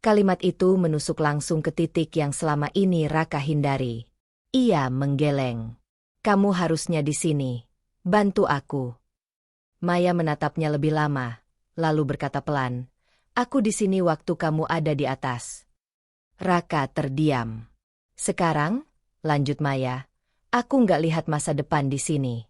Kalimat itu menusuk langsung ke titik yang selama ini Raka hindari. Ia menggeleng. Kamu harusnya di sini. Bantu aku. Maya menatapnya lebih lama, lalu berkata pelan. Aku di sini waktu kamu ada di atas. Raka terdiam. Sekarang, lanjut Maya, aku nggak lihat masa depan di sini.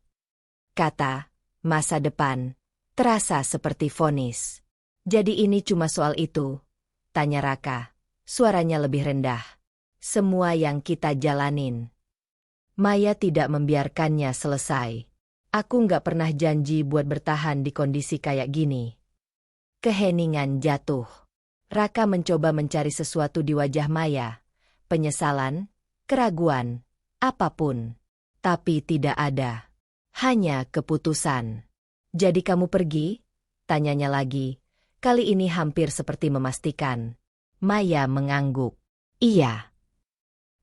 Kata, masa depan, terasa seperti vonis. Jadi ini cuma soal itu? Tanya Raka, suaranya lebih rendah. Semua yang kita jalanin. Maya tidak membiarkannya selesai. Aku nggak pernah janji buat bertahan di kondisi kayak gini. Keheningan jatuh. Raka mencoba mencari sesuatu di wajah Maya, penyesalan, keraguan, apapun. Tapi tidak ada. Hanya keputusan. Jadi kamu pergi? Tanyanya lagi. Kali ini hampir seperti memastikan. Maya mengangguk. Iya.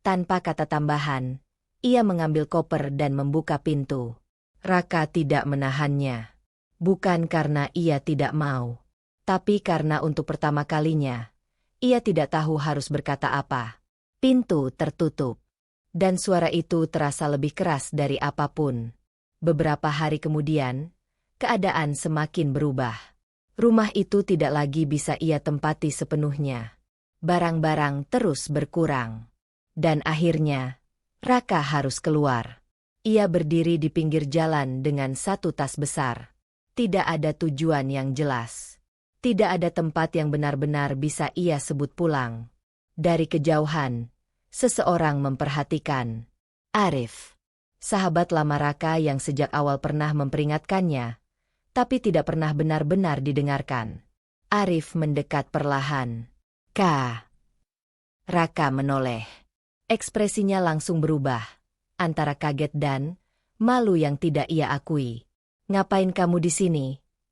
Tanpa kata tambahan, ia mengambil koper dan membuka pintu. Raka tidak menahannya. Bukan karena ia tidak mau. Tapi karena untuk pertama kalinya, ia tidak tahu harus berkata apa. Pintu tertutup. Dan suara itu terasa lebih keras dari apapun. Beberapa hari kemudian, keadaan semakin berubah. Rumah itu tidak lagi bisa ia tempati sepenuhnya. Barang-barang terus berkurang. Dan akhirnya, Raka harus keluar. Ia berdiri di pinggir jalan dengan satu tas besar. Tidak ada tujuan yang jelas. Tidak ada tempat yang benar-benar bisa ia sebut pulang. Dari kejauhan, seseorang memperhatikan. Arif. Sahabat lama Raka yang sejak awal pernah memperingatkannya, tapi tidak pernah benar-benar didengarkan. Arif mendekat perlahan. Raka menoleh. Ekspresinya langsung berubah, antara kaget dan malu yang tidak ia akui. Ngapain kamu di sini?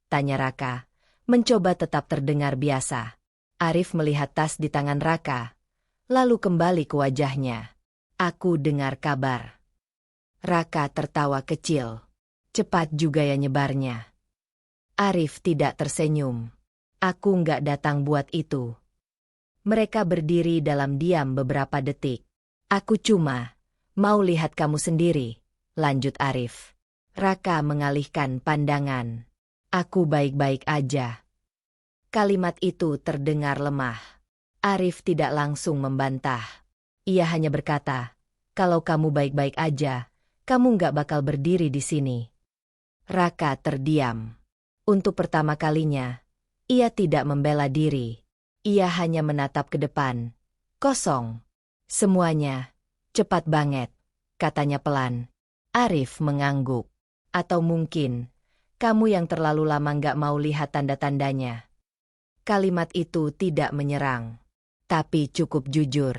Tanya Raka, mencoba tetap terdengar biasa. Arif melihat tas di tangan Raka, lalu kembali ke wajahnya. Aku dengar kabar. Raka tertawa kecil. Cepat juga ya nyebarnya. Arif tidak tersenyum. Aku nggak datang buat itu. Mereka berdiri dalam diam beberapa detik. Aku cuma mau lihat kamu sendiri, lanjut Arif. Raka mengalihkan pandangan. Aku baik-baik aja. Kalimat itu terdengar lemah. Arif tidak langsung membantah. Ia hanya berkata, kalau kamu baik-baik aja, kamu nggak bakal berdiri di sini. Raka terdiam. Untuk pertama kalinya, ia tidak membela diri. Ia hanya menatap ke depan. Kosong. Semuanya cepat banget, katanya pelan. Arif mengangguk. Atau mungkin, kamu yang terlalu lama nggak mau lihat tanda-tandanya. Kalimat itu tidak menyerang, tapi cukup jujur.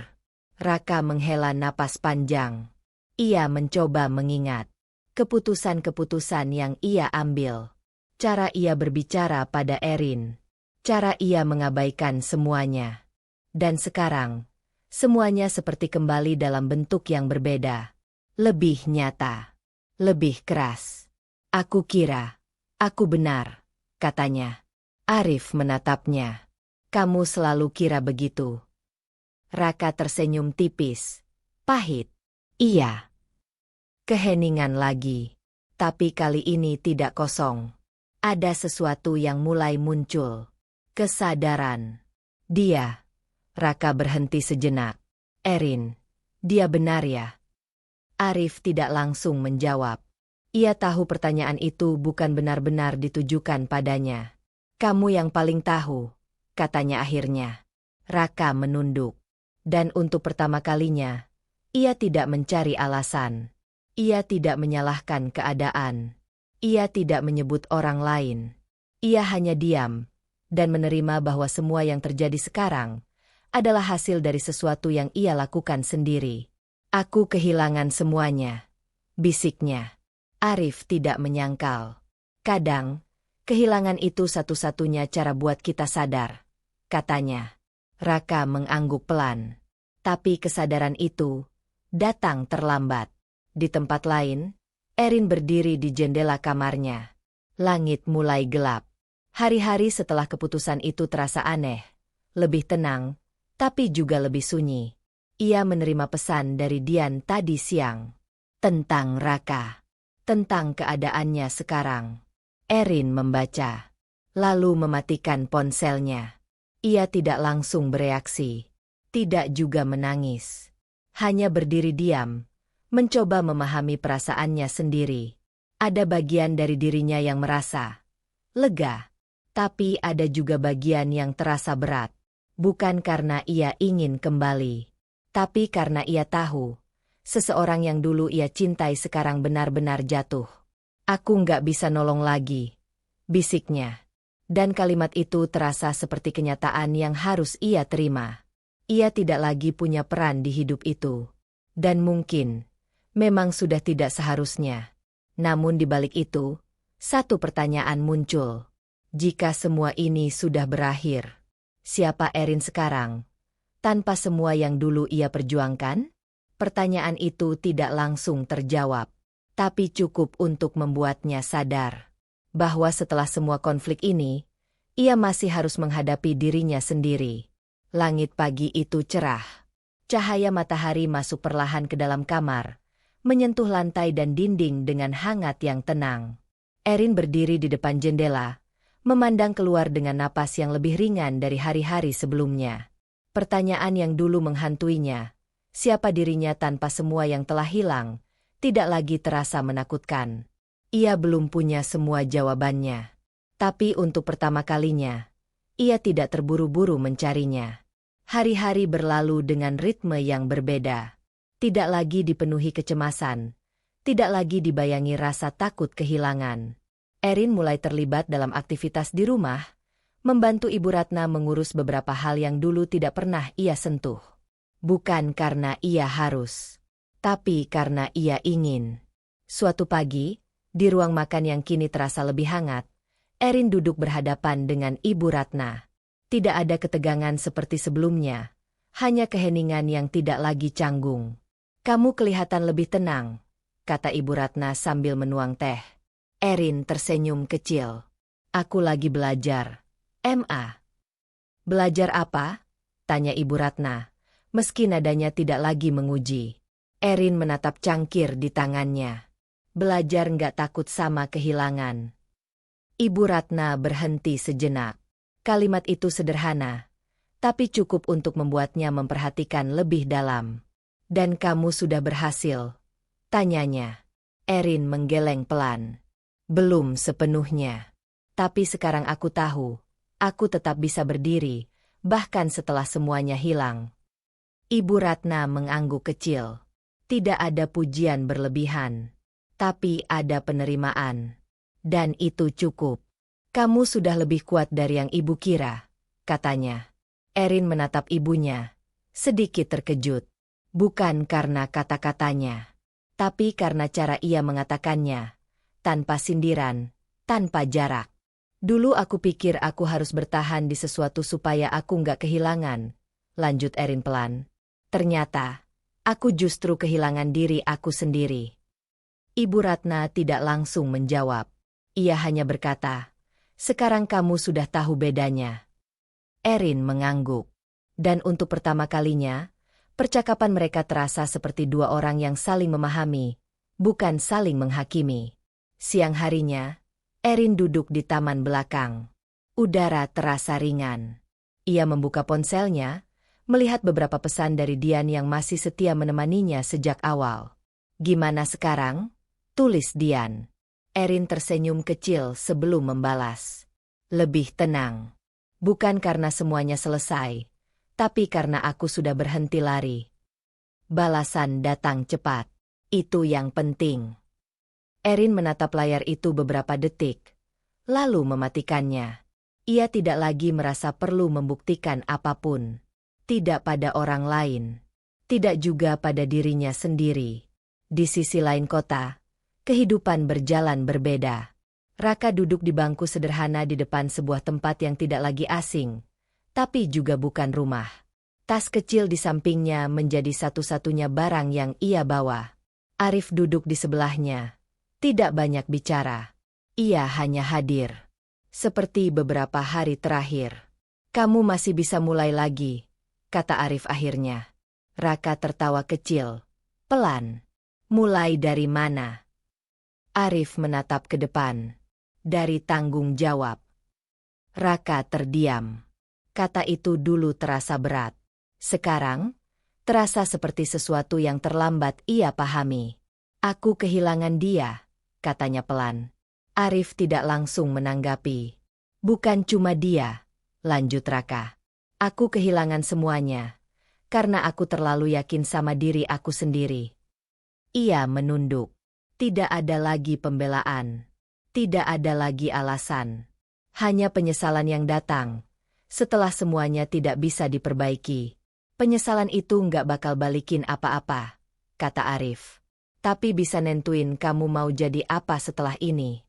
Raka menghela napas panjang. Ia mencoba mengingat keputusan-keputusan yang ia ambil. Cara ia berbicara pada Erin. Cara ia mengabaikan semuanya. Dan sekarang, semuanya seperti kembali dalam bentuk yang berbeda. Lebih nyata. Lebih keras. Aku kira, aku benar, katanya. Arif menatapnya. Kamu selalu kira begitu. Raka tersenyum tipis. Pahit. Iya. Keheningan lagi. Tapi kali ini tidak kosong. Ada sesuatu yang mulai muncul. Kesadaran. Dia. Raka berhenti sejenak. Erin. Dia benar ya? Arif tidak langsung menjawab. Ia tahu pertanyaan itu bukan benar-benar ditujukan padanya. Kamu yang paling tahu, katanya akhirnya. Raka menunduk. Dan untuk pertama kalinya, ia tidak mencari alasan. Ia tidak menyalahkan keadaan. Ia tidak menyebut orang lain. Ia hanya diam dan menerima bahwa semua yang terjadi sekarang adalah hasil dari sesuatu yang ia lakukan sendiri. Aku kehilangan semuanya, bisiknya. Arif tidak menyangkal. Kadang, kehilangan itu satu-satunya cara buat kita sadar, katanya. Raka mengangguk pelan. Tapi kesadaran itu datang terlambat. Di tempat lain, Erin berdiri di jendela kamarnya. Langit mulai gelap. Hari-hari setelah keputusan itu terasa aneh. Lebih tenang, tapi juga lebih sunyi. Ia menerima pesan dari Dian tadi siang. Tentang Raka. Tentang keadaannya sekarang. Erin membaca. Lalu mematikan ponselnya. Ia tidak langsung bereaksi. Tidak juga menangis. Hanya berdiri diam. Mencoba memahami perasaannya sendiri. Ada bagian dari dirinya yang merasa lega. Tapi ada juga bagian yang terasa berat. Bukan karena ia ingin kembali. Tapi karena ia tahu. Seseorang yang dulu ia cintai sekarang benar-benar jatuh. Aku nggak bisa nolong lagi. Bisiknya. Dan kalimat itu terasa seperti kenyataan yang harus ia terima. Ia tidak lagi punya peran di hidup itu. Dan mungkin, memang sudah tidak seharusnya. Namun di balik itu, satu pertanyaan muncul. Jika semua ini sudah berakhir, siapa Erin sekarang? Tanpa semua yang dulu ia perjuangkan? Pertanyaan itu tidak langsung terjawab, tapi cukup untuk membuatnya sadar bahwa setelah semua konflik ini, ia masih harus menghadapi dirinya sendiri. Langit pagi itu cerah. Cahaya matahari masuk perlahan ke dalam kamar, menyentuh lantai dan dinding dengan hangat yang tenang. Erin berdiri di depan jendela, memandang keluar dengan napas yang lebih ringan dari hari-hari sebelumnya. Pertanyaan yang dulu menghantuinya, siapa dirinya tanpa semua yang telah hilang, tidak lagi terasa menakutkan. Ia belum punya semua jawabannya. Tapi untuk pertama kalinya, ia tidak terburu-buru mencarinya. Hari-hari berlalu dengan ritme yang berbeda. Tidak lagi dipenuhi kecemasan. Tidak lagi dibayangi rasa takut kehilangan. Erin mulai terlibat dalam aktivitas di rumah, membantu Ibu Ratna mengurus beberapa hal yang dulu tidak pernah ia sentuh. Bukan karena ia harus, tapi karena ia ingin. Suatu pagi, di ruang makan yang kini terasa lebih hangat, Erin duduk berhadapan dengan Ibu Ratna. Tidak ada ketegangan seperti sebelumnya, hanya keheningan yang tidak lagi canggung. "Kamu kelihatan lebih tenang," kata Ibu Ratna sambil menuang teh. Erin tersenyum kecil. "Aku lagi belajar. MA." "Belajar apa?" tanya Ibu Ratna, meski nadanya tidak lagi menguji. Erin menatap cangkir di tangannya. "Belajar nggak takut sama kehilangan." Ibu Ratna berhenti sejenak. Kalimat itu sederhana, tapi cukup untuk membuatnya memperhatikan lebih dalam. "Dan kamu sudah berhasil?" tanyanya. Erin menggeleng pelan. "Belum sepenuhnya. Tapi sekarang aku tahu, aku tetap bisa berdiri, bahkan setelah semuanya hilang." Ibu Ratna mengangguk kecil. Tidak ada pujian berlebihan, tapi ada penerimaan. Dan itu cukup. "Kamu sudah lebih kuat dari yang ibu kira," katanya. Erin menatap ibunya, sedikit terkejut. Bukan karena kata-katanya, tapi karena cara ia mengatakannya, tanpa sindiran, tanpa jarak. "Dulu aku pikir aku harus bertahan di sesuatu supaya aku nggak kehilangan," lanjut Erin pelan. "Ternyata, aku justru kehilangan diri aku sendiri." Ibu Ratna tidak langsung menjawab. Ia hanya berkata, "Sekarang kamu sudah tahu bedanya." Erin mengangguk. Dan untuk pertama kalinya, percakapan mereka terasa seperti dua orang yang saling memahami, bukan saling menghakimi. Siang harinya, Erin duduk di taman belakang. Udara terasa ringan. Ia membuka ponselnya, melihat beberapa pesan dari Dian yang masih setia menemaninya sejak awal. "Gimana sekarang?" tulis Dian. Erin tersenyum kecil sebelum membalas. "Lebih tenang. Bukan karena semuanya selesai, tapi karena aku sudah berhenti lari." Balasan datang cepat. Itu yang penting. Erin menatap layar itu beberapa detik, lalu mematikannya. Ia tidak lagi merasa perlu membuktikan apapun. Tidak pada orang lain. Tidak juga pada dirinya sendiri. Di sisi lain kota, kehidupan berjalan berbeda. Raka duduk di bangku sederhana di depan sebuah tempat yang tidak lagi asing, tapi juga bukan rumah. Tas kecil di sampingnya menjadi satu-satunya barang yang ia bawa. Arif duduk di sebelahnya. Tidak banyak bicara. Ia hanya hadir. Seperti beberapa hari terakhir. "Kamu masih bisa mulai lagi," kata Arif akhirnya. Raka tertawa kecil. Pelan. "Mulai dari mana?" Arif menatap ke depan. "Dari tanggung jawab." Raka terdiam. Kata itu dulu terasa berat. Sekarang, terasa seperti sesuatu yang terlambat ia pahami. "Aku kehilangan dia," katanya pelan. Arif tidak langsung menanggapi. "Bukan cuma dia," lanjut Raka. "Aku kehilangan semuanya, karena aku terlalu yakin sama diri aku sendiri." Ia menunduk. Tidak ada lagi pembelaan. Tidak ada lagi alasan. Hanya penyesalan yang datang. Setelah semuanya tidak bisa diperbaiki. Penyesalan itu nggak bakal balikin apa-apa, kata Arif. Tapi bisa nentuin kamu mau jadi apa setelah ini.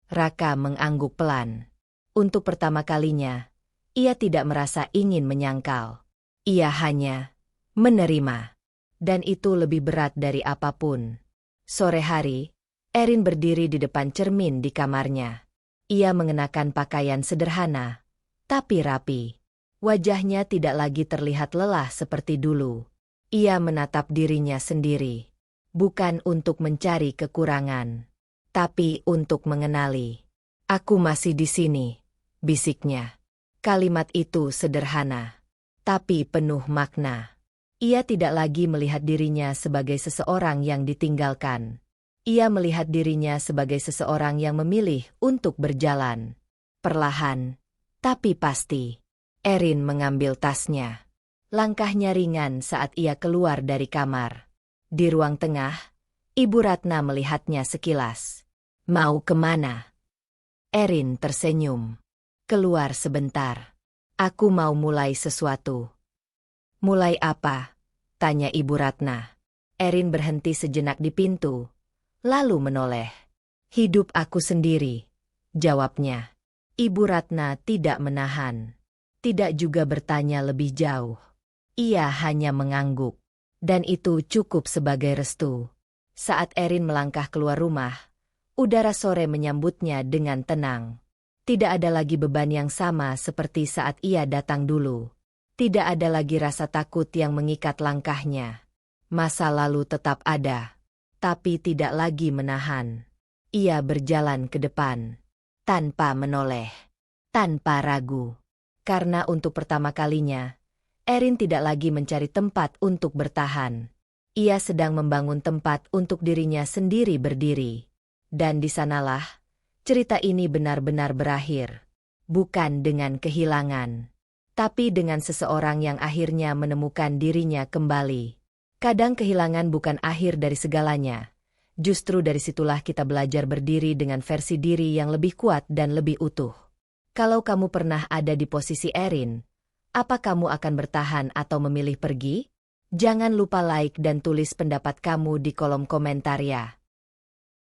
Raka mengangguk pelan. Untuk pertama kalinya, ia tidak merasa ingin menyangkal. Ia hanya menerima. Dan itu lebih berat dari apapun. Sore hari, Erin berdiri di depan cermin di kamarnya. Ia mengenakan pakaian sederhana, tapi rapi. Wajahnya tidak lagi terlihat lelah seperti dulu. Ia menatap dirinya sendiri. Bukan untuk mencari kekurangan, tapi untuk mengenali. Aku masih di sini, bisiknya. Kalimat itu sederhana, tapi penuh makna. Ia tidak lagi melihat dirinya sebagai seseorang yang ditinggalkan. Ia melihat dirinya sebagai seseorang yang memilih untuk berjalan. Perlahan, tapi pasti. Erin mengambil tasnya. Langkahnya ringan saat ia keluar dari kamar. Di ruang tengah, Ibu Ratna melihatnya sekilas. Mau kemana? Erin tersenyum. Keluar sebentar. Aku mau mulai sesuatu. Mulai apa? Tanya Ibu Ratna. Erin berhenti sejenak di pintu, lalu menoleh. Hidup aku sendiri, jawabnya. Ibu Ratna tidak menahan. Tidak juga bertanya lebih jauh. Ia hanya mengangguk. Dan itu cukup sebagai restu. Saat Erin melangkah keluar rumah, udara sore menyambutnya dengan tenang. Tidak ada lagi beban yang sama seperti saat ia datang dulu. Tidak ada lagi rasa takut yang mengikat langkahnya. Masa lalu tetap ada, tapi tidak lagi menahan. Ia berjalan ke depan, tanpa menoleh, tanpa ragu. Karena untuk pertama kalinya, Erin tidak lagi mencari tempat untuk bertahan. Ia sedang membangun tempat untuk dirinya sendiri berdiri. Dan di sanalah, cerita ini benar-benar berakhir. Bukan dengan kehilangan, tapi dengan seseorang yang akhirnya menemukan dirinya kembali. Kadang kehilangan bukan akhir dari segalanya. Justru dari situlah kita belajar berdiri dengan versi diri yang lebih kuat dan lebih utuh. Kalau kamu pernah ada di posisi Erin, apa kamu akan bertahan atau memilih pergi? Jangan lupa like dan tulis pendapat kamu di kolom komentar ya.